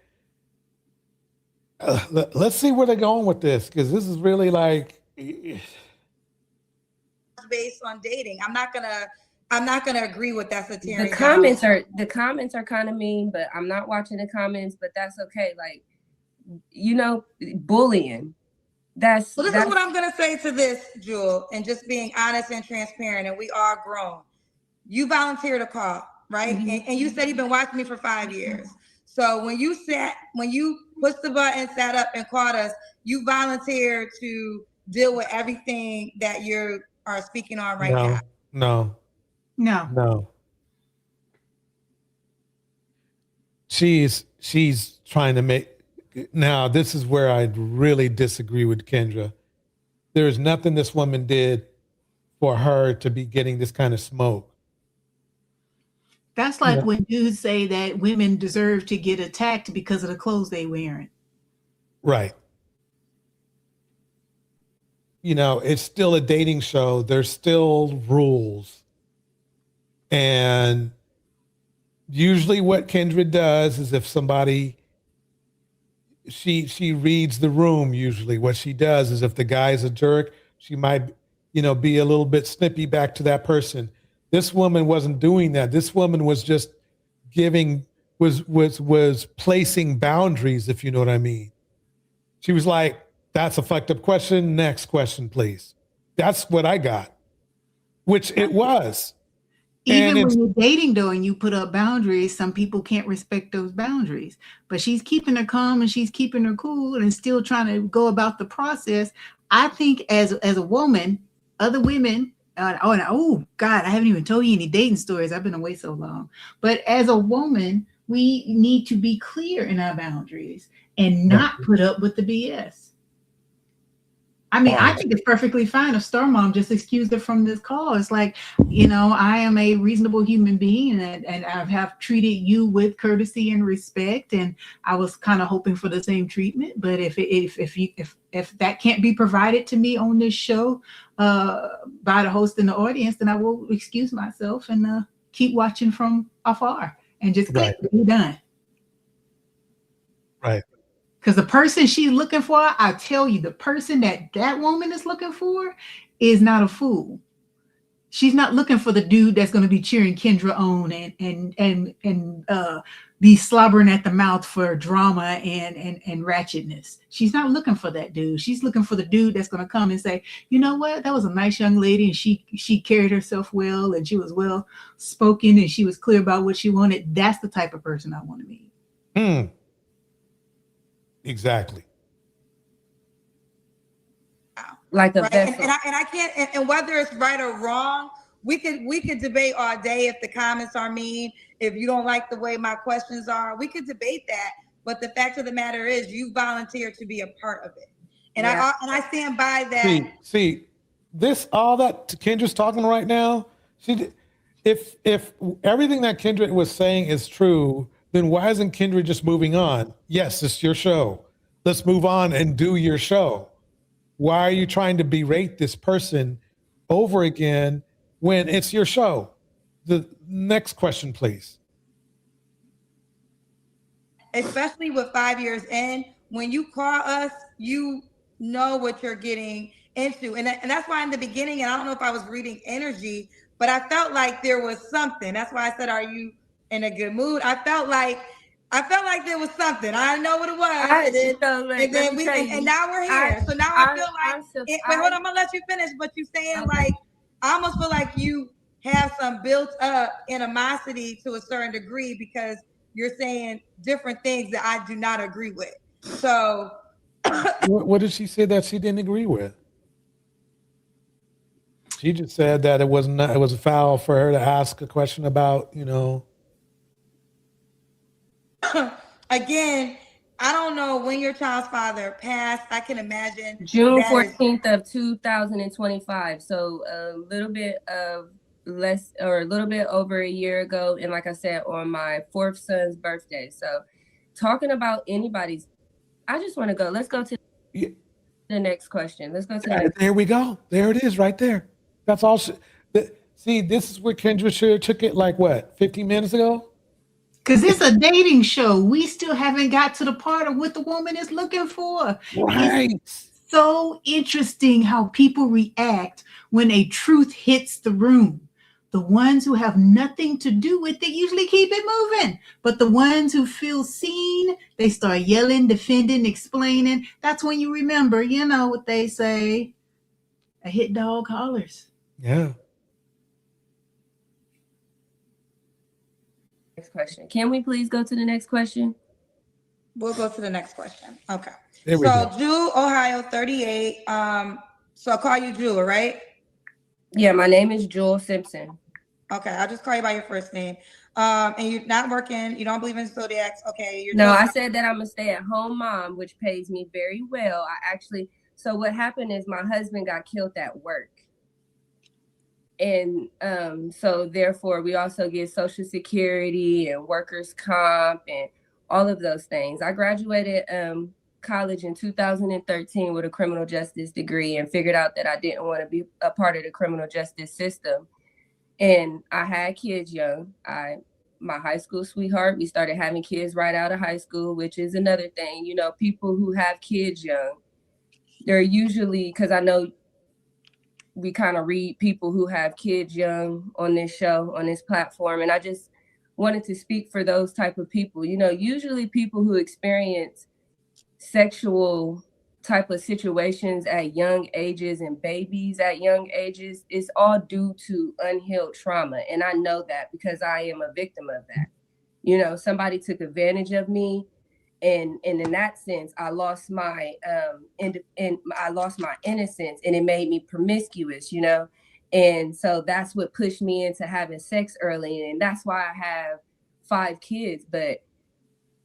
let's see where they're going with this, because this is really like based on dating. I'm not gonna agree with that. The comments are kind of mean, but I'm not watching the comments. But that's okay. Like, bullying. This is what I'm gonna say to this, Jewel, and just being honest and transparent. And we are grown. You volunteered to call, right? Mm-hmm. And you said you've been watching me for 5 years. So when you pushed the button, sat up, and called us, you volunteered to deal with everything that you are speaking on right now. No. She's trying to make. Now, this is where I really disagree with Kendra. There is nothing this woman did for her to be getting this kind of smoke. That's like when dudes say that women deserve to get attacked because of the clothes they wearing. Right. It's still a dating show. There's still rules. And usually what Kendra does is if somebody, she reads the room. Usually what she does is if the guy's a jerk, she might, be a little bit snippy back to that person. This woman wasn't doing that. This woman was just was placing boundaries, if you know what I mean. She was like, that's a fucked up question. Next question, please. That's what I got, which it was. Even when you're dating, though, and you put up boundaries, some people can't respect those boundaries. But she's keeping her calm and she's keeping her cool and still trying to go about the process. I think as a woman, other women, oh God, I haven't even told you any dating stories. I've been away so long. But as a woman, we need to be clear in our boundaries and not put up with the BS. I mean, I think it's perfectly fine if Star Mom just excused her from this call. It's like, you know, I am a reasonable human being and I have treated you with courtesy and respect. And I was kind of hoping for the same treatment. But if that can't be provided to me on this show by the host and the audience, then I will excuse myself and keep watching from afar and just click, be done. Right. Because the person she's looking for, I tell you, the person that woman is looking for is not a fool. She's not looking for the dude that's going to be cheering Kendra on and be slobbering at the mouth for drama and ratchetness. She's not looking for that dude. She's looking for the dude that's going to come and say, you know what, that was a nice young lady and she carried herself well and she was well spoken and she was clear about what she wanted. That's the type of person I want to meet. Exactly. Like a right? vessel. And I can't, and whether it's right or wrong, we could debate all day if the comments are mean, if you don't like the way my questions are, we could debate that. But the fact of the matter is you volunteered to be a part of it. And I stand by that. See, this, all that Kendra's talking right now, if everything that Kendra was saying is true, then why isn't Kendra just moving on? Yes, it's your show. Let's move on and do your show. Why are you trying to berate this person over again when it's your show? The next question, please. Especially with 5 years in, when you call us, you know what you're getting into. And that's why in the beginning, and I don't know if I was reading energy, but I felt like there was something. That's why I said, are you in a good mood? I felt like there was something. I didn't know what it was. And now we're here. So now I feel like, wait, hold on, I'm gonna let you finish, but you saying like, I almost feel like you have some built up animosity to a certain degree because you're saying different things that I do not agree with. So what did she say that she didn't agree with? She just said that it was a foul for her to ask a question about, you know. Again, I don't know when your child's father passed. I can imagine June 14th of 2025. So a little bit over a year ago. And like I said, on my fourth son's birthday. So talking about anybody's, I just want to go. Let's go to the next question. Let's go to the next. There we go. There it is right there. That's all. See, this is where Kendra should have took it like what, 15 minutes ago? Because it's a dating show. We still haven't got to the part of what the woman is looking for. Right. It's so interesting how people react when a truth hits the room. The ones who have nothing to do with it usually keep it moving. But the ones who feel seen, they start yelling, defending, explaining. That's when you remember, you know what they say, a hit dog hollers. Yeah. Next question. Can we please go to the next question? We'll go to the next question. Okay. There we go. Jewel, Ohio, 38. So I'll call you Jewel, right? Yeah, my name is Jewel Simpson. Okay, I'll just call you by your first name. And you're not working, you don't believe in zodiacs. Okay. I said that I'm a stay-at-home mom, which pays me very well. So what happened is my husband got killed at work. And so therefore we also get Social Security and workers' comp and all of those things. I graduated college in 2013 with a criminal justice degree and figured out that I didn't want to be a part of the criminal justice system. And I had kids young. My high school sweetheart, we started having kids right out of high school, which is another thing. You know, people who have kids young, they're usually, because I know we kind of read people who have kids young on this show, on this platform. And I just wanted to speak for those type of people. You know, usually people who experience sexual type of situations at young ages and babies at young ages, it's all due to unhealed trauma. And I know that because I am a victim of that. You know, somebody took advantage of me. And in that sense, I lost my I lost my innocence, and it made me promiscuous, you know. And so that's what pushed me into having sex early, and that's why I have 5 kids. But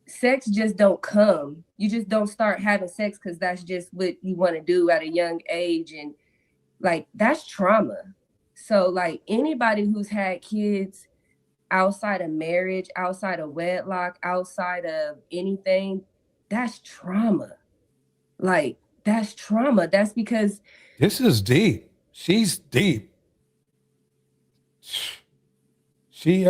sex just don't come. You just don't start having sex because that's just what you want to do at a young age, and like that's trauma. So like anybody who's had kids outside of marriage, outside of wedlock, outside of anything, that's trauma. Like that's trauma. That's because this is deep. She's deep. She's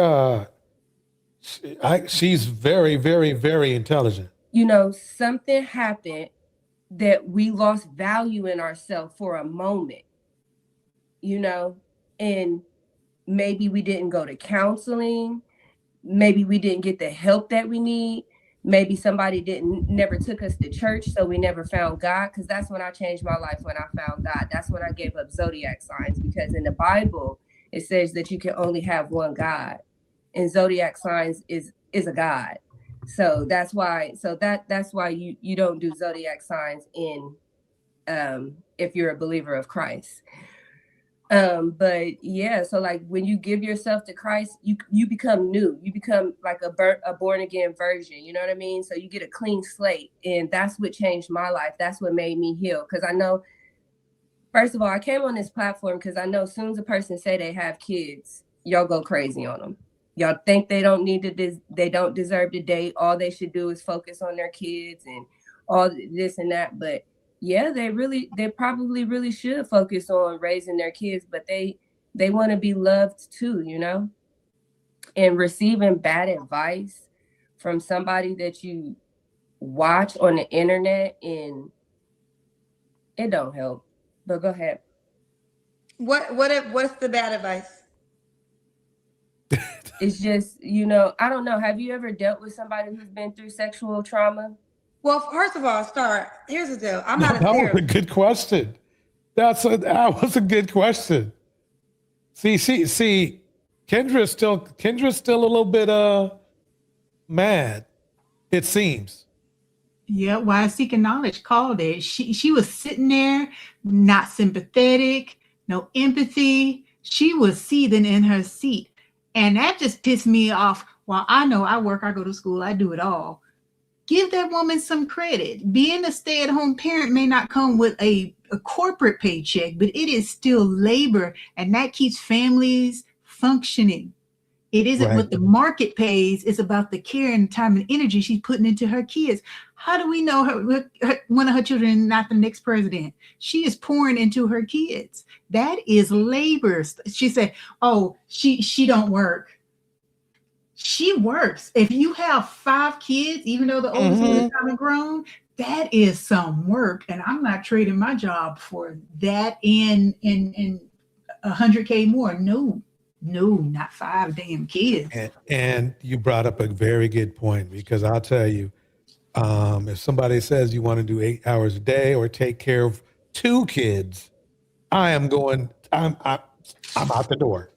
very, very, very intelligent. You know, something happened that we lost value in ourselves for a moment, you know, and maybe we didn't go to counseling. Maybe we didn't get the help that we need. Maybe somebody never took us to church, so we never found God. Because that's when I changed my life, when I found God. That's when I gave up zodiac signs, because in the Bible, it says that you can only have one God. And zodiac signs is a God. So that's why, that's why you don't do zodiac signs in if you're a believer of Christ. But yeah, so like when you give yourself to Christ, you become new. You become like a born again version. You know what I mean? So you get a clean slate, and that's what changed my life. That's what made me heal. Because I know, first of all, I came on this platform because I know as soon as a person say they have kids, y'all go crazy on them. Y'all think they don't need to, they don't deserve to date. All they should do is focus on their kids and all this and that. But yeah, they probably really should focus on raising their kids, but they want to be loved too, you know? And receiving bad advice from somebody that you watch on the internet, and it don't help. But go ahead. What's the bad advice? It's just, you know, I don't know. Have you ever dealt with somebody who's been through sexual trauma? Well, first of all, here's the deal. I'm not a That was a therapist. good question. That was a good question. See, Kendra's still a little bit mad, it seems. Yeah, Why Seeking Knowledge called it. She was sitting there, not sympathetic, no empathy. She was seething in her seat. And that just pissed me off. Well, I know I work, I go to school, I do it all. Give that woman some credit. Being a stay-at-home parent may not come with a corporate paycheck, but it is still labor, and that keeps families functioning. It isn't what the market pays. It's about the care and time and energy she's putting into her kids. How do we know one of her children is not the next president? She is pouring into her kids. That is labor. She said, oh, she don't work. She works. If you have 5 kids, even though the oldest one is kind of grown, that is some work. And I'm not trading my job for that in 100K more. No, not 5 damn kids. And you brought up a very good point, because I'll tell you, if somebody says you want to do 8 hours a day or take care of 2 kids, I'm out the door.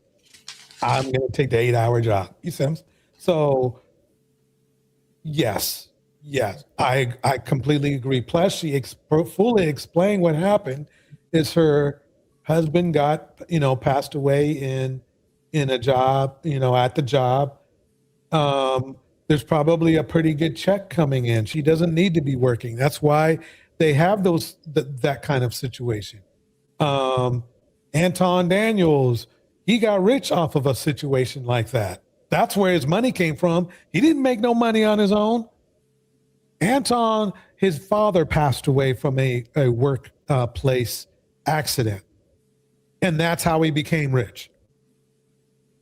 I'm going to take the 8-hour job. You see? So yes, I completely agree. Plus, she fully explained what happened. Is her husband got passed away in a job, at the job. There's probably a pretty good check coming in. She doesn't need to be working. That's why they have that kind of situation. Anton Daniels, he got rich off of a situation like that. That's where his money came from. He didn't make no money on his own. Anton, his father passed away from a workplace accident. And that's how he became rich.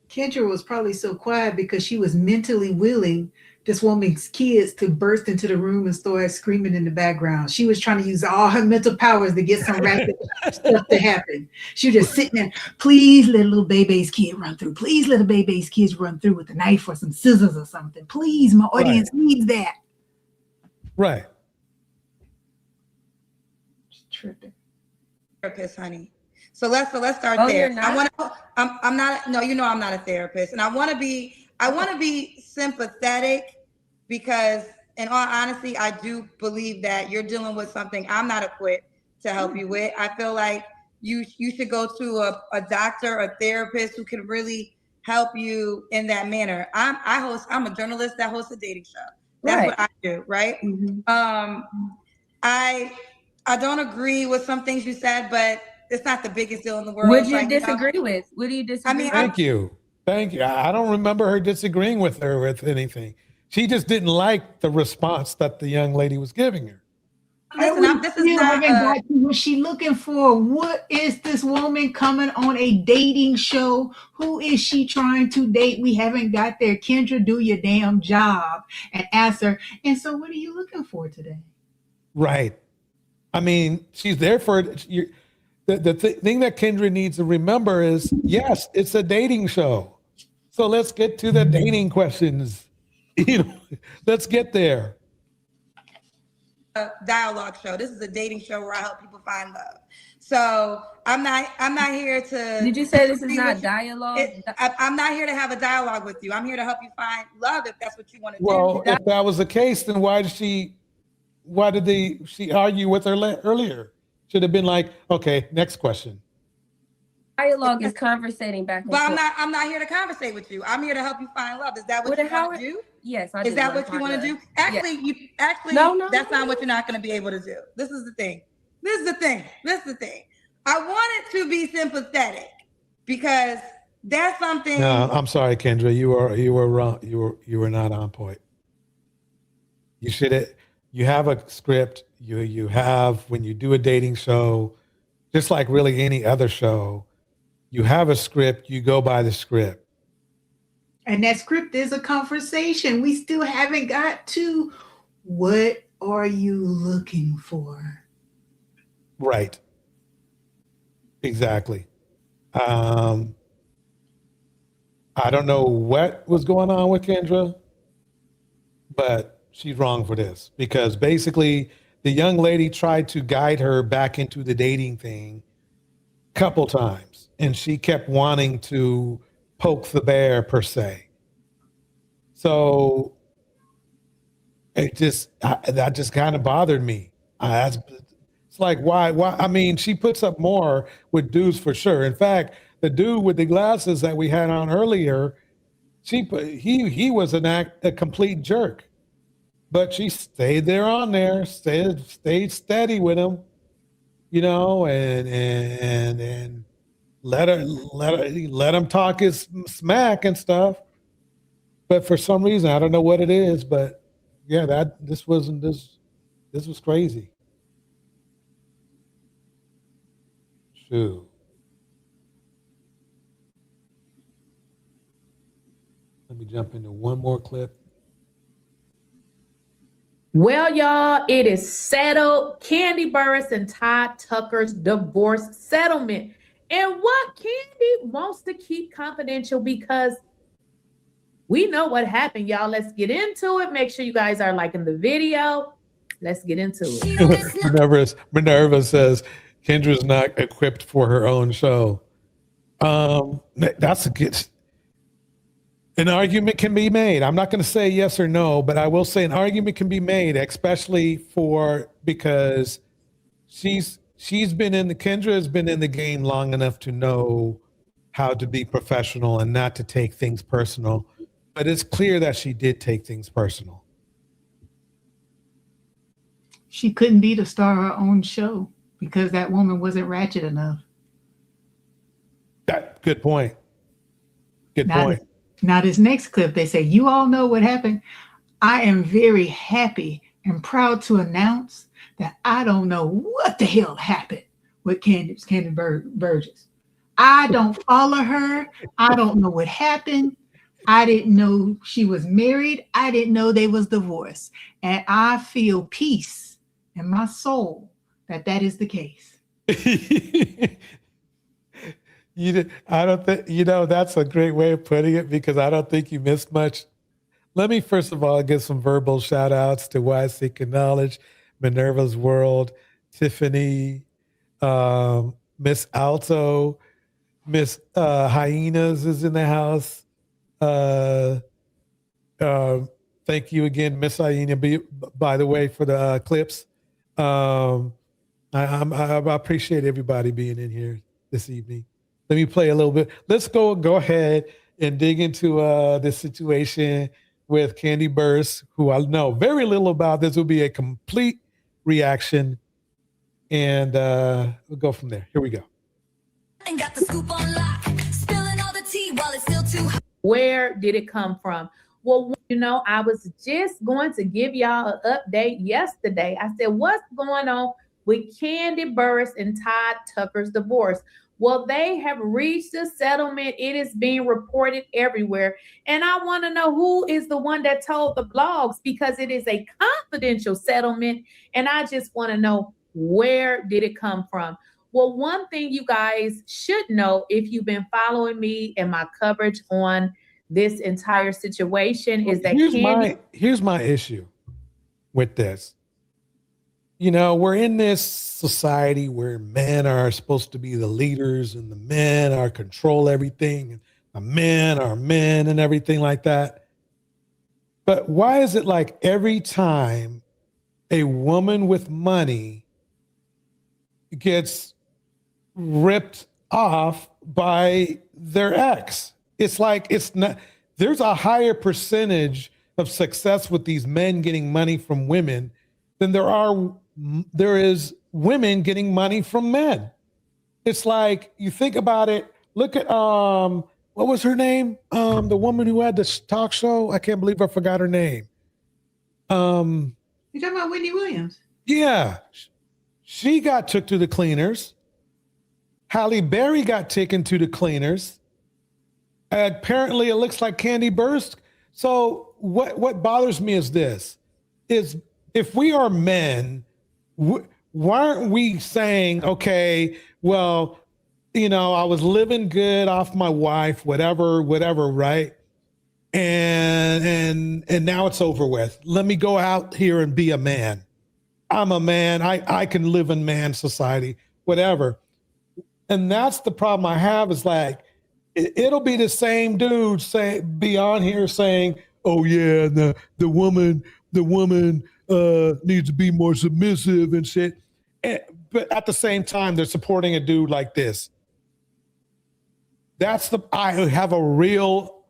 Kendra was probably so quiet because she was mentally willing this woman's kids to burst into the room and start screaming in the background. She was trying to use all her mental powers to get some rapid stuff to happen. She was just sitting there, please let a little baby's kid run through. Please let a baby's kids run through with a knife or some scissors or something. Please, my audience needs that. Right. Tripping. Therapist, honey. So let's start Oh, there. you're not? I'm not. No, you know I'm not a therapist, and I want to be sympathetic because, in all honesty, I do believe that you're dealing with something I'm not equipped to help you with. I feel like you should go to a doctor, a therapist who can really help you in that manner. I'm a journalist that hosts a dating show. That's what I do, right? I don't agree with some things you said, but it's not the biggest deal in the world. What do you disagree with? What do you disagree with? Thank you. I don't remember her disagreeing with her with anything. She just didn't like the response that the young lady was giving her. Listen, this is not what she looking for. What is this woman coming on a dating show? Who is she trying to date? We haven't got there. Kendra, do your damn job and answer. And so what are you looking for today? Right. I mean, she's there for the thing that Kendra needs to remember is, yes, it's a dating show. So let's get to the dating questions. Let's get there. A dialogue show. This is a dating show where I help people find love. So I'm not here to. Did you say this is not dialogue? I'm not here to have a dialogue with you. I'm here to help you find love if that's what you want to do. Well, if that was the case, then why did she argue with her earlier? Should have been like, okay, next question. Dialogue is conversating back and forth. forth. I'm not here to conversate with you. I'm here to help you find love. Is that what you want to do? Yes, I Is that what you want to do? Actually, No, that's not what you're not going to be able to do. This is the thing. I want it to be sympathetic because that's something. No, I'm sorry, Kendra. You were wrong. You were not on point. You should. You have a script. You have, when you do a dating show, just like really any other show, you have a script. You go by the script. And that script is a conversation. We still haven't got to what are you looking for? Right. Exactly. I don't know what was going on with Kendra, but she's wrong for this because basically the young lady tried to guide her back into the dating thing a couple times, and she kept wanting to poke the bear per se. So that just kind of bothered me. It's like, why? I mean, she puts up more with dudes for sure. In fact, the dude with the glasses that we had on earlier, he was a complete jerk, but she stayed there on there, stayed steady with him, and let him talk his smack and stuff. But for some reason, I don't know what it is, but yeah, this was crazy. Shoot. Let me jump into one more clip. Well, y'all, it is settled. Kandi Burruss and Todd Tucker's divorce settlement. And what Kandi wants to keep confidential because we know what happened, y'all. Let's get into it. Make sure you guys are liking the video. Let's get into it. Minerva says Kendra's not equipped for her own show. That's a good. An argument can be made. I'm not going to say yes or no, but I will say an argument can be made, especially because Kendra has been in the game long enough to know how to be professional and not to take things personal. But it's clear that she did take things personal. She couldn't be the star of her own show because that woman wasn't ratchet enough. Good point. Good point. Now, this next clip, they say, you all know what happened. I am very happy and proud to announce that I don't know what the hell happened with Kandi Burruss. I don't follow her. I don't know what happened. I didn't know she was married. I didn't know they was divorced. And I feel peace in my soul that is the case. I don't think, that's a great way of putting it, because I don't think you missed much. Let me first of all give some verbal shout outs to Why Seeking Knowledge, Minerva's World, Tiffany, Miss Alto, Miss Hyenas is in the house. Thank you again, Miss Hyena, by the way, for the clips. I appreciate everybody being in here this evening. Let me play a little bit. Let's go ahead and dig into this situation with Kandi Burruss, who I know very little about. This will be a complete reaction, and we'll go from there. Here we go. And got the scoop on lock, spilling all the tea while it's still too hot. Where did it come from? Well, I was just going to give y'all an update yesterday. I said, what's going on with Kandi Burruss and Todd Tucker's divorce? Well, they have reached a settlement. It is being reported everywhere. And I want to know who is the one that told the blogs, because it is a confidential settlement. And I just want to know, where did it come from? Well, one thing you guys should know, if you've been following me and my coverage on this entire situation, is that here's my issue with this. We're in this society where men are supposed to be the leaders, and the men are control everything, and the men are men and everything like that. But why is it like every time a woman with money gets ripped off by their ex, it's like it's not, there's a higher percentage of success with these men getting money from women than there is women getting money from men. It's like, you think about it, look at what was her name? The woman who had this talk show. I can't believe I forgot her name. You talking about Whitney Williams? Yeah. She got took to the cleaners. Halle Berry got taken to the cleaners. Apparently, it looks like Kandi Burruss. So what bothers me is this: is if we are men, why aren't we saying, okay, well, I was living good off my wife, whatever, right? And now it's over with. Let me go out here and be a man. I'm a man. I can live in man society, whatever. And that's the problem I have, is like, it'll be the same dude be on here saying, oh yeah, the woman needs to be more submissive and shit. But at the same time, they're supporting a dude like this. I have a real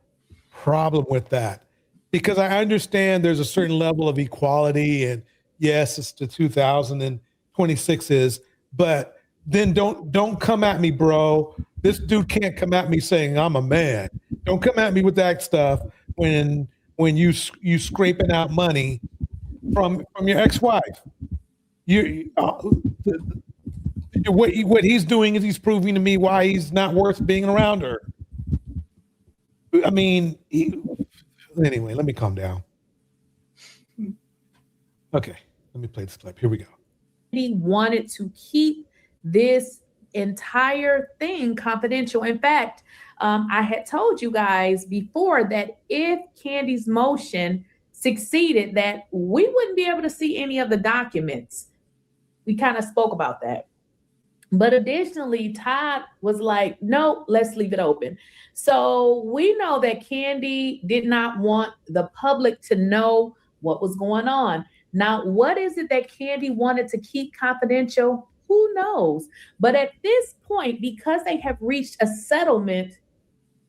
problem with that, because I understand there's a certain level of equality, and yes, it's the 2026 but then don't come at me, bro. This dude can't come at me saying I'm a man. Don't come at me with that stuff when you scraping out money from your ex-wife. What he's doing is he's proving to me why he's not worth being around her. I mean, anyway, let me calm down. Okay, let me play this clip. Here we go. He wanted to keep this entire thing confidential. In fact, I had told you guys before that if Kandi's motion succeeded, that we wouldn't be able to see any of the documents. We kind of spoke about that. But additionally, Todd was like, no, let's leave it open. So we know that Kandi did not want the public to know what was going on. Now, what is it that Kandi wanted to keep confidential? Who knows? But at this point, because they have reached a settlement,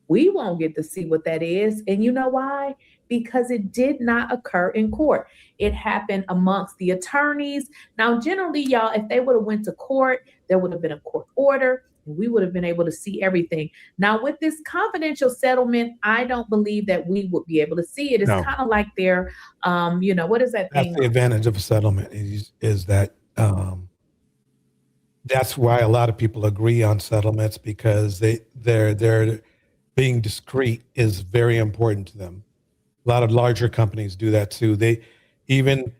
we won't get to see what that is. And you know why? Because it did not occur in court. It happened amongst the attorneys. Now, generally, y'all, if they would have went to court, there would have been a court order, and we would have been able to see everything. Now, with this confidential settlement, I don't believe that we would be able to see it. It's kind of like their, what is that thing? That's the advantage of a settlement is that that's why a lot of people agree on settlements, because they're being discreet is very important to them. A lot of larger companies do that too. They even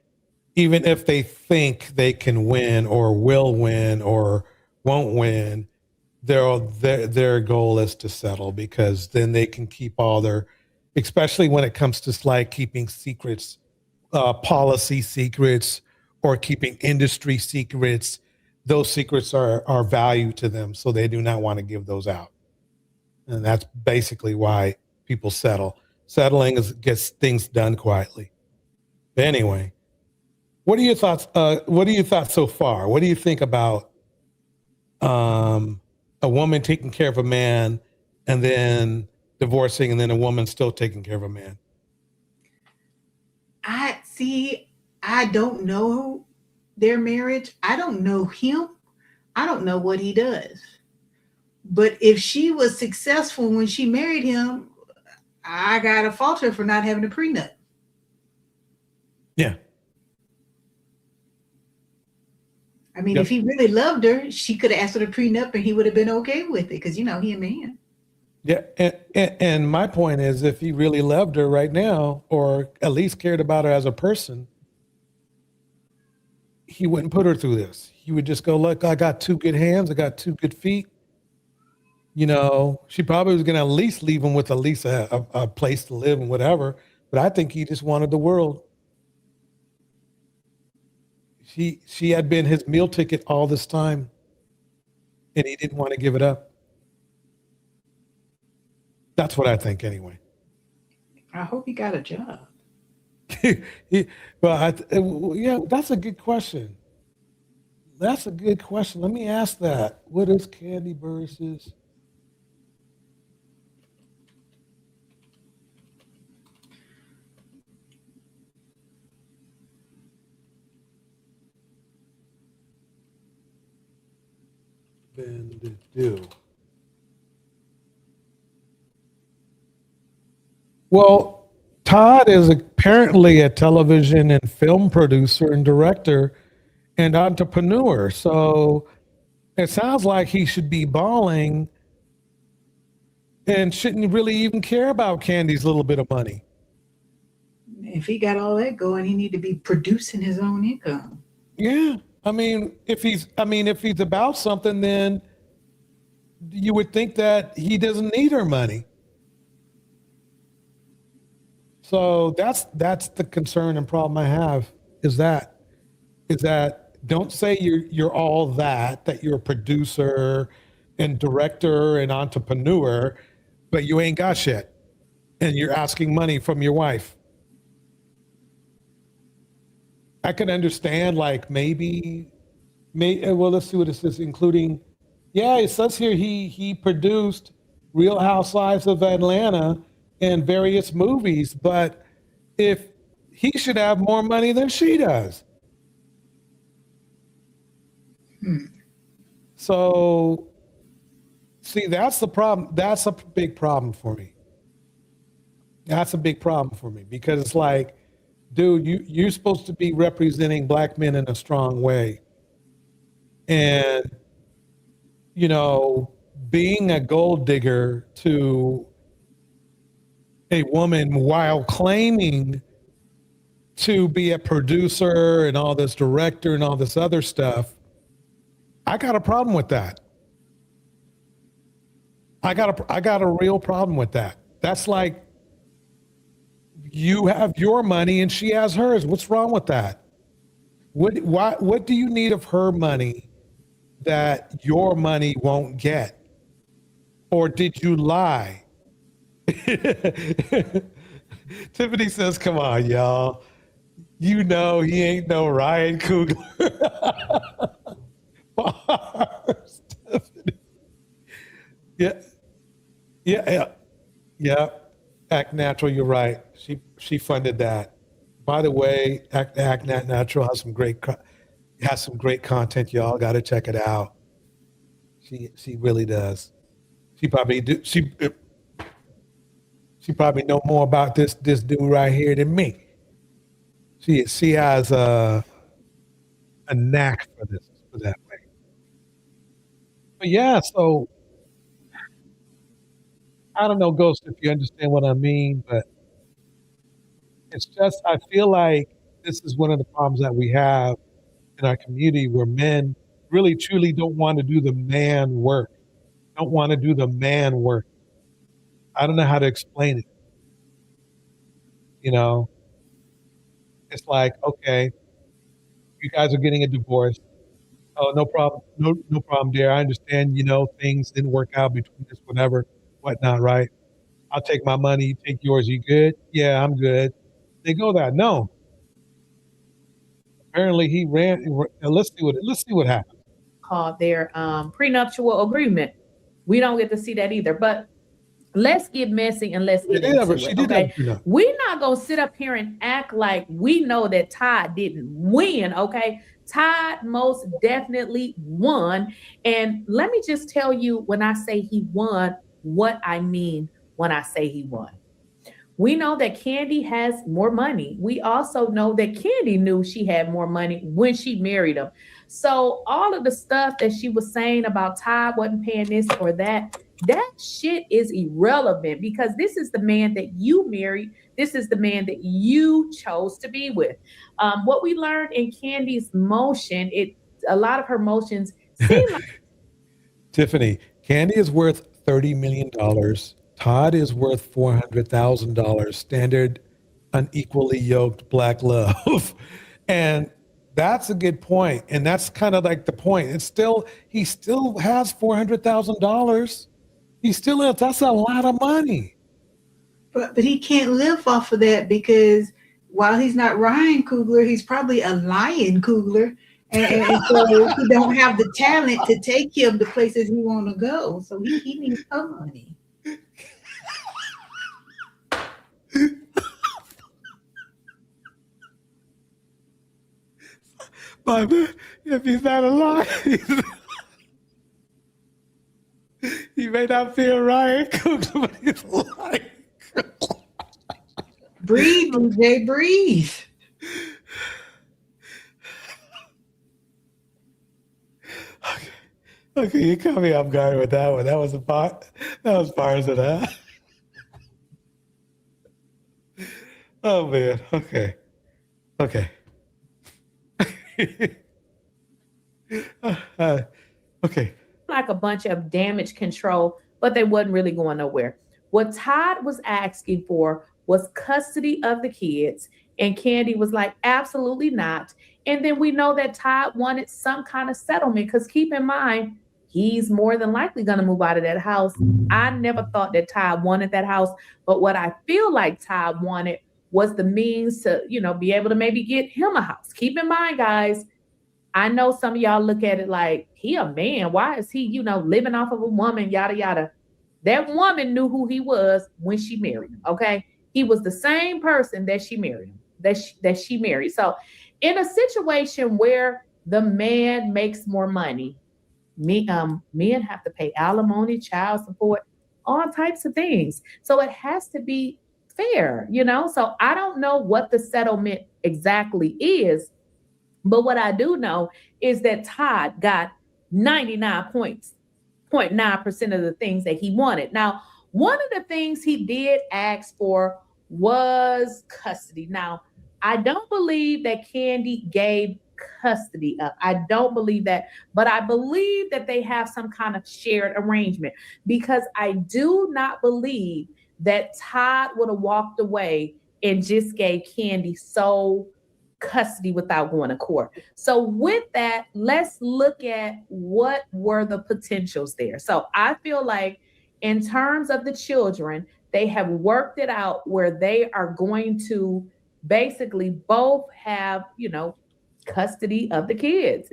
if they think they can win or will win or won't win, their goal is to settle, because then they can keep all their, especially when it comes to like keeping secrets, policy secrets, or keeping industry secrets. Those secrets are value to them, so they do not want to give those out. And that's basically why people settle. Settling gets things done quietly. But anyway, what are your thoughts? What are your thoughts so far? What do you think about a woman taking care of a man and then divorcing, and then a woman still taking care of a man? I don't know their marriage. I don't know him. I don't know what he does. But if she was successful when she married him, I gotta fault her for not having a prenup. Yeah. I mean, Yep. if he really loved her, she could have asked for the prenup and he would have been okay with it, because, he a man. Yeah. And my point is, if he really loved her right now, or at least cared about her as a person, he wouldn't put her through this. He would just go, look, I got 2 good hands. I got 2 good feet. She probably was going to at least leave him with at least a place to live and whatever. But I think he just wanted the world. She had been his meal ticket all this time, and he didn't want to give it up. That's what I think, anyway. I hope he got a job. Yeah, that's a good question. That's a good question. Let me ask that. What is Kandi Burruss's? Bandit do? Well, Todd is apparently a television and film producer and director and entrepreneur. So it sounds like he should be balling and shouldn't really even care about Candy's little bit of money. If he got all that going, he need to be producing his own income. Yeah. I mean, if he's about something, then you would think that he doesn't need her money. So that's the concern and problem I have, is that don't say you're all that you're a producer and director and entrepreneur, but you ain't got shit and you're asking money from your wife. I can understand, like, maybe well, let's see what it says, including, yeah, it says here he produced Real Housewives of Atlanta and various movies, but if he should have more money than she does. So, see, that's the problem. That's a big problem for me. That's a big problem for me, because it's like, dude, you're supposed to be representing Black men in a strong way. And, being a gold digger to a woman while claiming to be a producer and all this director and all this other stuff, I got a problem with that. I got a real problem with that. That's like, you have your money and she has hers. What's wrong with that? What do you need of her money that your money won't get? Or did you lie? Tiffany says, come on, y'all. He ain't no Ryan Coogler. Bars, Tiffany. Yeah. Act Natural, you're right. She funded that. By the way, Act Natural has some great content. Y'all got to check it out. She really does. She probably know more about this dude right here than me. She has a knack for this, for that way. But yeah, so I don't know, Ghost, if you understand what I mean, but it's just, I feel like this is one of the problems that we have in our community where men really truly don't want to do the man work, don't want to do the man work. I don't know how to explain it. You know, it's like, okay, you guys are getting a divorce. Oh, no problem. No problem, dear. I understand, things didn't work out between us, whatever, whatnot, right? I'll take my money, you take yours. You good? Yeah, I'm good. They go that. No. Apparently he ran. Let's see what happened. Called their prenuptial agreement. We don't get to see that either. But let's get messy and let's get into it. Okay, we're not gonna sit up here and act like we know that Todd didn't win. Okay, Todd most definitely won. And let me just tell you, when I say he won, what I mean when I say he won. We know that Candy has more money. We also know that Candy knew she had more money when she married him. So all of the stuff that she was saying about Todd wasn't paying this or that shit is irrelevant, because this is the man that you married. This is the man that you chose to be with. What we learned in Candy's motion, a lot of her motions seem like Tiffany, Candy is worth $30 million. Todd is worth $400,000. Standard, unequally yoked black love. And that's a good point. And that's kind of like the point. He still has $400,000. He still has, that's a lot of money. But he can't live off of that, because while he's not Ryan Coogler, he's probably a lion Coogler. And so he don't have the talent to take him to places he want to go. So he needs some money. But if he's not alive, he may not be a Ryan Coogler, but he's alive. Breathe, Jay, breathe. Okay, you caught me off guard with that one. That was part of that. Oh man. Okay. Okay. Like a bunch of damage control, but they wasn't really going nowhere. What Todd was asking for was custody of the kids, and Candy was like, absolutely not. And then we know that Todd wanted some kind of settlement, because keep in mind, he's more than likely going to move out of that house. I never thought that Todd wanted that house, but what I feel like Todd wanted was the means to, be able to maybe get him a house. Keep in mind, guys, I know some of y'all look at it like, he a man. Why is he, living off of a woman, yada, yada. That woman knew who he was when she married him, okay? He was the same person that she married him, that she married. So in a situation where the man makes more money, men have to pay alimony, child support, all types of things. So it has to be fair, So I don't know what the settlement exactly is, but what I do know is that Todd got 99.9% of the things that he wanted. Now, one of the things he did ask for was custody. Now, I don't believe that Candy gave custody up. I don't believe that, but I believe that they have some kind of shared arrangement, because I do not believe that Todd would have walked away and just gave Candy sole custody without going to court. So with that, let's look at what were the potentials there. So I feel like in terms of the children, they have worked it out where they are going to basically both have, custody of the kids,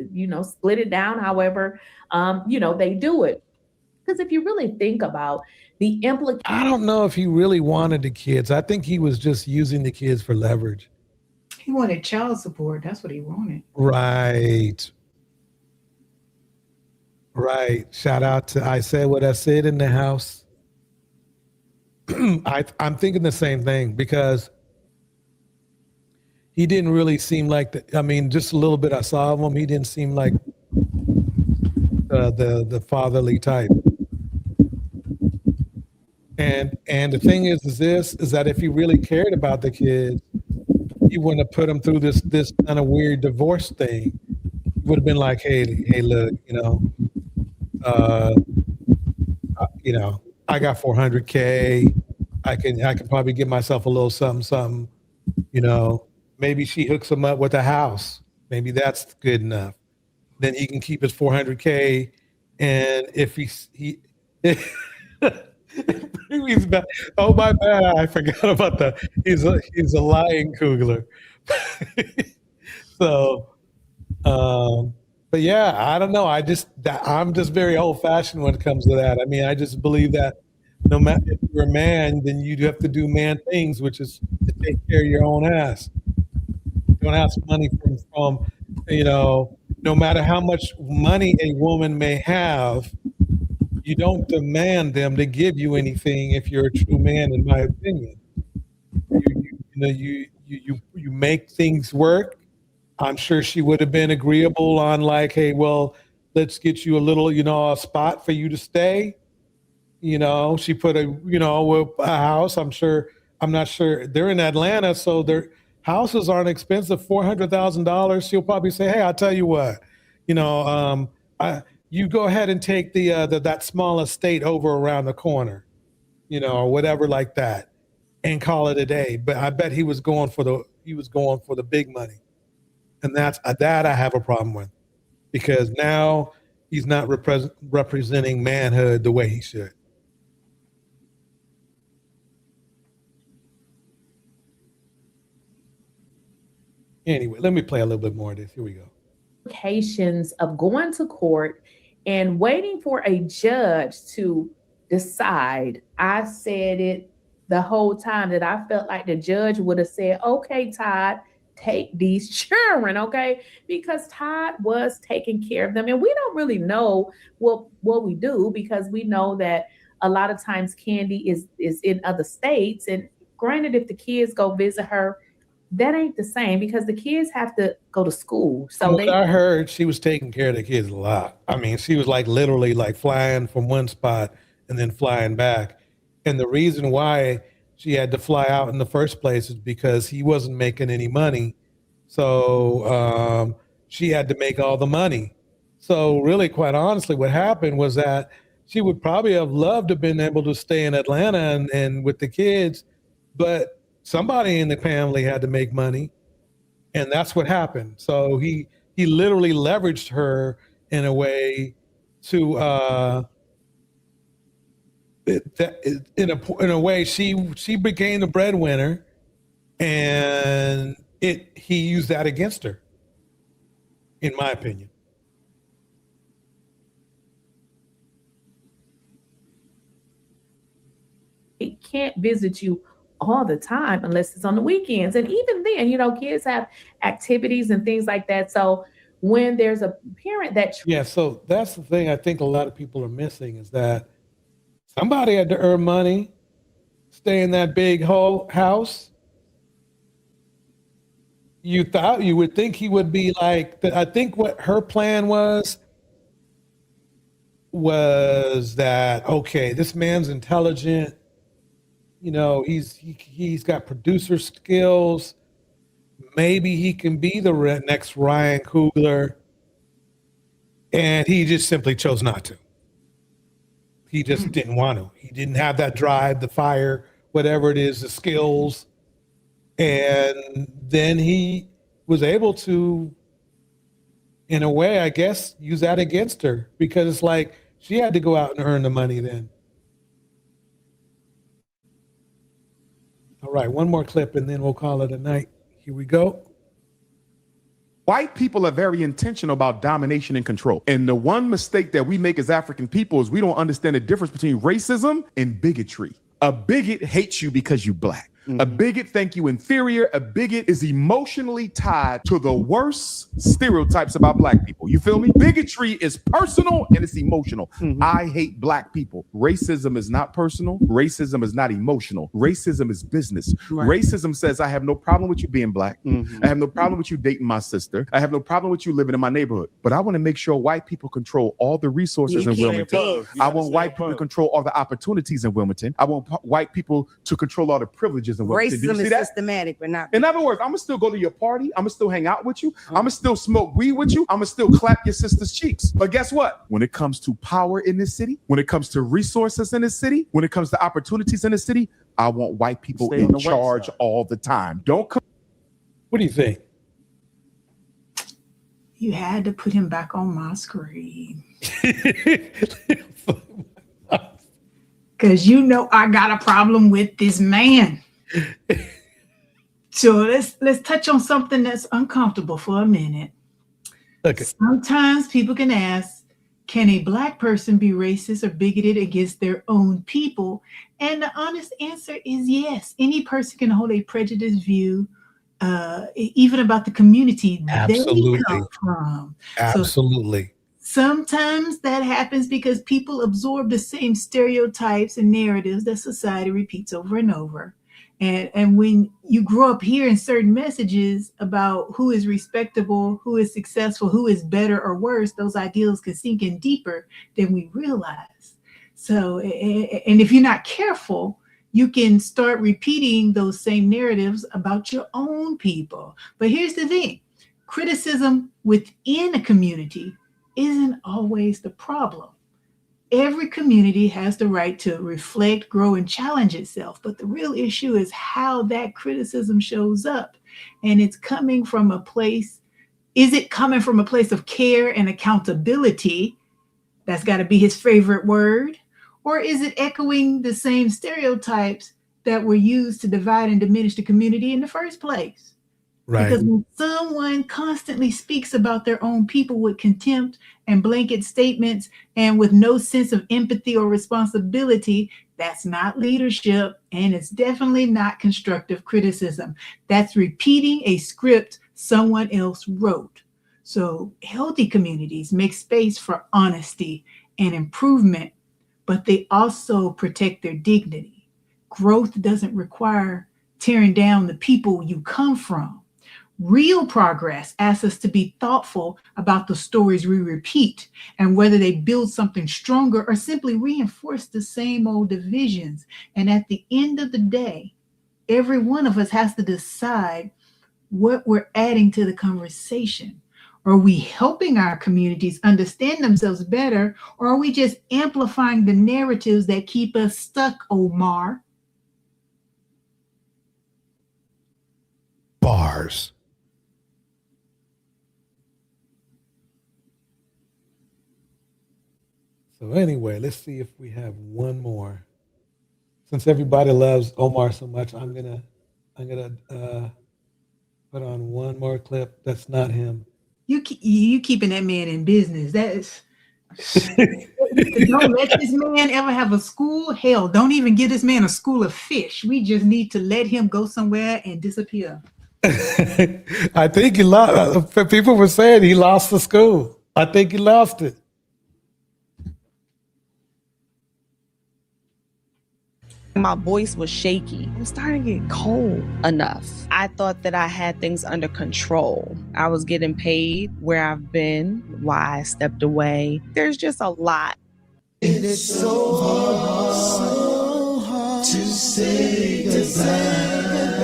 split it down however, they do it. Because if you really think about the implications. I don't know if he really wanted the kids. I think he was just using the kids for leverage. He wanted child support. That's what he wanted. Right. Shout out to I Said What I Said in the house. I'm thinking the same thing, because he didn't really seem like just a little bit I saw of him. He didn't seem like the fatherly type. And the thing is that if he really cared about the kids, he wouldn't have put them through this kind of weird divorce thing. He would have been like, hey, look, I got 400K. I can probably get myself a little something. Maybe she hooks him up with a house. Maybe that's good enough. Then he can keep his 400K. And if he he's back. Oh, my bad. I forgot about that. He's a lying Kugler. So, but yeah, I don't know. I'm just very old fashioned when it comes to that. I mean, I just believe that no matter if you're a man, then you have to do man things, which is to take care of your own ass. You don't ask money from no matter how much money a woman may have, you don't demand them to give you anything if you're a true man, in my opinion. You make things work. I'm sure she would have been agreeable on like, hey, well, let's get you a little, a spot for you to stay. She put a house. I'm not sure they're in Atlanta, so their houses aren't expensive. $400,000. She'll probably say, hey, I'll tell you what, you go ahead and take that small estate over around the corner, or whatever like that, and call it a day. But I bet he was going for the big money. And that I have a problem with, because now he's not representing manhood the way he should. Anyway, let me play a little bit more of this. Here we go. Implications of going to court and waiting for a judge to decide. I said it the whole time that I felt like the judge would have said, okay, Todd, take these children, okay? Because Todd was taking care of them. And we don't really know what we do, because we know that a lot of times Candy is in other states. And granted, if the kids go visit her, that ain't the same, because the kids have to go to school. So I heard she was taking care of the kids a lot. I mean, she was like literally like flying from one spot and then flying back. And the reason why she had to fly out in the first place is because he wasn't making any money. So she had to make all the money. So really, quite honestly, what happened was that she would probably have loved to have been able to stay in Atlanta and with the kids, but somebody in the family had to make money, and that's what happened. So he literally leveraged her in a way to in a way she became the breadwinner, and he used that against her, in my opinion. It can't visit you all the time unless it's on the weekends. And even then, kids have activities and things like that. So when there's a parent so that's the thing I think a lot of people are missing, is that somebody had to earn money, stay in that big whole house. You would think he would be like, I think what her plan was that, okay, this man's intelligent. He's got producer skills. Maybe he can be the next Ryan Coogler. And he just simply chose not to. He just didn't want to. He didn't have that drive, the fire, whatever it is, the skills. And then he was able to, in a way, I guess, use that against her, because it's like she had to go out and earn the money then. All right, one more clip and then we'll call it a night. Here we go. White people are very intentional about domination and control. And the one mistake that we make as African people is we don't understand the difference between racism and bigotry. A bigot hates you because you black. A bigot think you inferior. A bigot is emotionally tied to the worst stereotypes about black people. You feel me? Bigotry is personal and it's emotional. I hate black people. Racism is not personal. Racism is not emotional. Racism is business. Racism says I have no problem with you being black. I have no problem with you dating my sister. I have no problem with you living in my neighborhood. But I want to make sure white people control all the resources in Wilmington. I want white people to control all the opportunities in Wilmington. I want white people to control all the privileges in Wilmington. Racism is systematic, but not. In other words, I'm gonna still go to your party. I'm gonna still hang out with you. I'm gonna still smoke weed with you. I'm gonna still clap your sister's cheeks. But guess what? When it comes to power in this city, when it comes to resources in this city, when it comes to opportunities in this city, I want white people in charge all the time. Don't come. What do you think? You had to put him back on my screen. Because you know I got a problem with this man. So let's touch on something that's uncomfortable for a minute. Okay. Sometimes people can ask, can a black person be racist or bigoted against their own people? And the honest answer is yes. Any person can hold a prejudiced view, even about the community they come from. Absolutely. So sometimes that happens because people absorb the same stereotypes and narratives that society repeats over and over. And when you grow up hearing certain messages about who is respectable, who is successful, who is better or worse, those ideals can sink in deeper than we realize. So, and if you're not careful, you can start repeating those same narratives about your own people. But here's the thing, criticism within a community isn't always the problem. Every community has the right to reflect, grow, and challenge itself. But the real issue is how that criticism shows up. And it's coming from a place, is it coming from a place of care and accountability? That's got to be his favorite word. Or is it echoing the same stereotypes that were used to divide and diminish the community in the first place? Right. Because when someone constantly speaks about their own people with contempt and blanket statements and with no sense of empathy or responsibility, that's not leadership, and it's definitely not constructive criticism. That's repeating a script someone else wrote. So healthy communities make space for honesty and improvement, but they also protect their dignity. Growth doesn't require tearing down the people you come from. Real progress asks us to be thoughtful about the stories we repeat and whether they build something stronger or simply reinforce the same old divisions. And at the end of the day, every one of us has to decide what we're adding to the conversation. Are we helping our communities understand themselves better, or are we just amplifying the narratives that keep us stuck, Omar? Bars. So anyway, let's see if we have one more. Since everybody loves Omar so much, I'm gonna put on one more clip. That's not him. You keeping that man in business. That is. Don't let this man ever have a school. Hell, don't even give this man a school of fish. We just need to let him go somewhere and disappear. I think he lost. People were saying he lost the school. I think he lost it. My voice was shaky. I was starting to get cold enough. I thought that I had things under control. I was getting paid where I've been, why I stepped away. There's just a lot. It's so hard to say goodbye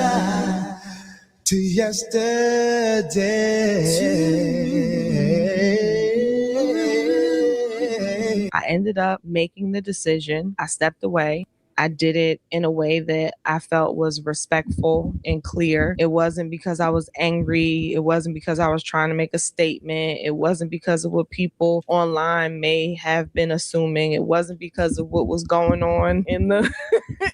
to yesterday. I ended up making the decision. I stepped away. I did it in a way that I felt was respectful and clear. It wasn't because I was angry. It wasn't because I was trying to make a statement. It wasn't because of what people online may have been assuming. It wasn't because of what was going on in the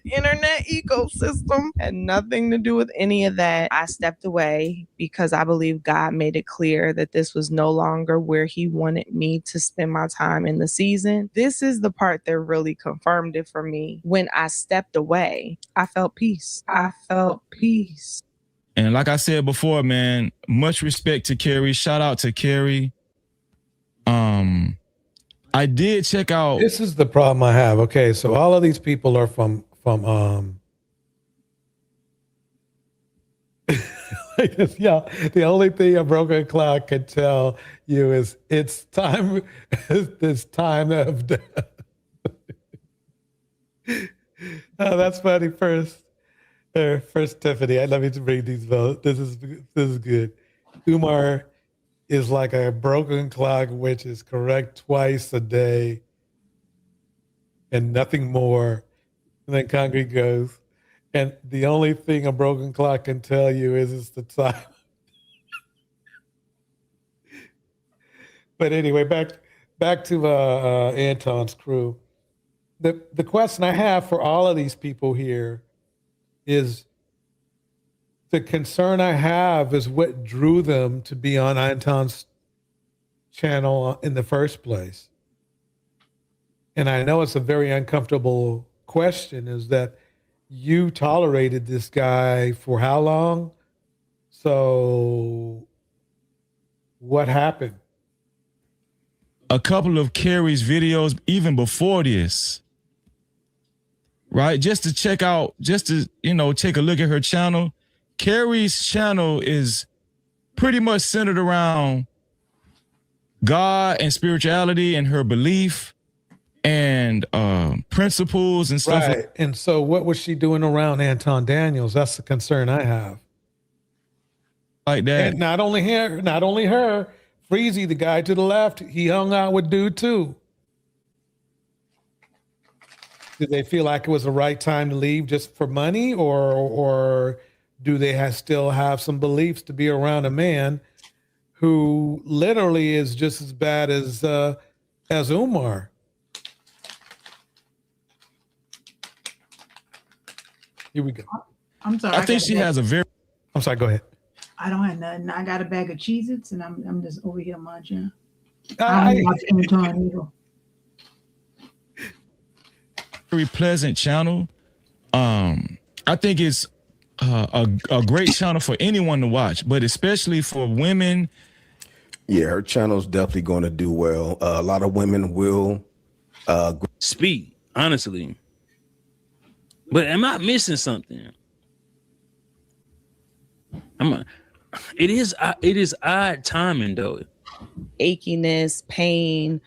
internet ecosystem. Had nothing to do with any of that. I stepped away because I believe God made it clear that this was no longer where he wanted me to spend my time in the season. This is the part that really confirmed it for me. When I stepped away, I felt peace. I felt peace. And like I said before, man, much respect to Carrie. Shout out to Carrie. I did check out. This is the problem I have. Okay, so all of these people are from yeah. The only thing a broken clock can tell you is it's time. This time of death. Oh, that's funny. First Tiffany. Let me read these votes. This is good. Umar is like a broken clock, which is correct twice a day and nothing more. And then Concrete goes, and the only thing a broken clock can tell you is it's the time. But anyway, back to Anton's crew. The question I have for all of these people here is, the concern I have is what drew them to be on Anton's channel in the first place. And I know it's a very uncomfortable question, is that you tolerated this guy for how long? So what happened? A couple of Carrie's videos even before this, right? Just to check out, just to, take a look at her channel. Carrie's channel is pretty much centered around God and spirituality and her belief and principles and stuff. Right. And so what was she doing around Anton Daniels? That's the concern I have. Like that. And not only her, Freezy, the guy to the left, he hung out with dude too. Did they feel like it was the right time to leave just for money, or do they still have some beliefs to be around a man who literally is just as bad as Umar? Here we go. I'm sorry. I think she has a very. I'm sorry. Go ahead. I don't have nothing. I got a bag of Cheez-Its and I'm just over here munching. I Very pleasant channel. I think it's a great channel for anyone to watch, but especially for women. Yeah, her channel's definitely going to do well. A lot of women will speak, honestly. But am I missing something? It is odd timing though. Achiness, pain,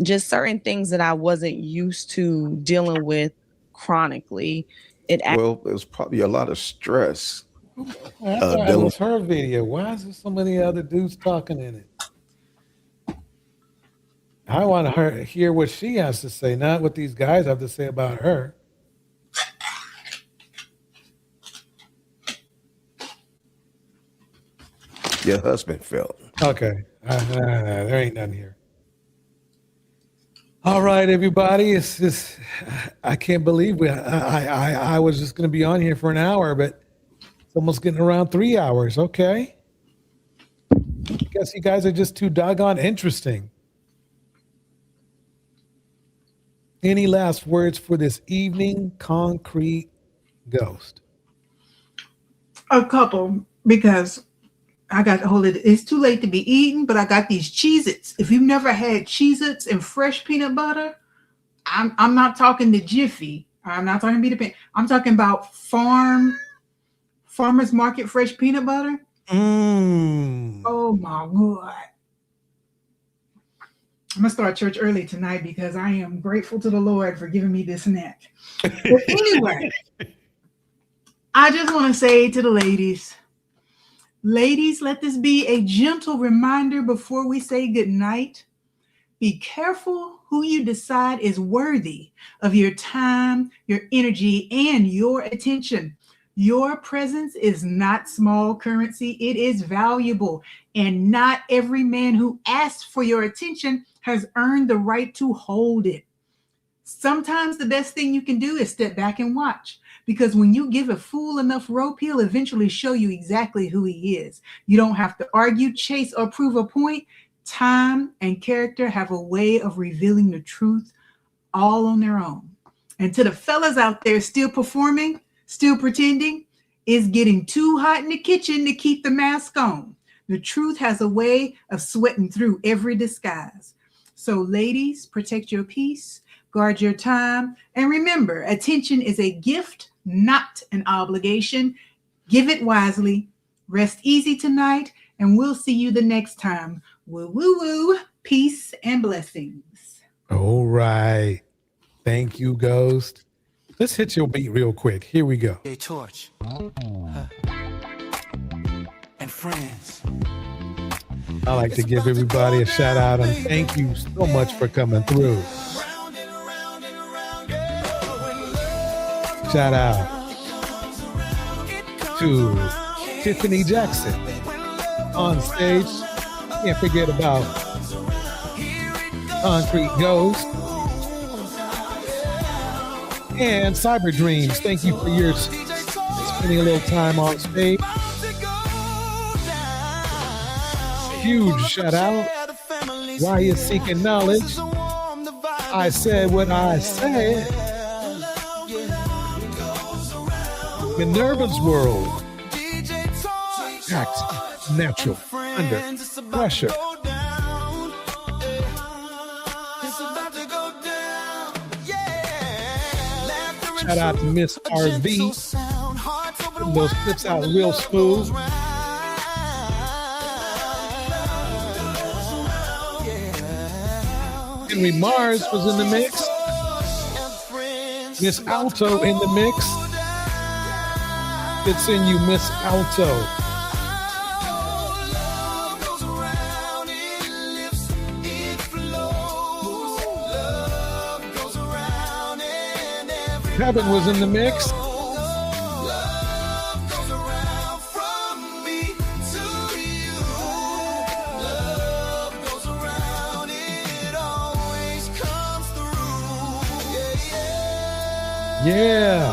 just certain things that I wasn't used to dealing with chronically. It was probably a lot of stress. I thought it was her video. Why is there so many other dudes talking in it? I want to hear what she has to say, not what these guys have to say about her. Your husband felt. Okay. There ain't nothing here. All right, everybody. It's just, I can't believe I was just going to be on here for an hour, but it's almost getting around 3 hours. Okay. I guess you guys are just too doggone interesting. Any last words for this evening, Concrete Ghost? A couple, because I got a hold of it. It's too late to be eating, but I got these Cheez-Its. If you've never had Cheez-Its and fresh peanut butter, I'm not talking the Jiffy. I'm not talking Peter Pan. I'm talking about farmers market fresh peanut butter. Oh my God. I'm gonna start church early tonight because I am grateful to the Lord for giving me this snack. But anyway, I just want to say to the ladies, let this be a gentle reminder before we say good night. Be careful who you decide is worthy of your time, your energy, and your attention. Your presence is not small currency. It is valuable. And not every man who asks for your attention has earned the right to hold it. Sometimes the best thing you can do is step back and watch. Because when you give a fool enough rope, he'll eventually show you exactly who he is. You don't have to argue, chase, or prove a point. Time and character have a way of revealing the truth all on their own. And to the fellas out there still performing, still pretending, it's getting too hot in the kitchen to keep the mask on. The truth has a way of sweating through every disguise. So ladies, protect your peace, guard your time, and remember, attention is a gift, not an obligation. Give it wisely. Rest easy tonight, and we'll see you the next time. Woo, woo, woo. Peace and blessings. All right. Thank you, Ghost. Let's hit your beat real quick. Here we go. Hey, Torch. And friends. I like to give everybody a shout out and thank you so much for coming through. Shout out to Tiffany Jackson on stage. Can't forget about Concrete Ghost and Cyber Dreams. Thank you for your spending a little time on stage. Huge shout out. Why you seeking knowledge? I said what I said. Minerva's World. Act natural under pressure. Shout out to Miss RV. Putting those clips out real smooth. Henry Mars was in the mix. Miss Alto in the mix. It's in you, Miss Alto. Kevin was in the mix. Yeah.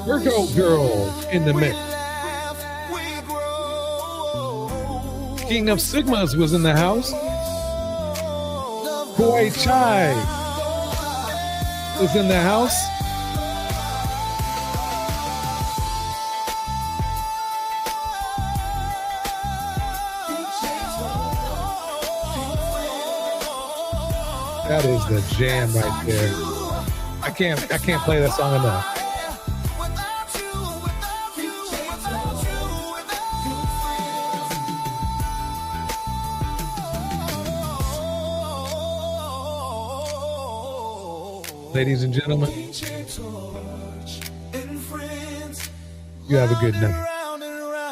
Virgo Girl in the mix. King of Sigmas was in the house. Boy Chai was in the house. That is the jam right there. I can't play that song enough. Ladies and gentlemen, you have a good night.